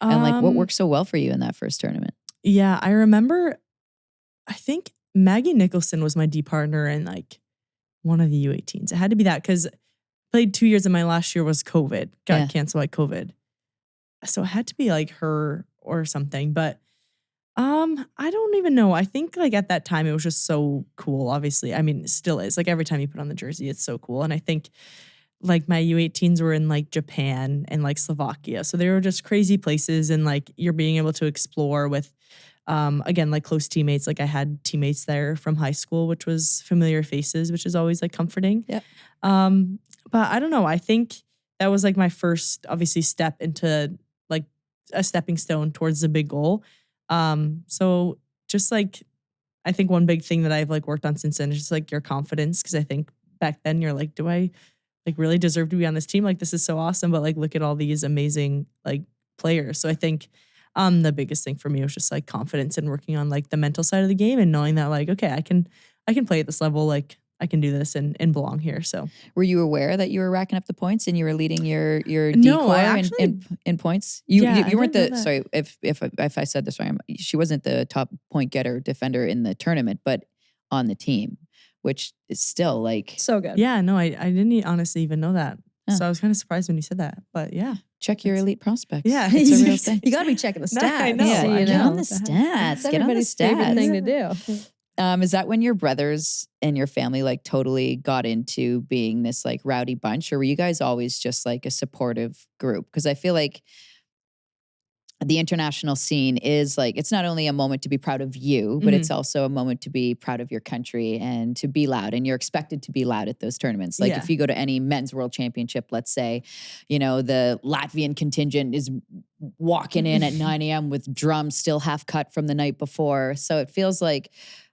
And like what worked so well for you in that first tournament? Yeah, I remember, I think Maggie Nicholson was my D partner in like one of the U18s. It had to be that because played 2 years and my last year was COVID. Got canceled by COVID. So it had to be like her or something. But I don't even know. I think like at that time it was just so cool, obviously. I mean, it still is. Like every time you put on the jersey, it's so cool. And I think like my U18s were in like Japan and like Slovakia. So they were just crazy places, and like you're being able to explore with again, like close teammates. Like I had teammates there from high school, which was familiar faces, which is always like comforting. Yeah. But I don't know. I think that was like my first obviously step into like a stepping stone towards the big goal. So just like, I think one big thing that I've like worked on since then is just like your confidence. Cause I think back then you're like, do I like really deserve to be on this team? Like, this is so awesome. But like, look at all these amazing like players. So I think the biggest thing for me was just like confidence and working on like the mental side of the game and knowing that like, okay, I can play at this level. Like I can do this and belong here. So were you aware that you were racking up the points and you were leading your No, decor I actually- in points? You weren't didn't know the that. sorry if I said this wrong. She wasn't the top point getter defender in the tournament, but on the team, which is still like So good. yeah, no, I didn't honestly even know that. Huh. So I was kind of surprised when you said that. But yeah. check your elite prospects. Yeah. It's a real thing. You got to be checking the No, stats. I know. Yeah, I get know. on the What the stats. It's Get on the everybody's favorite stats. thing to do. Is that when your brothers and your family like totally got into being this like rowdy bunch, or were you guys always just like a supportive group? Because I feel like the international scene is like, it's not only a moment to be proud of you, but it's also a moment to be proud of your country and to be loud. And you're expected to be loud at those tournaments. Like Yeah. if you go to any men's world championship, let's say, you know, the Latvian contingent is walking in at 9 a.m. with drums still half cut from the night before. So it feels like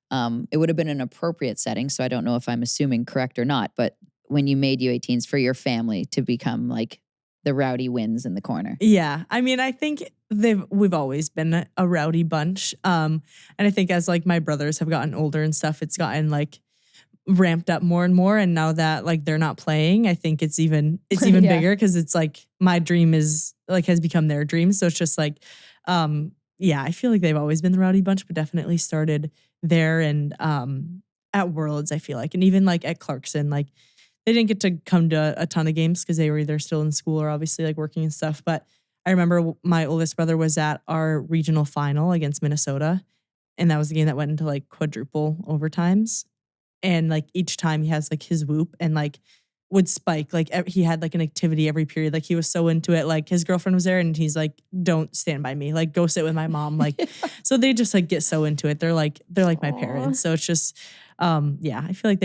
it would have been an appropriate setting. So I don't know if I'm assuming correct or not, but when you made U18s for your family to become like the rowdy wins in the corner. Yeah. I mean, I think we've always been a rowdy bunch. And I think as like my brothers have gotten older and stuff, it's gotten like ramped up more and more. And now that like they're not playing, I think it's even Yeah. bigger because it's like my dream is like has become their dream. So it's just like, yeah, I feel like they've always been the rowdy bunch, but definitely started there and at Worlds, I feel like, and even like at Clarkson, like they didn't get to come to a ton of games because they were either still in school or obviously like working and stuff. But I remember my oldest brother was at our regional final against Minnesota. And that was the game that went into like quadruple overtimes. And like each time he has like his whoop and like would spike. Like he had like an activity every period. Like he was so into it. Like his girlfriend was there and he's like, don't stand by me. Like go sit with my mom. Like, so they just like get so into it. They're like my parents. So it's just, yeah, I feel like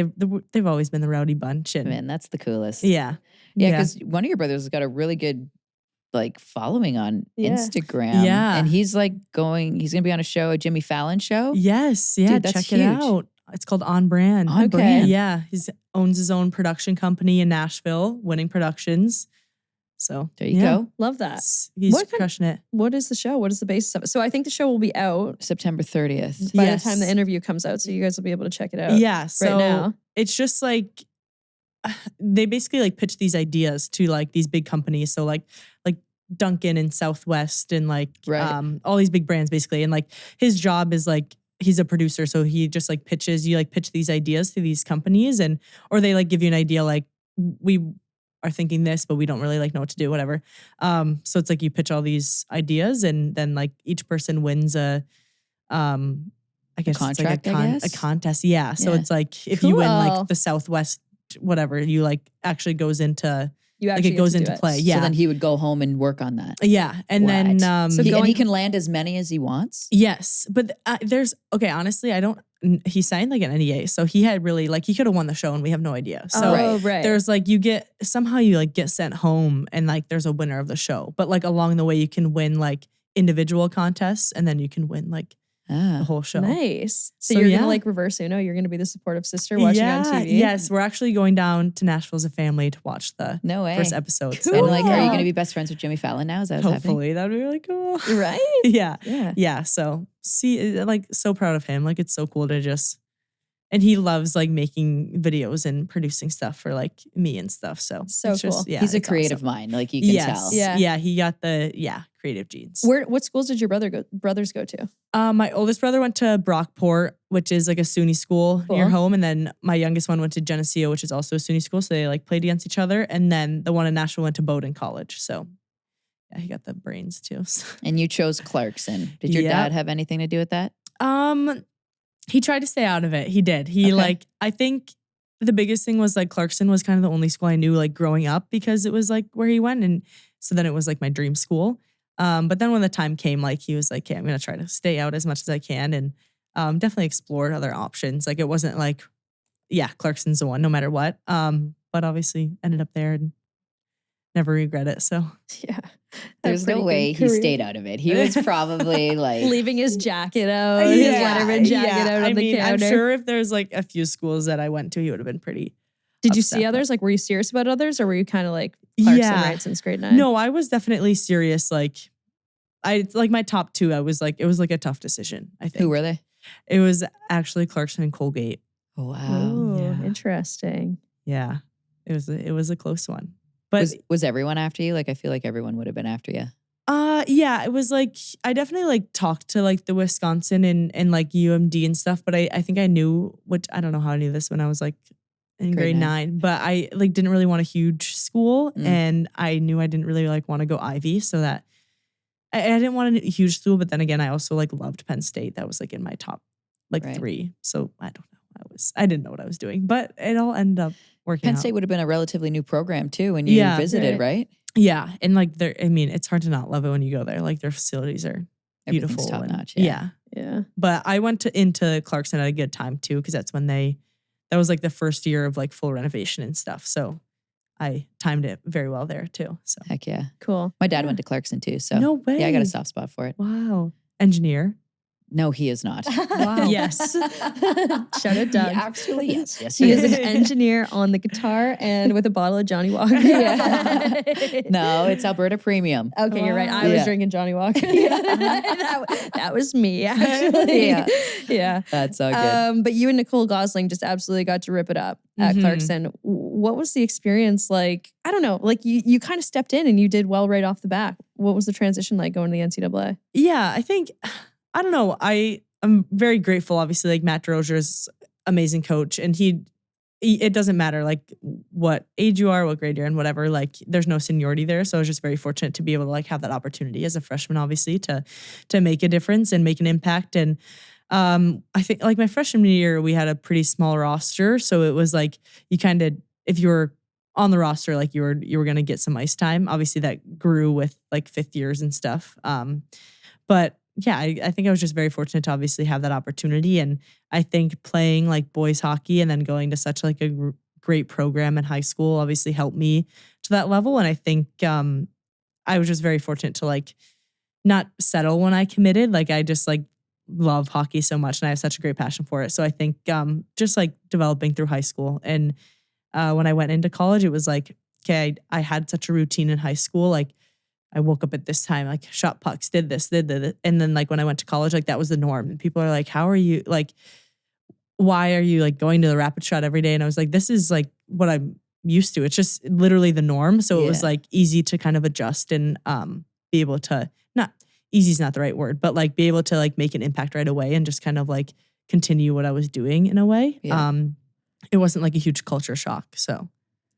they've always been the rowdy bunch. And Man, that's the coolest. yeah. Yeah, because one of your brothers has got a really good like following on Yeah. Instagram. Yeah. And he's gonna be on a show, a Jimmy Fallon show. Yes. Yeah. Dude, that's check huge. it out. It's called On Brand. On brand. Yeah. He owns his own production company in Nashville, Winning Productions. So There you go. Love that. He's What kind- crushing it. What is the show? What is the basis of it? So I think the show will be out September 30th. by Yes. the time the interview comes out. So you guys will be able to check it out. Yeah. So now. it's just like they basically like pitch these ideas to like these big companies. So like Dunkin' and Southwest and like Right. all these big brands basically. And like his job is like he's a producer, so he just like pitches. You like pitch these ideas to these companies, and or they like give you an idea like we are thinking this, but we don't really like know what to do, whatever. So it's like you pitch all these ideas, and then like each person wins a I guess contract, it's like I a guess? contest. Yeah. So Yeah. it's like if you win Cool. like the Southwest, whatever, you like actually goes into You like actually it get goes to do into it. play. Yeah. So then he would go home and work on that. Yeah. And then What? So and going- he can land as many as he wants. yes, but there's okay, honestly, he signed like an NDA. So he had really like he could have won the show and we have no idea. So Oh, right. there's like you get sent home and like there's a winner of the show. But like along the way you can win like individual contests and then you can win like the whole show. Nice. So, So, you're yeah. gonna like reverse Uno. You're gonna be the supportive sister watching on TV. Yes, we're actually going down to Nashville as a family to watch the No way. first episode. Cool. And like, are you Cool. going to be best friends with Jimmy Fallon now? Is that what's happening? Hopefully that'd be really cool. Right. Yeah. Yeah. Yeah. So like so proud of him. Like it's so cool to just, and he loves like making videos and producing stuff for like me and stuff. So So it's just, cool. yeah, He's a it's creative awesome. mind, like you can Yes. tell. Yeah. Yeah. He got the creative genes. What schools did your brothers go to? My oldest brother went to Brockport, which is like a SUNY school near Cool. home. And then my youngest one went to Geneseo, which is also a SUNY school. So they like played against each other. And then the one in Nashville went to Bowdoin College. So yeah, he got the brains too. And you chose Clarkson. Did your Yep. dad have anything to do with that? He tried to stay out of it. He did. He Okay. like, I think the biggest thing was like Clarkson was kind of the only school I knew like growing up because it was like where he went. And so then it was like my dream school. But then when the time came, like he was like, okay, I'm going to try to stay out as much as I can and definitely explored other options. Like it wasn't like, yeah, Clarkson's the one no matter what. But obviously ended up there and never regret it. So Yeah. There's no way he stayed out of it. He was probably like leaving his jacket out, his Letterman jacket out on the counter. I'm sure if there's like a few schools that I went to, he would have been pretty Did you upset, see others? Like, were you serious about others or were you kind of like Clarkson right since grade 9? No, I was definitely serious. Like my top 2, I was like, it was like a tough decision, I think. Who were they? It was actually Clarkson and Colgate. Oh, wow. Oh, interesting. Yeah. It was a close one. But was everyone after you? Like, I feel like everyone would have been after you. Yeah, it was like, I definitely like talked to like the Wisconsin and like UMD and stuff, but I think I knew, which I don't know how I knew this when I was like in grade 9, but I like didn't really want a huge school and I knew I didn't really like want to go Ivy, so that I didn't want a huge school, but then again, I also like loved Penn State. That was like in my top like 3. So I don't know. I didn't know what I was doing, but it all ended up working Penn out. State would have been a relatively new program too when you visited, right? Yeah. And like it's hard to not love it when you go there. Like their facilities are beautiful. Top notch. Yeah. But I went into Clarkson at a good time too, because that's when that was like the first year of like full renovation and stuff. So I timed it very well there too. So heck yeah. Cool. My dad went to Clarkson too. So no way. Yeah, I got a soft spot for it. Wow. Engineer. No, he is not. Wow. Yes. Shut it down. Actually, yes. He is an engineer on the guitar and with a bottle of Johnny Walker. No, it's Alberta Premium. Okay, you're right. I was drinking Johnny Walker. That was me, actually. Yeah. That's so good. But you and Nicole Gosling just absolutely got to rip it up at Clarkson. What was the experience like? I don't know. Like you kind of stepped in and you did well right off the bat. What was the transition like going to the NCAA? Yeah, I think... I don't know. I'm very grateful, obviously, like Matt Drozer's amazing coach. And it doesn't matter like what age you are, what grade you're in, whatever, like there's no seniority there. So I was just very fortunate to be able to like have that opportunity as a freshman, obviously, to make a difference and make an impact. And I think like my freshman year, we had a pretty small roster. So it was like you kind of, if you were on the roster, like you were going to get some ice time. Obviously that grew with like 5th years and stuff. But yeah, I think I was just very fortunate to obviously have that opportunity. And I think playing like boys hockey and then going to such like a great program in high school obviously helped me to that level. And I think I was just very fortunate to like not settle when I committed. Like I just like love hockey so much and I have such a great passion for it. So I think just like developing through high school. And when I went into college, it was like, okay, I had such a routine in high school. Like I woke up at this time, like shot pucks, did this. And then like when I went to college, like that was the norm. And people are like, how are you, like, why are you like going to the rapid shot every day? And I was like, this is like what I'm used to. It's just literally the norm. So it was like easy to kind of adjust and be able to, not easy is not the right word, but like be able to like make an impact right away and just kind of like continue what I was doing in a way. Yeah. It wasn't like a huge culture shock. So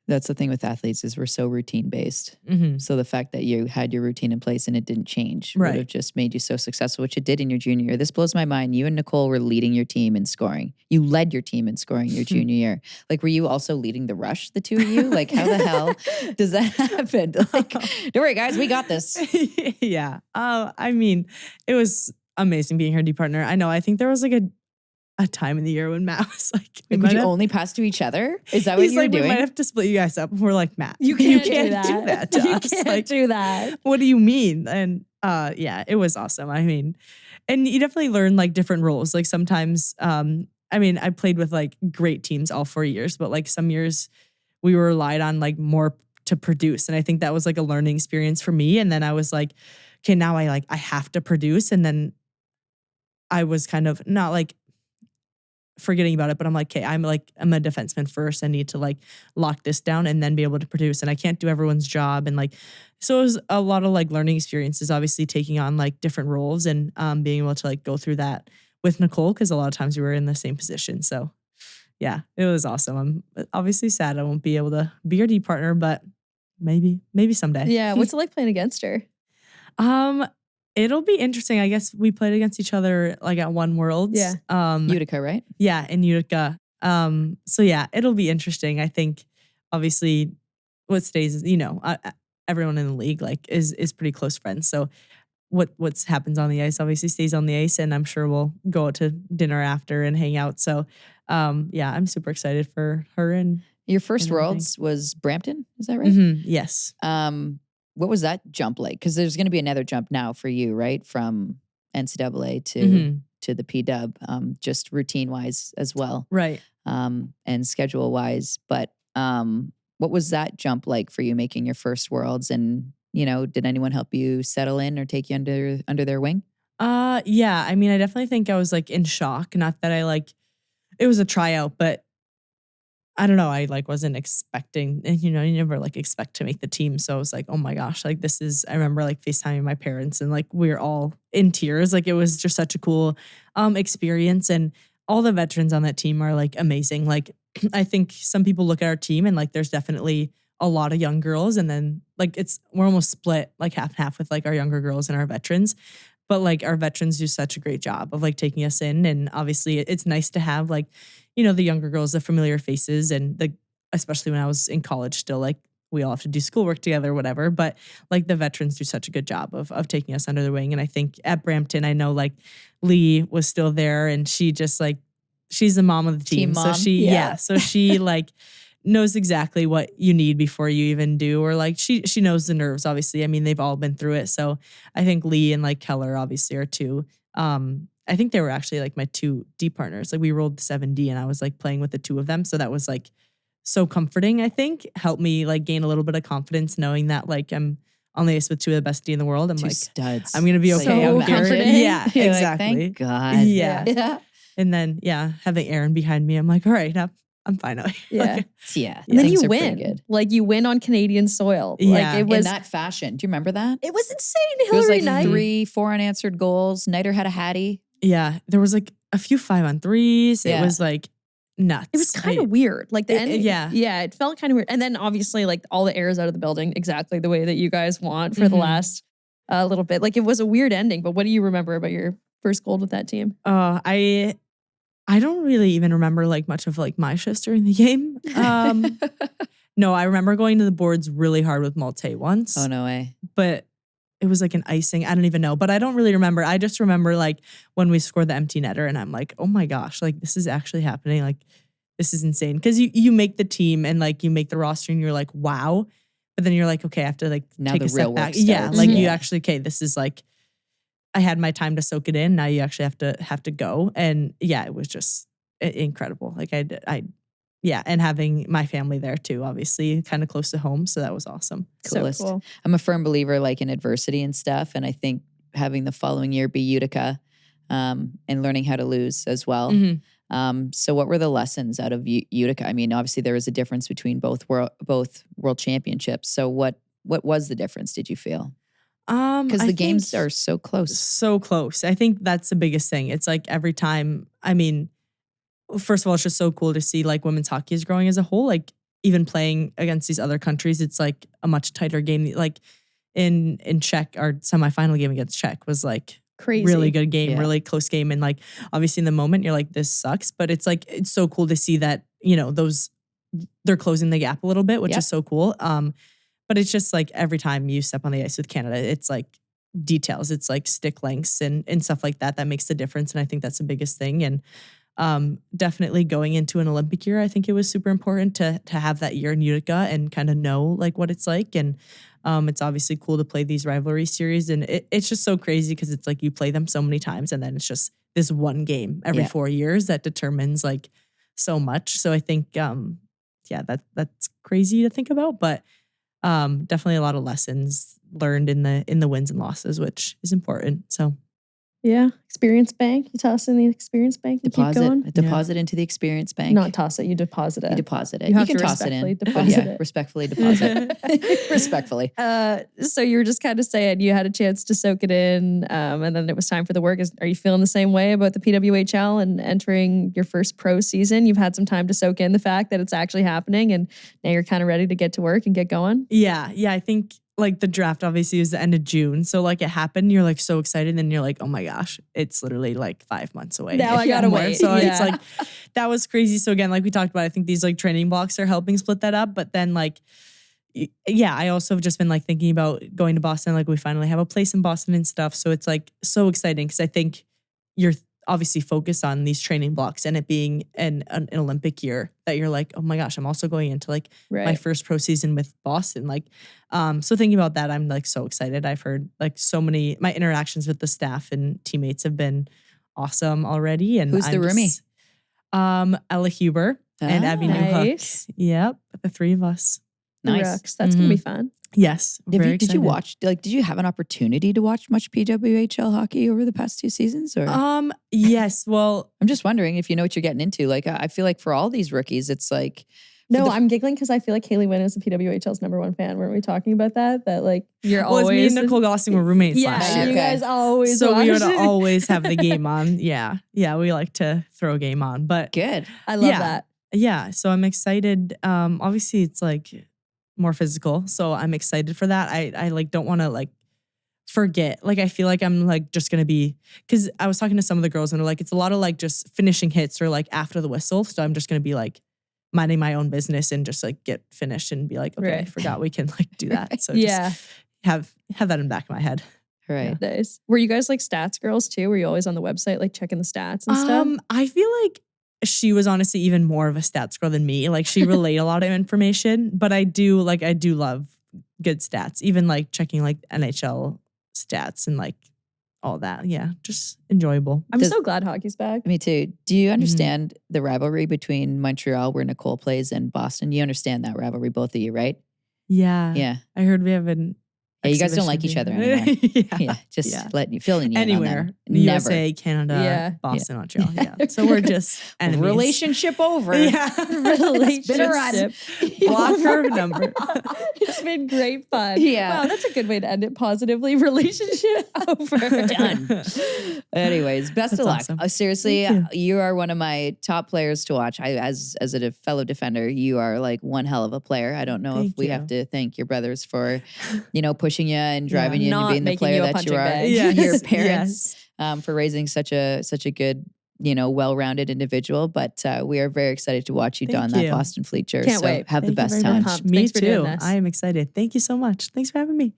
that's the thing with athletes is we're so routine based. So the fact that you had your routine in place and it didn't change would have just made you so successful, which it did in your junior year. This blows my mind. You and Nicole were leading your team in scoring. You led your team in scoring your junior year. Like, were you also leading the rush, the two of you? Like, how the hell does that happen? Like, don't worry, guys, we got this. Yeah. I mean, it was amazing being her D partner. I know. I think there was like a time in the year when Matt was like, would you only pass to each other? Is that what you were doing? We might have to split you guys up. And we're like, Matt, you can't do that to us. You can't like, do that. What do you mean? And yeah, it was awesome. I mean, and you definitely learn like different roles. Like sometimes, I mean, I played with like great teams all 4 years, but like some years we were relied on like more to produce. And I think that was like a learning experience for me. And then I was like, okay, now I have to produce. And then I was kind of not like forgetting about it, but I'm like, okay, I'm a defenseman first. I need to like lock this down and then be able to produce. And I can't do everyone's job. And like, so it was a lot of like learning experiences, obviously taking on like different roles and being able to like go through that with Nicole, because a lot of times we were in the same position. So yeah, it was awesome. I'm obviously sad I won't be able to be your D partner, but maybe someday. Yeah. What's it like playing against her? It'll be interesting. I guess we played against each other like at One Worlds. Yeah. Utica, right? Yeah, in Utica. So yeah, it'll be interesting. I think obviously what stays is, everyone in the league like is pretty close friends. So what's happens on the ice obviously stays on the ice, and I'm sure we'll go out to dinner after and hang out. So yeah, I'm super excited for her. And your first Worlds was Brampton, is that right? Mm-hmm. Yes. What was that jump like? Because there's going to be another jump now for you, right? From NCAA to the PW, just routine wise as well, right? And schedule wise. But what was that jump like for you making your first Worlds? And did anyone help you settle in or take you under their wing? Yeah. I mean, I definitely think I was like in shock. Not that it was a tryout, but I don't know. I like wasn't expecting, and you never like expect to make the team. So I was like, oh my gosh, like this is, I remember like FaceTiming my parents and like we were all in tears. Like it was just such a cool experience. And all the veterans on that team are like amazing. Like I think some people look at our team and like there's definitely a lot of young girls, and then like we're almost split like half and half with like our younger girls and our veterans. But like our veterans do such a great job of like taking us in. And obviously it's nice to have like, the younger girls, the familiar faces, and especially when I was in college still, like we all have to do schoolwork together or whatever. But like the veterans do such a good job of taking us under their wing. And I think at Brampton, I know like Lee was still there, and she just like, she's the mom of the team. So so she like knows exactly what you need before you even do, or like she knows the nerves, obviously. I mean, they've all been through it. So I think Lee and like Keller obviously are two. I think they were actually like my two D partners. Like we rolled 7D and I was like playing with the two of them. So that was like so comforting, I think. Helped me like gain a little bit of confidence knowing that like I'm on the ice with two of the best D in the world. I'm two like, studs. I'm going to be okay So out here. comforting. Yeah, You're exactly. Like, thank God. Yeah. And then, having Aaron behind me, I'm like, all right, I'm fine out here. Yeah. Like, Yeah. And then things you are pretty win. good. Like you win on Canadian soil. Yeah. Like it was in that fashion. Do you remember that? It was insane. It was Hillary like Knight. 3-4 unanswered goals. Niter had a hattie. yeah, there was like a few 5-on-3s. Yeah. It was like nuts. It was kind of weird. Like the ending. yeah. Yeah, it felt kind of weird. And then obviously like all the air's out of the building exactly the way that you guys want for the last little bit. Like it was a weird ending, but what do you remember about your first gold with that team? I don't really even remember like much of like my shifts during the game. No, I remember going to the boards really hard with Malte once. Oh, no way. But it was like an icing. I don't even know. But I don't really remember. I just remember like when we scored the empty netter and I'm like, oh my gosh, like this is actually happening. Like this is insane. Because you make the team and like you make the roster and you're like, wow. But then you're like, okay, I have to like now take the a step real back. work Yeah, starts. like you actually, okay, this is like, I had my time to soak it in. Now you actually have to go. And yeah, it was just incredible. Like and having my family there too, obviously kind of close to home. So that was awesome. Coolest. So cool. I'm a firm believer like in adversity and stuff. And I think having the following year be Utica and learning how to lose as well. So what were the lessons out of Utica? I mean, obviously there was a difference between both world championships. So what was the difference, did you feel? Because the games are so close. So close. I think that's the biggest thing. It's like every time, I mean, first of all, it's just so cool to see like women's hockey is growing as a whole. Like even playing against these other countries, it's like a much tighter game. Like in Czech, our semifinal game against Czech was like Crazy. Really good game, Yeah. really close game. And like obviously in the moment you're like, this sucks. But it's like it's so cool to see that, they're closing the gap a little bit, which is so cool. But it's just like every time you step on the ice with Canada, it's like details. It's like stick lengths and stuff like that makes the difference. And I think that's the biggest thing. And definitely going into an Olympic year, I think it was super important to have that year in Utica and kind of know like what it's like. And it's obviously cool to play these rivalry series. And it's just so crazy because it's like you play them so many times and then it's just this one game every 4 years that determines like so much. So I think, that's crazy to think about, but definitely a lot of lessons learned in the wins and losses, which is important. So Yeah. Experience bank. You toss in the experience bank. You keep going. Deposit into the experience bank. Not toss it. You deposit it. You deposit it. You You, have can to toss it in. respectfully deposit it. Respectfully deposit. Respectfully. So you were just kind of saying you had a chance to soak it in, and then it was time for the work. Are you feeling the same way about the PWHL and entering your first pro season? You've had some time to soak in the fact that it's actually happening, and now you're kind of ready to get to work and get going. Yeah. I think like the draft obviously was the end of June. So like it happened, you're like so excited. And then you're like, oh my gosh, it's literally like 5 months away. Now I gotta wait. So it's like, that was crazy. So again, like we talked about, I think these like training blocks are helping split that up. But then like, yeah, I also have just been like thinking about going to Boston. Like we finally have a place in Boston and stuff. So it's like so exciting because I think you're obviously focused on these training blocks and it being an Olympic year that you're like, oh my gosh, I'm also going into like my first pro season with Boston. Like, so thinking about that, I'm like so excited. I've heard like so many, my interactions with the staff and teammates have been awesome already. And who's the roomie? Ella Huber and Abby Newhook. Yep. The three of us. Nice. That's going to be fun. Yes. Did you watch, like, did you have an opportunity to watch much PWHL hockey over the past 2 seasons? Or yes. Well, I'm just wondering if you know what you're getting into. Like, I feel like for all these rookies, it's like. No, I'm giggling because I feel like Haley Winn is the PWHL's #1 fan. Weren't we talking about that? That like you're always. Me and Nicole Gossing were roommates last year. You guys always. So we would always have the game on. Yeah. We like to throw a game on. But good. I love that. Yeah. So I'm excited. Obviously, it's like more physical. So I'm excited for that. I like don't want to like forget. Like I feel like I'm like just gonna be, because I was talking to some of the girls and they're like, it's a lot of like just finishing hits or like after the whistle. So I'm just gonna be like minding my own business and just like get finished and be like, okay, I forgot we can like do that. So just have that in the back of my head. Right. Nice. Were you guys like stats girls too? Were you always on the website like checking the stats and stuff? I feel like she was honestly even more of a stats girl than me. Like she relayed a lot of information, but I do love good stats, even like checking like NHL stats and like all that. Yeah, just enjoyable. I'm so glad hockey's back. Me too. Do you understand the rivalry between Montreal, where Nicole plays, and Boston? You understand that rivalry, both of you, right? Yeah. Yeah. I heard we have an Yeah, you guys don't like each other anymore. Letting you filling you anywhere. In on that. USA, Canada, Boston, Montreal. Yeah. So we're just enemies. Relationship over. Yeah. Relationship. Been a run. Block her number. It's been great fun. Yeah. Wow, that's a good way to end it positively. Relationship over. Done. Anyways, best of luck. Awesome. Seriously, you are one of my top players to watch. As a fellow defender, you are like one hell of a player. I don't know if we have to thank your brothers for, pushing you and driving you into being the player that you are. Your parents for raising such a good, well-rounded individual. But we are very excited to watch you don that Boston Fleet jersey. Can't wait. Have the best time. Me too. I am excited. Thank you so much. Thanks for having me.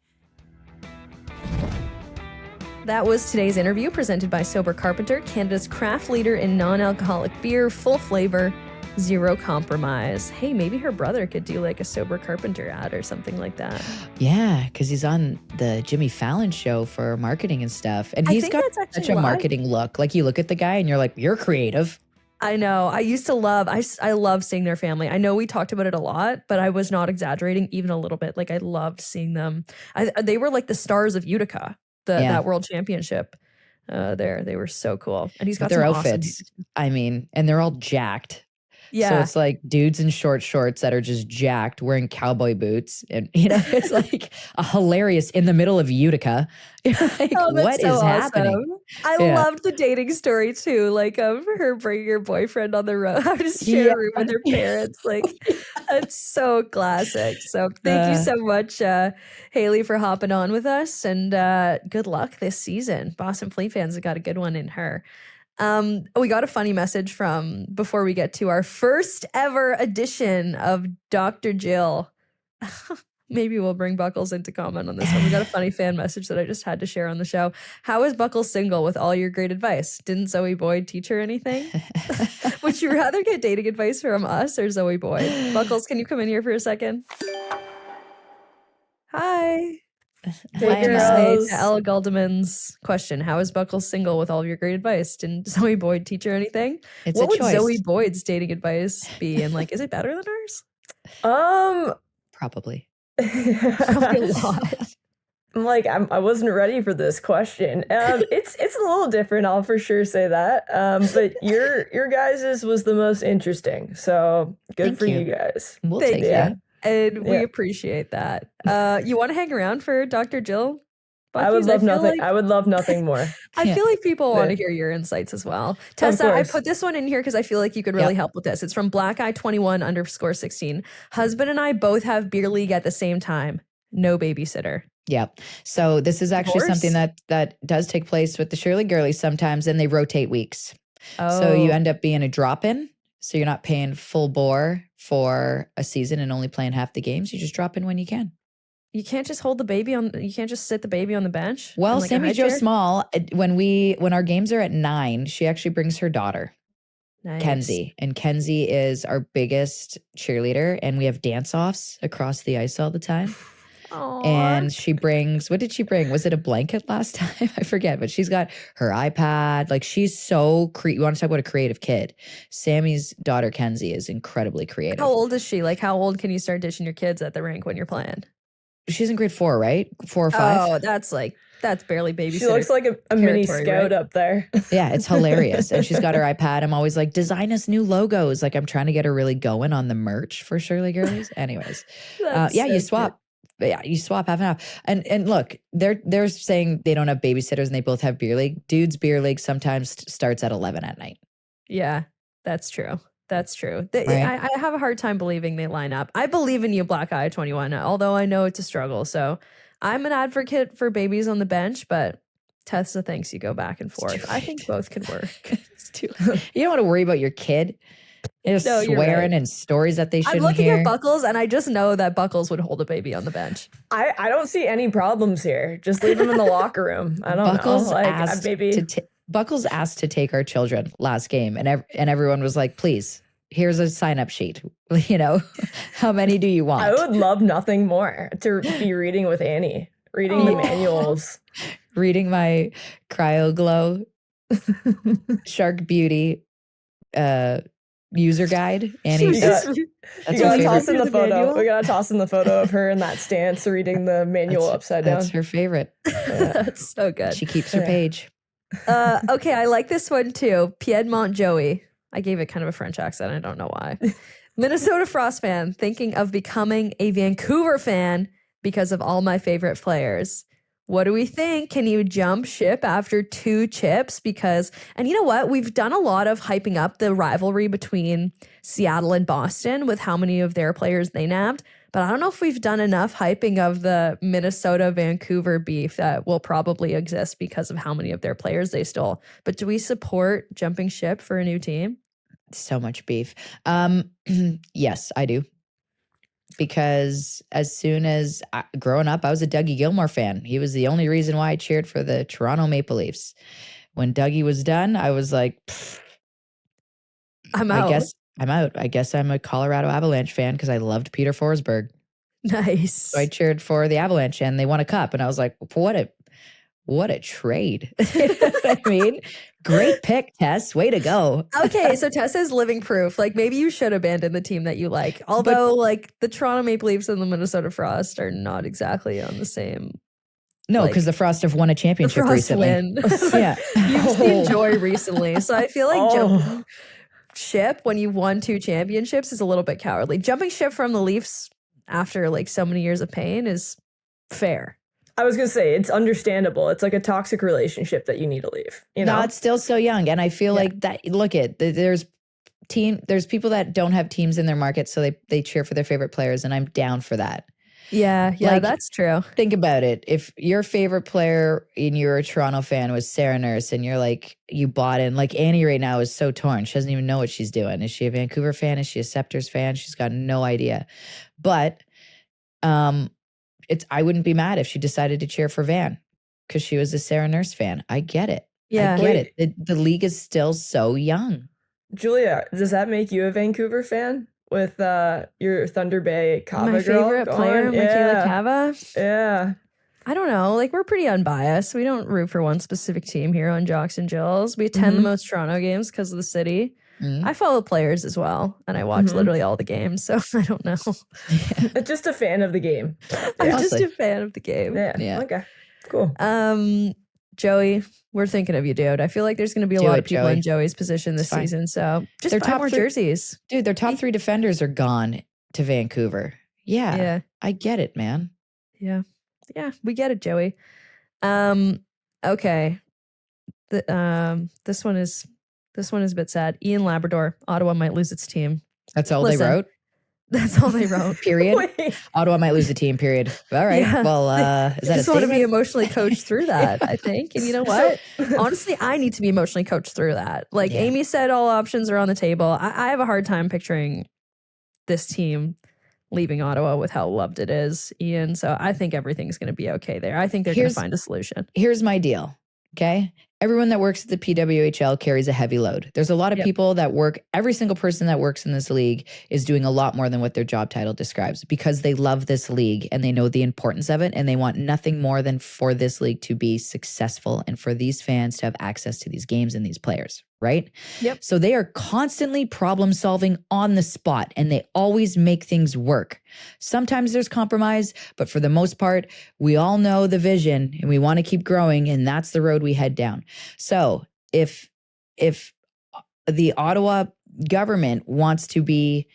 That was today's interview presented by Sober Carpenter, Canada's craft leader in non-alcoholic beer, full flavor, zero compromise. Hey, maybe her brother could do like a Sober Carpenter ad or something like that. Yeah, because he's on the Jimmy Fallon show for marketing and stuff. And he's got such a marketing look. Like you look at the guy and you're like, you're creative. I know. I used to love, I love seeing their family. I know we talked about it a lot, but I was not exaggerating even a little bit. Like I loved seeing them. They were like the stars of Utica, that world championship there. They were so cool. And he's got their some outfits. Awesome I mean, and they're all jacked. Yeah. So it's like dudes in short shorts that are just jacked wearing cowboy boots. And, it's like a hilarious in the middle of Utica. Like, what is happening? I loved the dating story too. Like of her bringing her boyfriend on the road. How to share a room with her parents. Like that's so classic. So thank you so much, Haley, for hopping on with us. And good luck this season. Boston Fleet fans have got a good one in her. We got a funny message from before we get to our first ever edition of DR.JILL. Maybe we'll bring Buckles in to comment on this one. We got a funny fan message that I just had to share on the show. How is Buckles single with all your great advice? Didn't Zoe Boyd teach her anything? Would you rather get dating advice from us or Zoe Boyd? Buckles, can you come in here for a second? Hi. To Ella Goldman's question, how is Buckles single with all of your great advice? Didn't Zoe Boyd teach her anything? What would Zoe Boyd's dating advice be? And like, is it better than hers? Probably. Probably a lot. I'm like, I wasn't ready for this question. It's a little different, I'll for sure say that. But your guys's was the most interesting. So good for you guys. We'll take that. And we appreciate that. You want to hang around for DR.JILL? I would love nothing. I would love nothing more. I feel like people want to hear your insights as well. Tessa, I put this one in here because I feel like you could really help with this. It's from Black Eye 21 _16. Husband and I both have beer league at the same time. no babysitter. Yep. So this is actually Divorce? something that does take place with the Shirley Girlies sometimes, and they rotate weeks. Oh. So you end up being a drop-in. So you're not paying full bore for a season and only playing half the games. You just drop in when you can. You can't just you can't just sit the baby on the bench? Well, like Sammy Jo Small, when our games are at 9, she actually brings her daughter, Nice. Kenzie. And Kenzie is our biggest cheerleader. And we have dance-offs across the ice all the time. Aww. And she brings, what did she bring? Was it a blanket last time? I forget, but she's got her iPad. Like she's so, you want to talk about a creative kid. Sammy's daughter, Kenzie, is incredibly creative. How old is she? Like how old can you start dishing your kids at the rink when you're playing? She's in grade 4, right? 4 or 5? Oh, that's barely babysitter. She looks like a mini scout right? up there. Yeah, it's hilarious. And she's got her iPad. I'm always like, design us new logos. Like I'm trying to get her really going on the merch for Shirley Girlies. Anyways, you swap. Yeah, you swap half and half. And look, they're saying they don't have babysitters and they both have beer league. Dude's beer league sometimes starts at 11 at night. Yeah, that's true. That's true. Right? I have a hard time believing they line up. I believe in you, Black Eye 21, although I know it's a struggle. So I'm an advocate for babies on the bench, but Tessa thinks you go back and forth. I think both can work. It's too late. You don't want to worry about your kid. They're swearing and stories that they shouldn't I'm looking hear. at Buckles, and I just know that Buckles would hold a baby on the bench. I don't see any problems here. Just leave them in the locker room. I don't Buckles know. Like, asked maybe Buckles asked to take our children last game, and everyone was like, "Please, here's a sign-up sheet. You know, how many do you want?" I would love nothing more to be reading with Annie, reading the manuals, reading my Cryo Glow, Shark Beauty, user guide. Annie's. You gotta toss in the photo. We gotta toss in the photo of her in that stance reading the manual upside down. That's her favorite. That's so good. She keeps her page. Okay, I like this one too. Piedmont Joey. I gave it kind of a French accent. I don't know why. Minnesota Frost fan, thinking of becoming a Vancouver fan because of all my favorite players. What do we think? Can you jump ship after 2 chips? And you know what? We've done a lot of hyping up the rivalry between Seattle and Boston with how many of their players they nabbed. But I don't know if we've done enough hyping of the Minnesota-Vancouver beef that will probably exist because of how many of their players they stole. But do we support jumping ship for a new team? So much beef. Yes, I do. Because as soon as growing up, I was a Dougie Gilmour fan. He was the only reason why I cheered for the Toronto Maple Leafs. When Dougie was done, I was like, I'm out. I guess I'm out. I guess I'm a Colorado Avalanche fan because I loved Peter Forsberg. Nice. So I cheered for the Avalanche and they won a cup. And I was like, what a trade. You know what I mean? Great pick, Tess. Way to go. Okay, so Tess is living proof. Like maybe you should abandon the team that you like. Although like the Toronto Maple Leafs and the Minnesota Frost are not exactly on the same. No, because the Frost have won a championship recently. Win. Yeah. You've seen joy recently. So I feel like jumping ship when you've won 2 championships is a little bit cowardly. Jumping ship from the Leafs after like so many years of pain is fair. I was going to say, it's understandable. It's like a toxic relationship that you need to leave. You know? No, it's still so young. And I feel like that, there's people that don't have teams in their market, so they cheer for their favorite players, and I'm down for that. Yeah, like, that's true. Think about it. If your favorite player and you're a Toronto fan was Sarah Nurse and you're like, you bought in, like Annie right now is so torn. She doesn't even know what she's doing. Is she a Vancouver fan? Is she a Scepters fan? She's got no idea. But, I wouldn't be mad if she decided to cheer for Van because she was a Sarah Nurse fan. I get it. Yeah. I get it. The league is still so young. Julia, does that make you a Vancouver fan with your Thunder Bay Cava My girl favorite player, Michaela Cava? Yeah. I don't know. Like, we're pretty unbiased. We don't root for one specific team here on Jocks and Jills. We attend the most Toronto games because of the city. I follow players as well, and I watch literally all the games, so I don't know. Just a fan of the game. I'm just a fan of the game. Yeah. Okay. Cool. Joey, we're thinking of you, dude. I feel like there's going to be a lot of people in Joey's position this season, so just buy more jerseys. Dude, their top 3 defenders are gone to Vancouver. Yeah. I get it, man. Yeah, we get it, Joey. Okay. This one is a bit sad. Ian Labrador, Ottawa might lose its team. That's all they wrote? That's all they wrote. Period. Wait. Ottawa might lose the team, period. All right. Yeah. Well, is I that a just want to be statement? emotionally coached through that, I think. And you know what? Honestly, I need to be emotionally coached through that. Like Amy said, all options are on the table. I have a hard time picturing this team leaving Ottawa with how loved it is, Ian. So I think everything's going to be okay there. I think they're going to find a solution. Here's my deal. Okay. Everyone that works at the PWHL carries a heavy load. There's a lot of people that work, every single person that works in this league is doing a lot more than what their job title describes because they love this league and they know the importance of it and they want nothing more than for this league to be successful and for these fans to have access to these games and these players, right? Yep. So they are constantly problem solving on the spot and they always make things work. Sometimes there's compromise, but for the most part, we all know the vision and we want to keep growing and that's the road we head down. So if the Ottawa government wants to be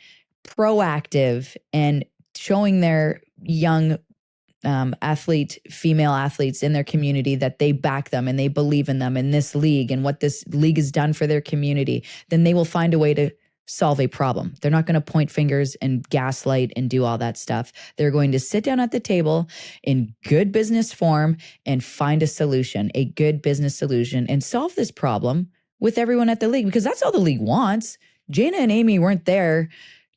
proactive and showing their young female athletes in their community that they back them and they believe in them in this league and what this league has done for their community, then they will find a way to solve a problem. They're not going to point fingers and gaslight and do all that stuff. They're going to sit down at the table in good business form and find a solution, a good business solution, and solve this problem with everyone at the league because that's all the league wants. Jana and Amy weren't there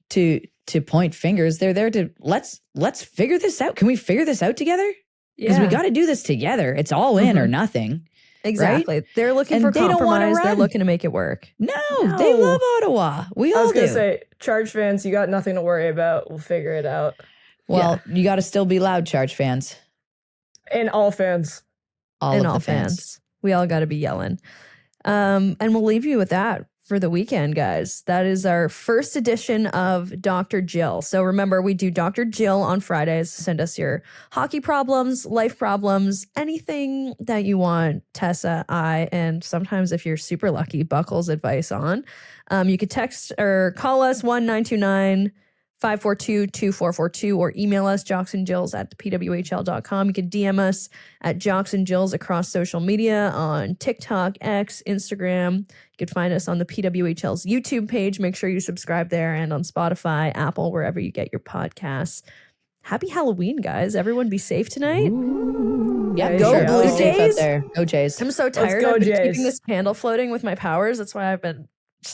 to point fingers. They're there to let's figure this out. Can we figure this out together? Because we got to do this together. It's all in or nothing. Exactly. Right? They're looking for compromise. They're looking to make it work. No, they love Ottawa. We all do. I was going to say, Charge fans, you got nothing to worry about. We'll figure it out. Well, you got to still be loud, Charge fans. And all fans. All fans. We all got to be yelling. And we'll leave you with that for the weekend, guys. That is our first edition of Dr. Jill. So remember, we do Dr. Jill on Fridays. Send us your hockey problems, life problems, anything that you want Tessa, I, and sometimes if you're super lucky, Buckles advice on. You could text or call us 1-929-542-2442 or email us jocksinjills@thepwhl.com. You could DM us at jocksinjills across social media on TikTok, X, Instagram. You could find us on the PWHL's YouTube page. Make sure you subscribe there and on Spotify, Apple, wherever you get your podcasts. Happy Halloween, guys. Everyone be safe tonight. Yeah, go Blue Jays. Go Jays. I'm so tired. I've been keeping this candle floating with my powers. That's why I've been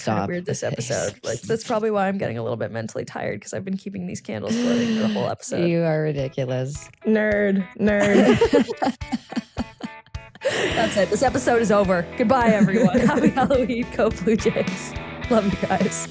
kind of weird this episode. Like that's probably why I'm getting a little bit mentally tired because I've been keeping these candles floating for the whole episode. You are ridiculous. Nerd. That's it. This episode is over. Goodbye, everyone. Happy Halloween. Go Blue Jays. Love you guys.